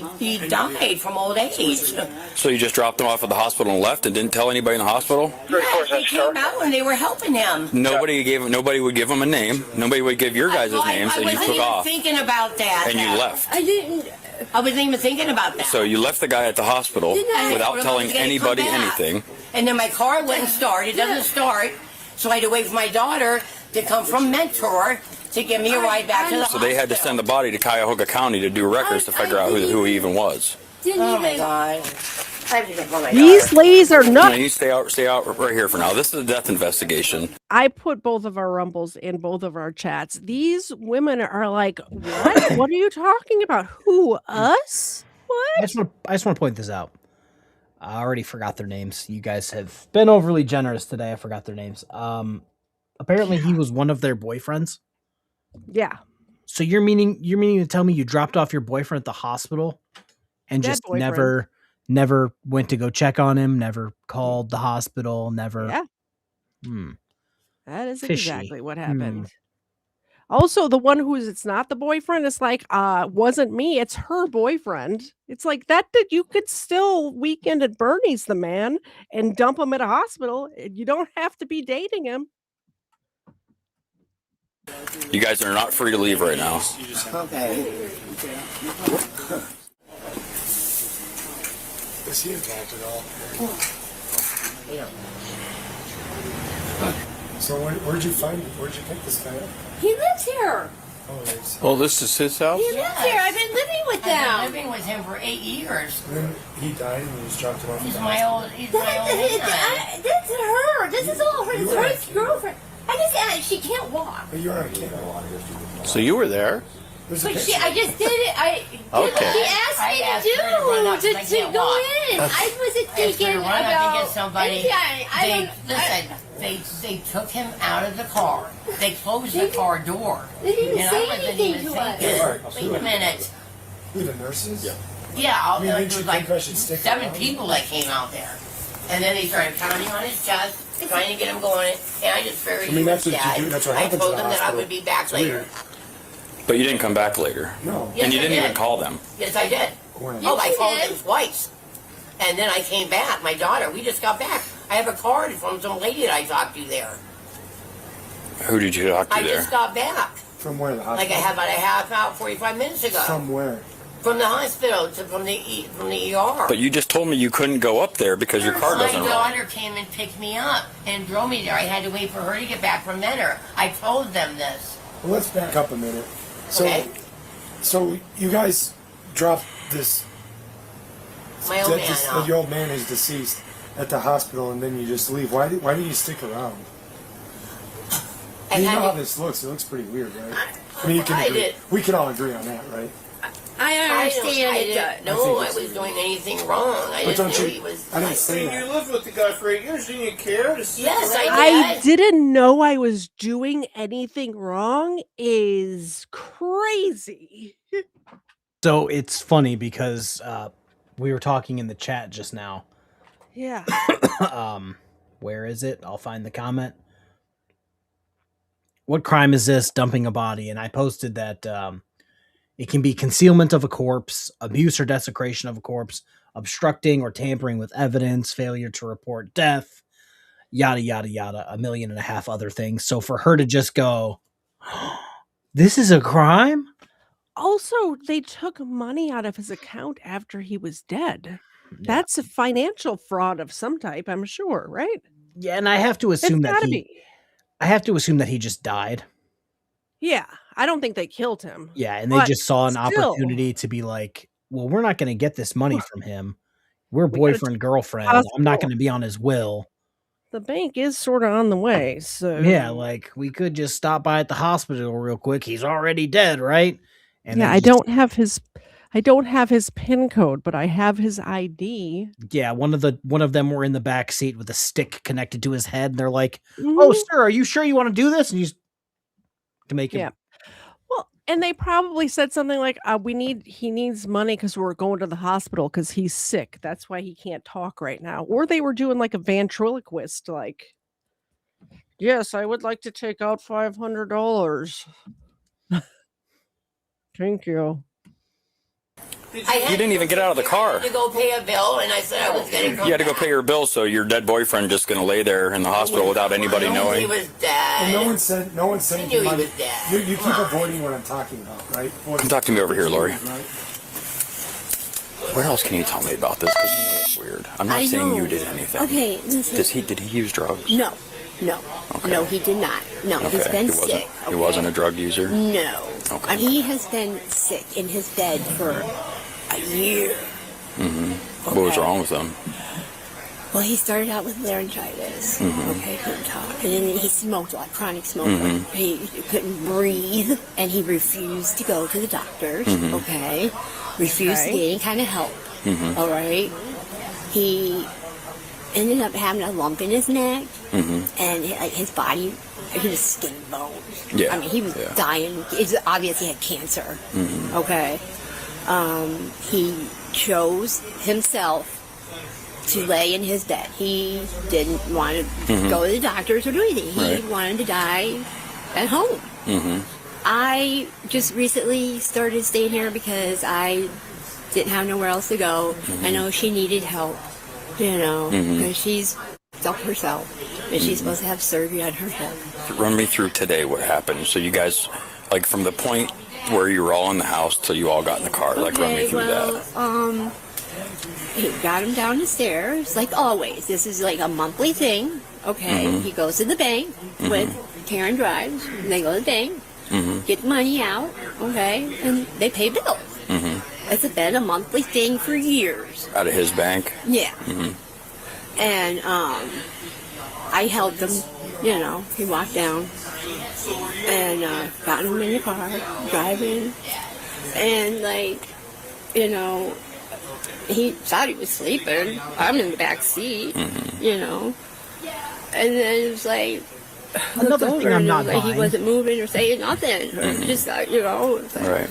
died from old age. So you just dropped him off at the hospital and left and didn't tell anybody in the hospital? Yeah, they came out and they were helping him. Nobody would give him a name. Nobody would give your guys' names, and you took off. I wasn't even thinking about that. And you left. I wasn't even thinking about that. So you left the guy at the hospital without telling anybody anything. And then my car wouldn't start. It doesn't start. So I had to wait for my daughter to come from Mentor to give me a ride back to the hospital. So they had to send the body to Cuyahoga County to do records to figure out who he even was. Oh my God. These ladies are No, nuts. you stay out right here for now. This is a death investigation. I put both of our Rumbles in both of our chats. These women are like, what? What are you talking about? Who, us? What? I just want to point this out. I already forgot their names. You guys have been overly generous today. I forgot their names. Apparently he was one of their boyfriends. Yeah. So you're meaning to tell me you dropped off your boyfriend at the hospital and Dead just boyfriend. never went to go check on him, never called the hospital, never. Yeah. That is Fishy. exactly what happened. Also, the one it's not the boyfriend, it's like, wasn't me, it's her boyfriend. It's like that you could still weekend at Bernie's the man and dump him at a hospital. You don't have to be dating him. You guys are not free to leave right now. Okay. Is he intact at all? Yeah. So where'd you find him? Where'd you pick this guy up? He lives here. Oh, this is his house? He lives here. I've been living with them. I've been living with him for 8 years. And then he died and you just dropped him off. He's my old man. That's her. This is all her. It's her ex-girlfriend. She can't walk. But you're on a camera. So you were there? I just did it. Okay. She asked me to go in. I wasn't thinking about somebody. They took him out of the car. They closed the car door. They didn't say anything to us. Wait a minute. Who, the nurses? Yeah, Didn't there you was think like I should stick 7 around? people that came out there. And then they started pounding on his chest, trying to get him going. And I just figured he was that's what dead. you do. That's what I happens told in the them that I hospital. would be back It's later. weird. But you didn't come back later. No. Yes, And you I didn't did. even call them. Yes, I did. When? I called him twice. And then I came back. My daughter, we just got back. I have a card from some lady that I talked to there. Who did you talk to I there? just got back. From where? The hospital? Like I had about a half hour, 45 minutes ago. From where? From the hospital, from the ER. But you just told me you couldn't go up there because your car doesn't My run. daughter came and picked me up and drove me there. I had to wait for her to get back from Mentor. I told them this. Well, let's back up a minute. So, Okay. so you guys dropped this. My old man off. Your old man is deceased at the hospital, and then you just leave. Why did you stick around? You know how this looks. It looks pretty weird, right? I mean, you can agree. We can all agree on that, right? I understand. I didn't know I was doing anything wrong. I didn't know he was. I didn't say that. You lived with the guy for 8 years. Didn't you care to see? Yes, I didn't know I was doing anything wrong is crazy. So it's funny because we were talking in the chat just now. Yeah. Where is it? I'll find the comment. What crime is this? Dumping a body. And I posted that It can be concealment of a corpse, abuse or desecration of a corpse, obstructing or tampering with evidence, failure to report death, yada, yada, yada, 1.5 million other things. So for her to just go, this is a crime? Also, they took money out of his account after he was dead. That's a financial fraud of some type, I'm sure, right? Yeah, and I have to assume It's gotta be. I have to assume that he just died. Yeah, I don't think they killed him. Yeah, and they But just saw an still, opportunity to be like, well, we're not going to get this money from him. We're We gotta boyfriend, take girlfriend. I'm not hospital. going to be on his will. The bank is sort of on the way, so Yeah, like we could just stop by at the hospital real quick. He's already dead, right? And yeah, then I just- don't have his PIN code, but I have his ID. Yeah, one of them were in the back seat with a stick connected to his head, and they're like, "Oh, Mhm. sir, are you sure you want to do this?" And he's to make him. Yeah. Well, and they probably said something like, he needs money because we're going to the hospital because he's sick. That's why he can't talk right now." Or they were doing like a ventriloquist, like, "Yes, I would like to take out $500. Thank you." You didn't even get out of the car. To go pay a bill, and I said I was going to come. You had to go pay your bill, so your dead boyfriend just going to lay there in the hospital without anybody He knowing. was dead. No one said I knew he was dead. You keep avoiding what I'm talking about, right? Talk to me over here, Lori. What else can you tell me about this? Because you know it's weird. I'm not I saying know. you did anything. Okay, listen. Did he use drugs? No, Okay. no, he did not. No, he's Okay. been He wasn't. sick. He wasn't a drug user. No. Okay. He has been sick in his bed for a year. Mm-hmm. What was wrong with him? Well, he started out with laryngitis. Mhm. Okay, couldn't talk. And then he smoked, like chronic smoker. Mhm. He couldn't breathe, and he refused to go to the doctors. Mhm. Okay, refused to get any kind of help. Mhm. All right. He ended up having a lump in his neck, Mm-hmm. and like his body, he was skin and bones. Yeah, I mean, he was yeah. dying. It's obvious he had cancer. Mhm. Okay. He chose himself to lay in his bed. He didn't want to Mhm. go to the doctors or do anything. He Right. wanted to die at home. Mm-hmm. I just recently started staying here because I didn't have nowhere else to go. I know she needed help, Mhm. because she's up herself, and she's supposed to have surgery on her hip. Run me through today what happened. So you guys, like from the point where you were all in the house till you all got in the car, like run me through that. He got him down the stairs, like always. This is like a monthly thing, okay? Mhm. He goes to the bank with Karen drives, and they go to the bank, Mm-hmm. get money out, okay? And they pay bills. Mm-hmm. It's been a monthly thing for years. Out of his bank. Yeah. Mm-hmm. And I helped him, he walked down and got him in the car, driving, and he thought he was sleeping. I'm in the back seat, and then it was like, Another looked thing over I'm and not it was like he buying. wasn't moving or saying nothing. Or just it's like, Right.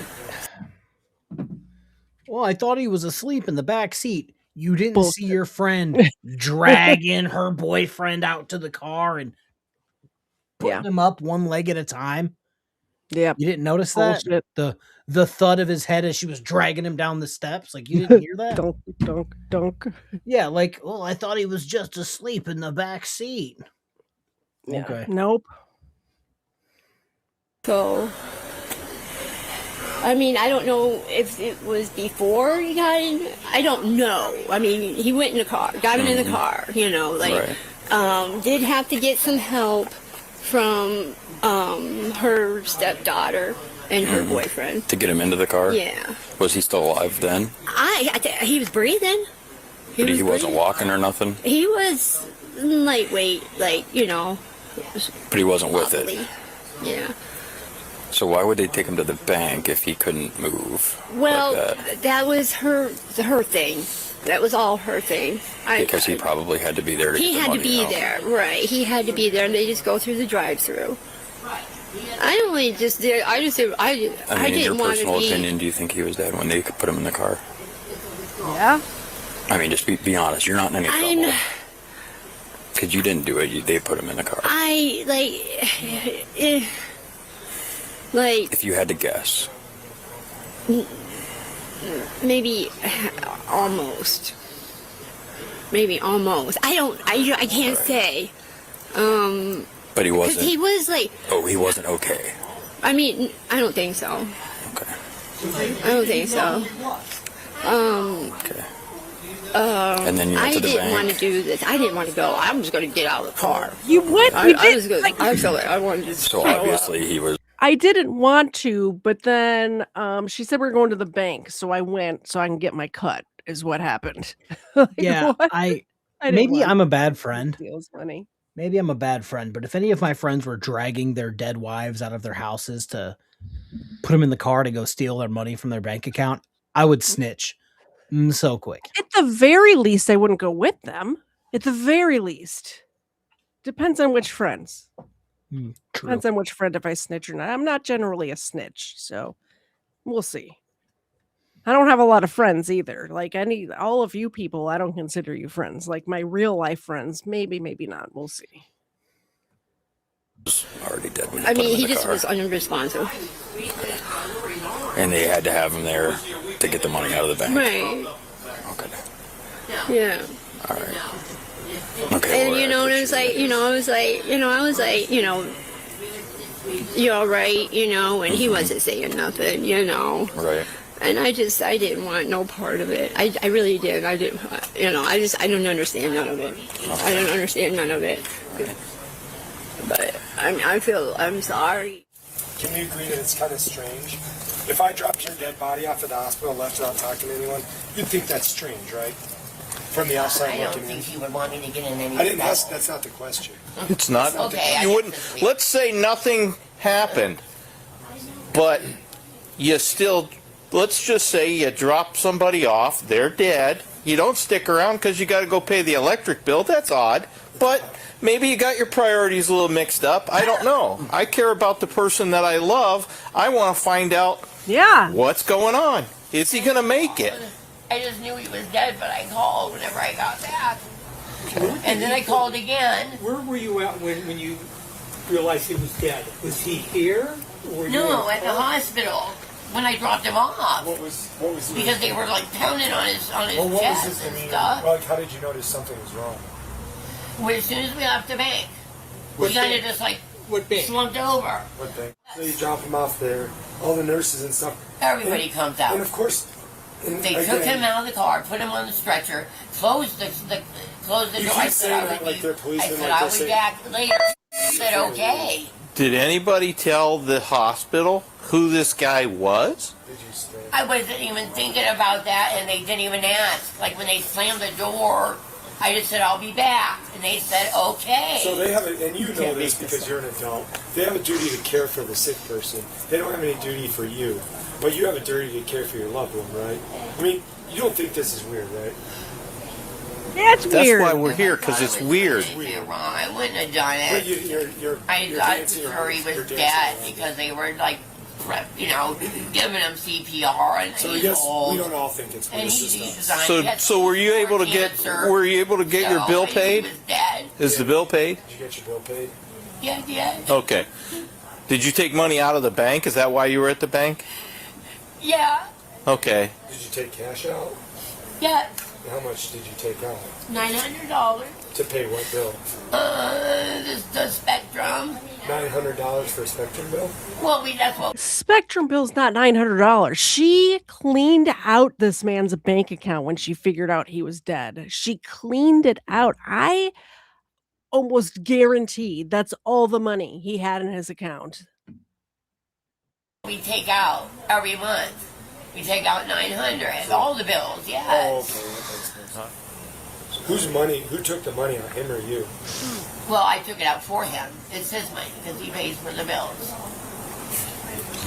Well, I thought he was asleep in the back seat. You didn't see your friend dragging her boyfriend out to the car and putting him up one leg at a time. Yeah. You didn't notice that? Bullshit. The thud of his head as she was dragging him down the steps. Like, you didn't hear that? Dunk, dunk, dunk. Yeah, like, well, I thought he was just asleep in the back seat. Yeah. Okay. Nope. So, I mean, I don't know if it was before he got in. I don't know. I mean, he went in the car, got him in the car, did have to get some help from her stepdaughter and her boyfriend. To get him into the car. Yeah. Was he still alive then? He was breathing. But he wasn't walking or nothing. He was lightweight, But he wasn't with it. wobbly. Yeah. So why would they take him to the bank if he couldn't move? Well, like that was her thing. That was all her thing. because he probably had to be there to He get the had to money be out. there, right? He had to be there, and they just go through the drive-through. I only just did. I in your didn't want to personal be. opinion, do you think he was dead when they could put him in the car? Yeah. I mean, just be honest. You're not in any trouble. Because you didn't do it. They put him in the car. Like If you had to guess. maybe almost. Maybe almost. I can't say. But he wasn't. He was like. Oh, he wasn't okay. I mean, I don't think so. Okay. I don't think so. Okay. And then you went to the I didn't bank. want to do this. I didn't want to go. I was going to get out of the car. You would? I was going. I felt like I wanted to. So throw up. obviously he was. I didn't want to, but then she said we are going to the bank, so I went so I can get my cut. Is what happened. Like, Yeah, what? I didn't maybe want I'm a to. bad friend. Feels funny. Maybe I'm a bad friend, but if any of my friends were dragging their dead wives out of their houses to put them in the car to go steal their money from their bank account, I would snitch so quick. At the very least, I wouldn't go with them. At the very least. Depends on which friends. True. Depends on which friend if I snitch or not. I'm not generally a snitch, so we'll see. I don't have a lot of friends either. Like all of you people, I don't consider you friends. Like my real life friends, maybe not. We'll see. Already dead when you I put him mean, in he the just car. was unresponsive. And they had to have him there to get the money out of the bank. Right. Okay. Yeah. All right. Okay. And well, you know, and it was like, I was like, you're all right, and he wasn't saying nothing, Right. And I didn't want no part of it. I really did. I didn't, I don't understand none of it. I don't understand none of it. But I'm sorry. Can you agree that it's kind of strange? If I dropped your dead body off at the hospital and left without talking to anyone, you'd think that's strange, right? From the outside I don't looking in. think he would want me to get in any. I didn't ask. That's not the question. It's not. Okay, You wouldn't. Let's say nothing happened, but you still. Let's just say you drop somebody off. They're dead. You don't stick around because you got to go pay the electric bill. That's odd, but maybe you got your priorities a little mixed up. I don't know. I care about the person that I love. I want to find out. Yeah. What's going on? Is he going to make it? I just knew he was dead, but I called whenever I got back. And then I called again. Where were you at when you realized he was dead? Was he here? Or were No, you at the hospital when I dropped him off. What was Because they were like pounding on his Well, what was chest his and demeanor? stuff. Like, how did you notice something was wrong? Well, as soon as we left the bank, What we kind bank? of just like What bank? slumped over. What thing? So you drop him off there. All the nurses and stuff. Everybody comes out. And of course, They took him out of the car, put him on the stretcher, closed the You door. keep I said saying I that would like be. they're I policemen, said like I they're would be saying- back later. He said okay. Did anybody tell the hospital who this guy was? I wasn't even thinking about that, and they didn't even ask. Like when they slammed the door, I just said I'll be back, and they said okay. So they have a, and you know can't this make this because you're an adult. They have a duty to care for the sick person. They don't have any duty for you, but you have a duty to care for your loved one, right? I mean, you don't think this is weird, right? That's weird. That's why we're here, because it's weird. Wrong. I wouldn't have done But it. you're I thought sure he was dead because they were like, giving him CPR, and So he's yes, old. we don't all think it's And weird. he's designed. So, he had so were you able to cancer. were you able to get your bill So, paid? He was dead. Is the bill paid? Did you get your bill paid? Yeah, yeah. Okay. Did you take money out of the bank? Is that why you were at the bank? Yeah, Okay. Did you take cash out? yeah. And how much did you take out? $900. To pay what bill? The Spectrum. $900 for a Spectrum bill? Well, that's what. Spectrum bill's not $900. She cleaned out this man's bank account when she figured out he was dead. She cleaned it out. I almost guarantee that's all the money he had in his account. We take out every month. We take out $900. All the bills, yes. Oh, okay, that makes sense. Whose money? Who took the money out, him or you? Well, I took it out for him. It's his money because he pays for the bills.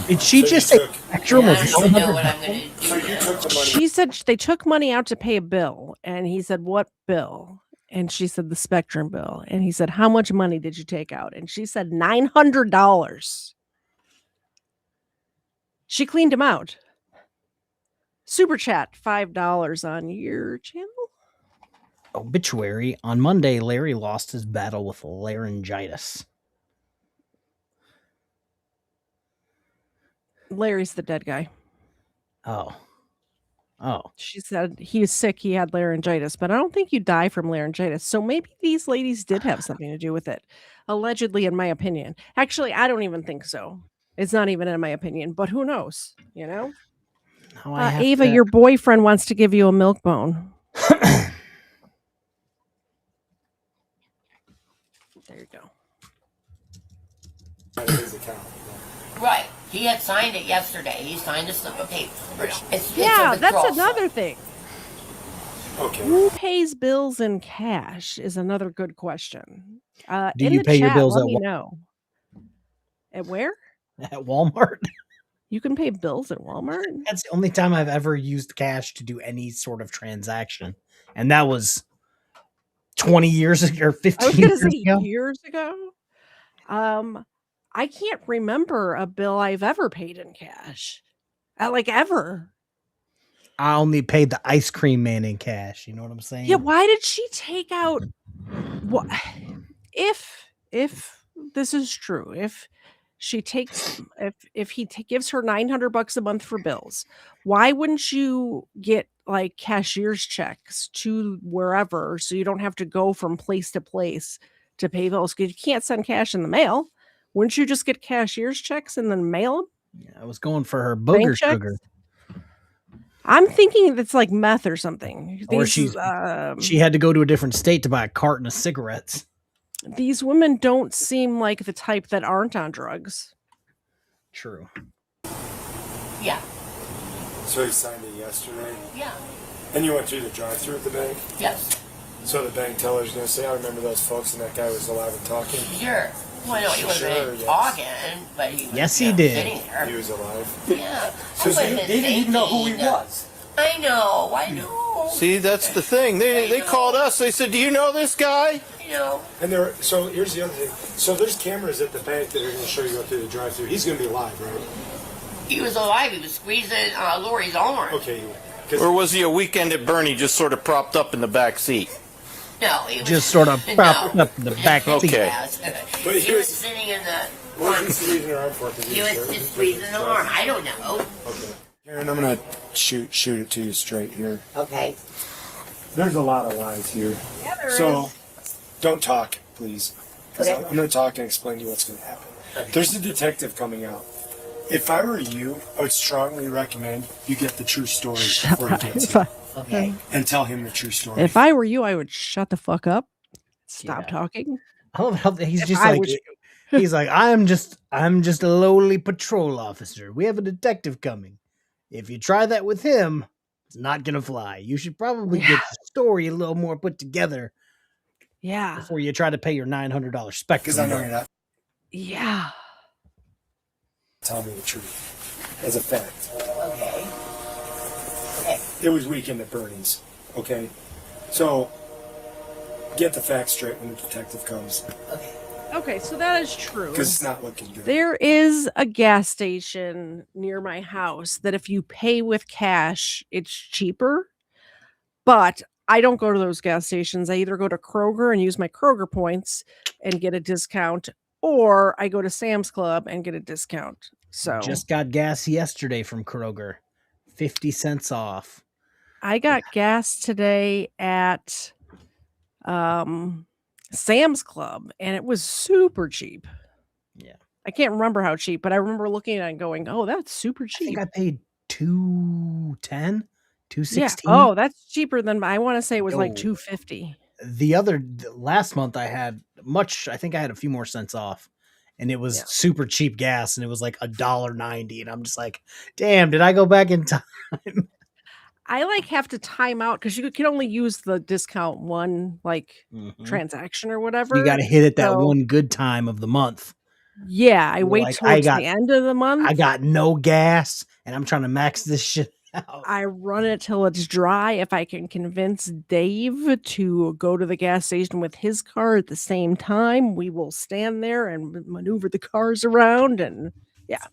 Did she So just you say took- Spectrum I was don't even know what I'm $900? going to do. So you took the money. She said they took money out to pay a bill. And he said, "What bill?" And she said, "The Spectrum bill." And he said, "How much money did you take out?" And she said, $900. She cleaned him out. Super chat, $5 on your channel. Obituary. On Monday, Larry lost his battle with laryngitis. Larry's the dead guy. Oh. She said he's sick. He had laryngitis, but I don't think you die from laryngitis. So maybe these ladies did have something to do with it. Allegedly, in my opinion. Actually, I don't even think so. It's not even in my opinion, but who knows? You know? Now I have Ava, to- your boyfriend wants to give you a milk bone. There you go. Right. He had signed it yesterday. He signed a slip of paper. It's Yeah, a that's withdrawal another thing. Okay. Who pays bills in cash is another good question. Do In you the pay your chat, bills let at me know. At where? At Walmart? You can pay bills at Walmart? That's the only time I've ever used cash to do any sort of transaction. And that was 20 years ago or 15 I was going to years say ago. years ago. I can't remember a bill I've ever paid in cash. Like ever. I only paid the ice cream man in cash. You know what I'm saying? Yeah, why did she take out what if this is true, if she takes if he gives her $900 a month for bills, why wouldn't you get like cashier's checks to wherever so you don't have to go from place to place to pay bills? Because you can't send cash in the mail. Wouldn't you just get cashier's checks and then mail them? I was going for her Bank booger checks? sugar. I'm thinking it's like meth or something. Or These, she had to go to a different state to buy a carton of cigarettes. these women don't seem like the type that aren't on drugs. True. Yeah. So he signed it yesterday? Yeah. And you went through the drive-thru at the bank? Yes. So the bank teller's going to say, I remember those folks and that guy was alive and talking? Sure. Well, no, he wasn't yes. talking, but he was Yes, he did. sitting there. He was alive? Yeah. So they didn't even know who he was. I know. I know. See, that's the thing. They called us. They said, "Do you know this guy?" I know. And so here's the other thing. So there's cameras at the bank that are going to show you up through the drive-thru. He's going to be alive, right? He was alive. He was squeezing Lori's arm. Okay. Or was he a weekend at Bernie, just sort of propped up in the back seat? No, he was Just sort of propped up in the back seat. Okay. But he was sitting in the. What was he squeezing her arm for? He was just squeezing the arm. I don't know. Okay. Karen, I'm going to shoot it to you straight here. Okay. There's a lot of lies here. Yeah, there So don't talk, please. 'Cause Okay. I'm going to talk and explain to you what's going to happen. There's a detective coming out. If I were you, I would strongly recommend you get the true story before he gets here. Okay. And tell him the true story. If I were you, I would shut the fuck up. Stop talking. I love how he's If just I like was- he's like, I'm just a lowly patrol officer. We have a detective coming. If you try that with him, it's not gonna fly. You should probably get the story a little more put together. Yeah. Before you try to pay your $900 spec. Because I know you're not. Yeah. Tell me the truth. As a fact. Okay. Okay. It was weekend at Bernie's. Okay? So, get the facts straight when the detective comes. Okay, so that is true. Because it's not looking good. There is a gas station near my house that if you pay with cash, it's cheaper. But I don't go to those gas stations. I either go to Kroger and use my Kroger points and get a discount, or I go to Sam's Club and get a discount. So Just got gas yesterday from Kroger. 50 cents off. I got gas today at Sam's Club and it was super cheap. Yeah. I can't remember how cheap, but I remember looking at it and going, "Oh, that's super I cheap." think I paid $210, $216. Yeah. Oh, that's cheaper than I want to say it was like Yo. $2.50. Last month I had I think I had a few more cents off, and it was super cheap gas, and it was like $1.90, and I'm just like, damn, did I go back in time? I like have to time out because you can only use the discount one transaction or whatever. You got to hit it that So, one good time of the month. Yeah, I wait Like, towards the end of the month. I got no gas, and I'm trying to max this shit out. I run it till it's dry. If I can convince Dave to go to the gas station with his car at the same time, we will stand there and maneuver the cars around. And yeah,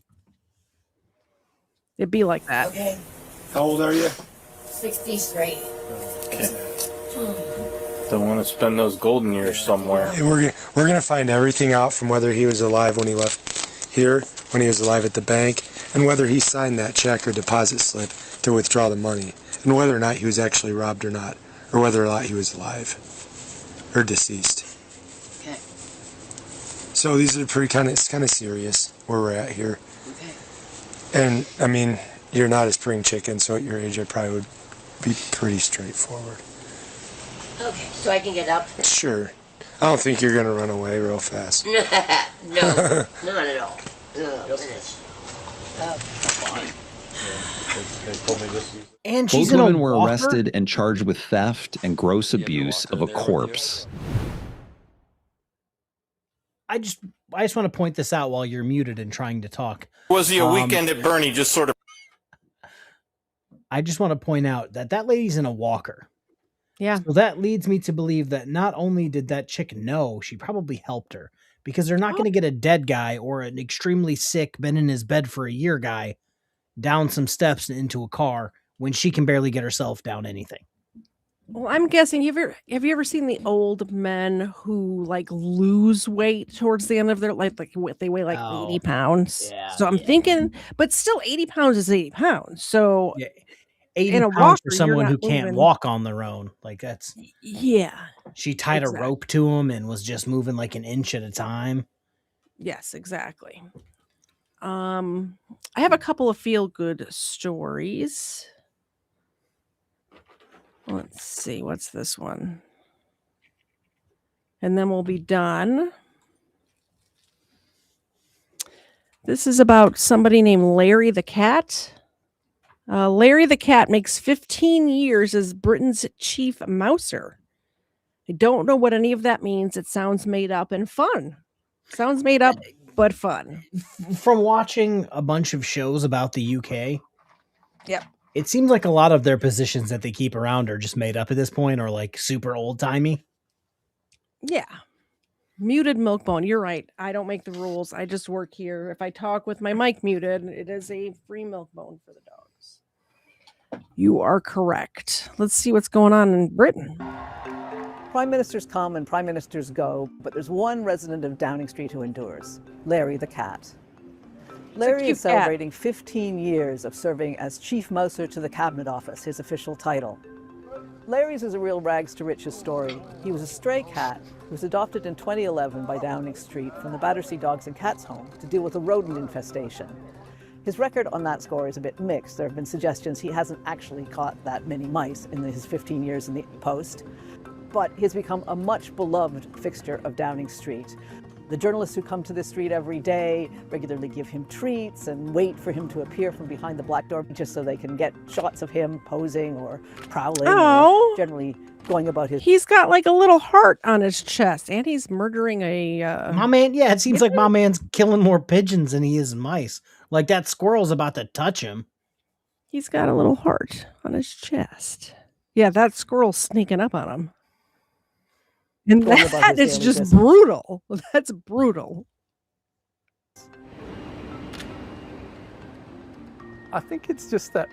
it'd be like that. Okay. How old are you? 60 straight. Don't want to spend those golden years somewhere. Hey, we're gonna find everything out from whether he was alive when he left here, when he was alive at the bank, and whether he signed that check or deposit slip to withdraw the money, and whether or not he was actually robbed or not, or whether or not he was alive or deceased. Okay. So these are it's kind of serious where we're at here. Okay. And I mean, you're not a spring chicken, so at your age, I probably would be pretty straightforward. Okay, so I can get up? Sure. I don't think you're gonna run away real fast. No, not at all. And Both she's in a women were walker? arrested and charged with theft and gross abuse of a corpse. I just want to point this out while you're muted and trying to talk. Was he a weekend at Bernie just sort of... I just want to point out that that lady's in a walker. Yeah. So that leads me to believe that not only did that chick know, she probably helped her, because they're not going to get a dead guy or an extremely sick, been in his bed for a year guy down some steps and into a car when she can barely get herself down anything. Well, I'm guessing have you ever seen the old men who like lose weight towards the end of their life? Like they weigh like 80 pounds. Yeah, so I'm thinking, but still 80 pounds is 80 pounds. So 80 in a pounds walker, for someone you're who not can't moving. walk on their own. Like that's... Yeah. She tied Exactly. a rope to him and was just moving like an inch at a time. Yes, exactly. I have a couple of feel-good stories. Let's see, what's this one? And then we'll be done. This is about somebody named Larry the Cat. Larry the Cat makes 15 years as Britain's chief mouser. I don't know what any of that means. It sounds made up and fun. Sounds made up, but fun. From watching a bunch of shows about the UK, Yep. it seems like a lot of their positions that they keep around are just made up at this point or like super old-timey. Yeah. Muted Milkbone. You're right. I don't make the rules. I just work here. If I talk with my mic muted, it is a free Milkbone for the dogs. You are correct. Let's see what's going on in Britain. Prime ministers come and prime ministers go, but there's one resident of Downing Street who endures, Larry the Cat. Larry cute is celebrating 15 years of serving as chief mouser to the Cabinet Office, his official title. Larry's is a real rags to riches story. He was a stray cat who was adopted in 2011 by Downing Street from the Battersea Dogs and Cats home to deal with a rodent infestation. His record on that score is a bit mixed. There have been suggestions he hasn't actually caught that many mice in his 15 years in the post. But he's become a much beloved fixture of Downing Street. The journalists who come to the street every day regularly give him treats and wait for him to appear from behind the black door just so they can get shots of him posing or prowling, Oh. or generally going about his... He's got like a little heart on his chest, and he's murdering a... My man, yeah, it seems like my man's killing more pigeons than he is mice. Like that squirrel's about to touch him. He's got a little heart on his chest. Yeah, that squirrel's sneaking up on him. And Going about that his is daily just business. brutal. That's brutal. I think it's just that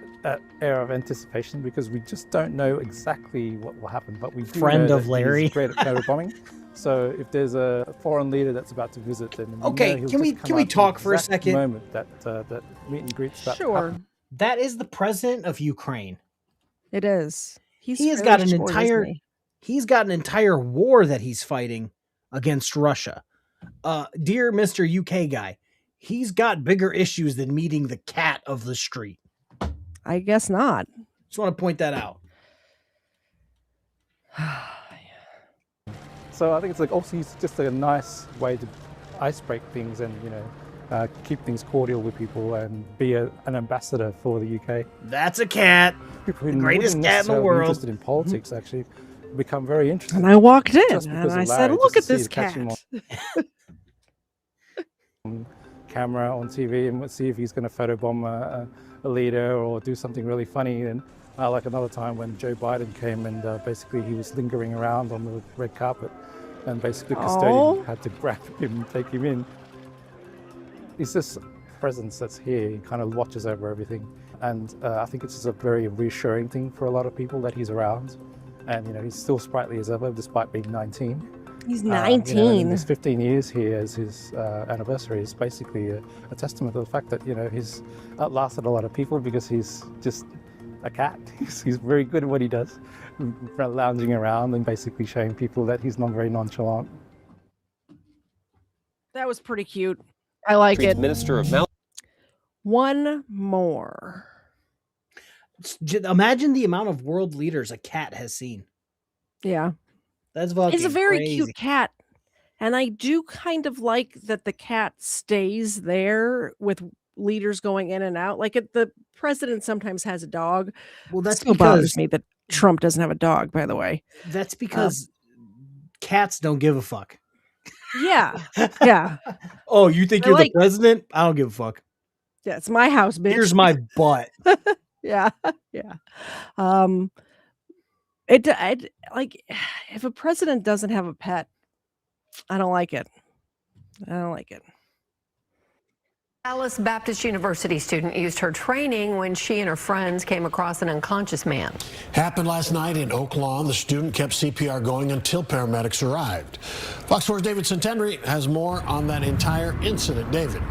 air of anticipation because we just don't know exactly what will happen, but we do Friend know of that Larry. he's great at photo bombing. So if there's a foreign leader that's about to visit, then we Okay, know he'll can we- just come can we out at the talk for a exact second? Moment that that meet and greet's about to happen. That is the president of Ukraine. It is. He has got an entire he's got an entire war that he's fighting against Russia. Dear Mr. UK guy, he's got bigger issues than meeting the cat of the street. I guess not. Just want to point that out. So I think it's like also just a nice way to ice break things and keep things cordial with people and be an ambassador for the UK. That's a cat. People The greatest wouldn't cat in the necessarily be world. interested in politics actually become very interested. And I walked in Just and because of I said, Larry, look just at to this see catch him cat. on camera on TV and see if he's going to photobomb a leader or do something really funny. And like another time when Joe Biden came and basically he was lingering around on the red carpet and basically custodian had to grab him and take him in. He's this presence that's here. He kind of watches over everything. And I think it's just a very reassuring thing for a lot of people that he's around. And he's still sprightly as ever despite being 19. He's You know, 19. and this 15 years here as his anniversary is basically a testament to the fact that, he's outlasted a lot of people because he's just a cat. He's very good at what he does, lounging around and basically showing people that he's not very nonchalant. That was pretty cute. I like it. Minister of Mount. One more. Imagine the amount of world leaders a cat has seen. Yeah. That's fucking It's a very crazy. cute cat. And I do kind of like that the cat stays there with leaders going in and out. Like the president sometimes has a dog. Well, that's still bothers because me that Trump doesn't have a dog, by the way. That's because cats don't give a fuck. Yeah. Yeah. Oh, you think I you're like- the president? I don't give a fuck. Yeah, it's my house, bitch. Here's my butt. Yeah. Yeah. It like if a president doesn't have a pet, I don't like it. I don't like it. Dallas Baptist University student used her training when she and her friends came across an unconscious man. Happened last night in Oak Lawn. The student kept CPR going until paramedics arrived. Fox 4's David Centenry has more on that entire incident. David.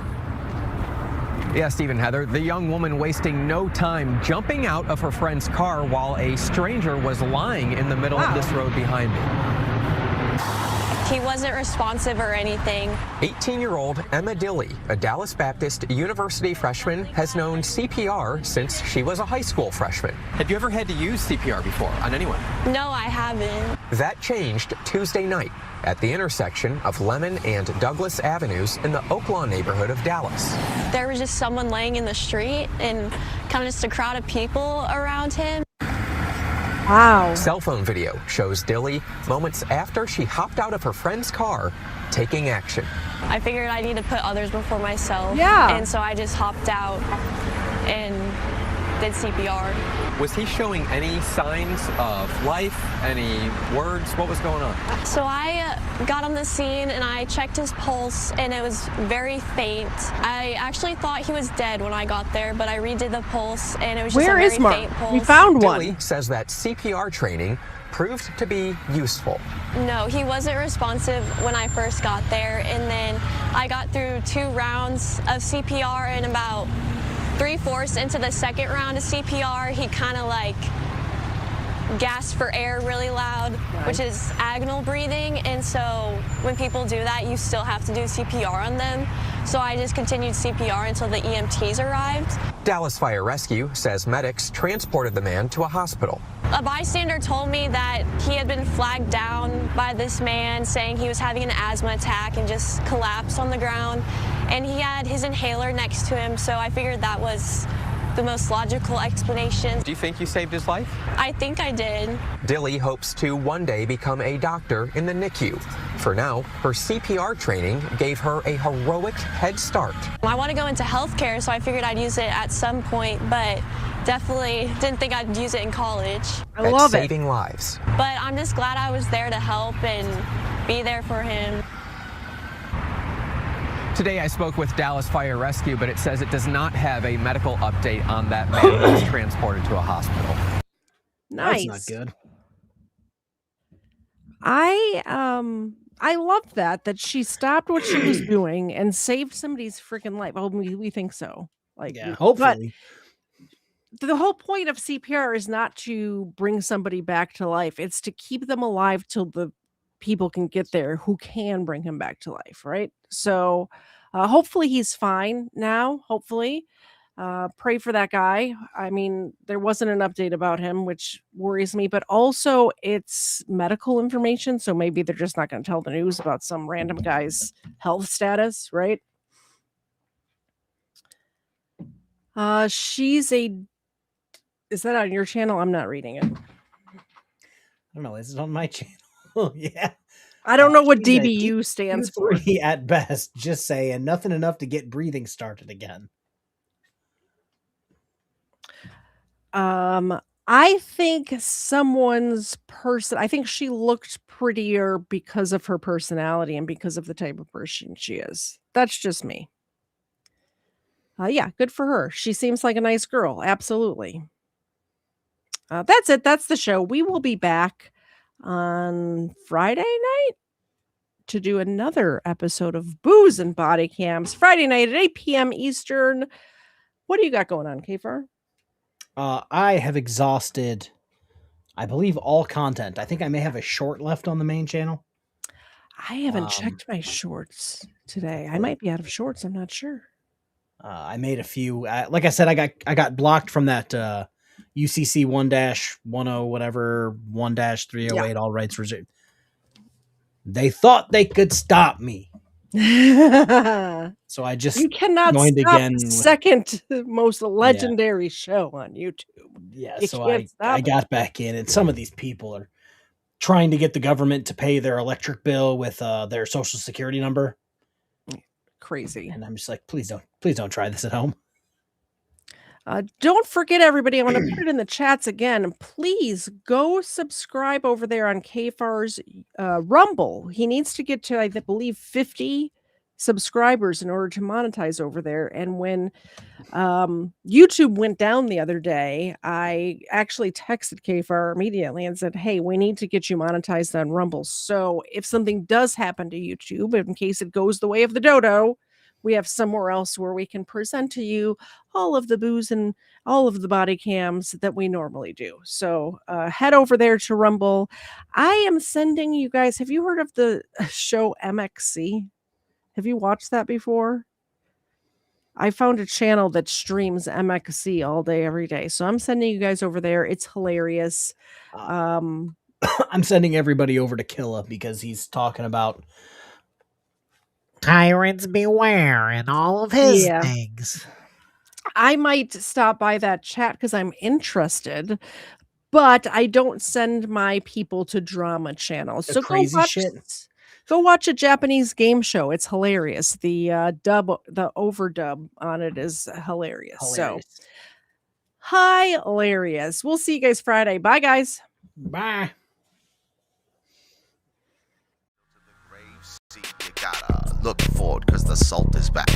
Yeah, Stephen, Heather, the young woman wasting no time jumping out of her friend's car while a stranger was lying in the middle of this road behind me. He wasn't responsive or anything. 18-year-old Emma Dilley, a Dallas Baptist University freshman, has known CPR since she was a high school freshman. Have you ever had to use CPR before on anyone? No, I haven't. That changed Tuesday night at the intersection of Lemon and Douglas Avenues in the Oak Lawn neighborhood of Dallas. There was just someone laying in the street and kind of just a crowd of people around him. Wow. Cell phone video shows Dilley moments after she hopped out of her friend's car, taking action. I figured I need to put others before myself. Yeah. And so I just hopped out and did CPR. Was he showing any signs of life, any words? What was going on? So I got on the scene and I checked his pulse and it was very faint. I actually thought he was dead when I got there, but I redid the pulse and it was just Where a very is Mark? faint pulse. We found one. Dilley says that CPR training proved to be useful. No, he wasn't responsive when I first got there, and then I got through 2 rounds of CPR, and about 3/4 into the second round of CPR, he kind of like gasped for air really loud, which is agonal breathing, and so when people do that, you still have to do CPR on them. So I just continued CPR until the EMTs arrived. Dallas Fire Rescue says medics transported the man to a hospital. A bystander told me that he had been flagged down by this man saying he was having an asthma attack and just collapsed on the ground. And he had his inhaler next to him, so I figured that was the most logical explanation. Do you think you saved his life? I think I did. Dilley hopes to one day become a doctor in the NICU. For now, her CPR training gave her a heroic head start. I want to go into healthcare, so I figured I'd use it at some point, but definitely didn't think I'd use it in college. I love it. Saving lives. But I'm just glad I was there to help and be there for him. Today I spoke with Dallas Fire Rescue, but it says it does not have a medical update on that man who was transported to a hospital. Nice. That's not good. I love that she stopped what she was doing and saved somebody's freaking life. Oh, we think so. Like, Yeah, hopefully. But the whole point of CPR is not to bring somebody back to life. It's to keep them alive till the people can get there who can bring him back to life, right? So hopefully he's fine now. Hopefully. Pray for that guy. I mean, there wasn't an update about him, which worries me, but also it's medical information. So maybe they're just not going to tell the news about some random guy's health status, right? Is that on your channel? I'm not reading it. I don't know. Is it on my channel? Yeah. I don't know what She's a DBU stands for. Q3 at best. Just saying, nothing enough to get breathing started again. I think I think she looked prettier because of her personality and because of the type of person she is. That's just me. Yeah, good for her. She seems like a nice girl. Absolutely. That's it. That's the show. We will be back on Friday night. to do another episode of Booze and Body Cams Friday night at 8 p.m. Eastern. What do you got going on, KFARR? I have exhausted, I believe, all content. I think I may have a short left on the main channel. I haven't checked my shorts today. I might be out of shorts. I'm not sure. I made a few. Like I said, I got blocked from that UCC 1-10 whatever 1-308 all rights reserved. They thought they could stop me. So I just you cannot joined stop again. the second most legendary show on YouTube. Yeah, You so can't I stop got back in, and some of these people are trying to get the government to pay their electric bill with their social security number. Crazy. And I'm just like, please don't try this at home. Don't forget, everybody, I'm going to put it in the chats again. Please go subscribe over there on KFARR's Rumble. He needs to get to, I believe, 50 subscribers in order to monetize over there. And when YouTube went down the other day, I actually texted KFARR immediately and said, hey, we need to get you monetized on Rumble. So if something does happen to YouTube, in case it goes the way of the dodo, we have somewhere else where we can present to you all of the booze and all of the body cams that we normally do. So head over there to Rumble. I am sending you guys, have you heard of the show MXC? Have you watched that before? I found a channel that streams MXC all day, every day. So I'm sending you guys over there. It's hilarious. I'm sending everybody over to Killa because he's talking about tyrants beware and all of his things. I might stop by that chat because I'm interested, but I don't send my people to drama channels. So crazy shit. Go watch a Japanese game show. It's hilarious. The overdub on it is hilarious. So hilarious. We'll see you guys Friday. Bye, guys. Bye. Look forward, cause the salt is back.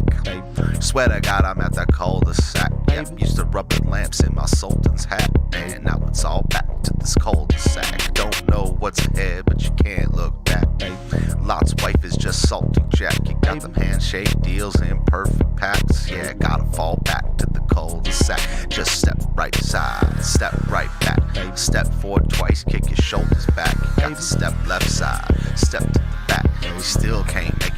Swear to God, I'm at that cul-de-sac. Yep, used to rub the lamps in my sultan's hat. And now it's all back to this cul-de-sac. Don't know what's ahead, but you can't look back. Lot's wife is just salty Jack. You got them handshake deals in perfect packs. Yeah, gotta fall back to the cul-de-sac. Just step right side, step right back. Step forward twice, kick your shoulders back. You got to step left side, step to the back. You still can't make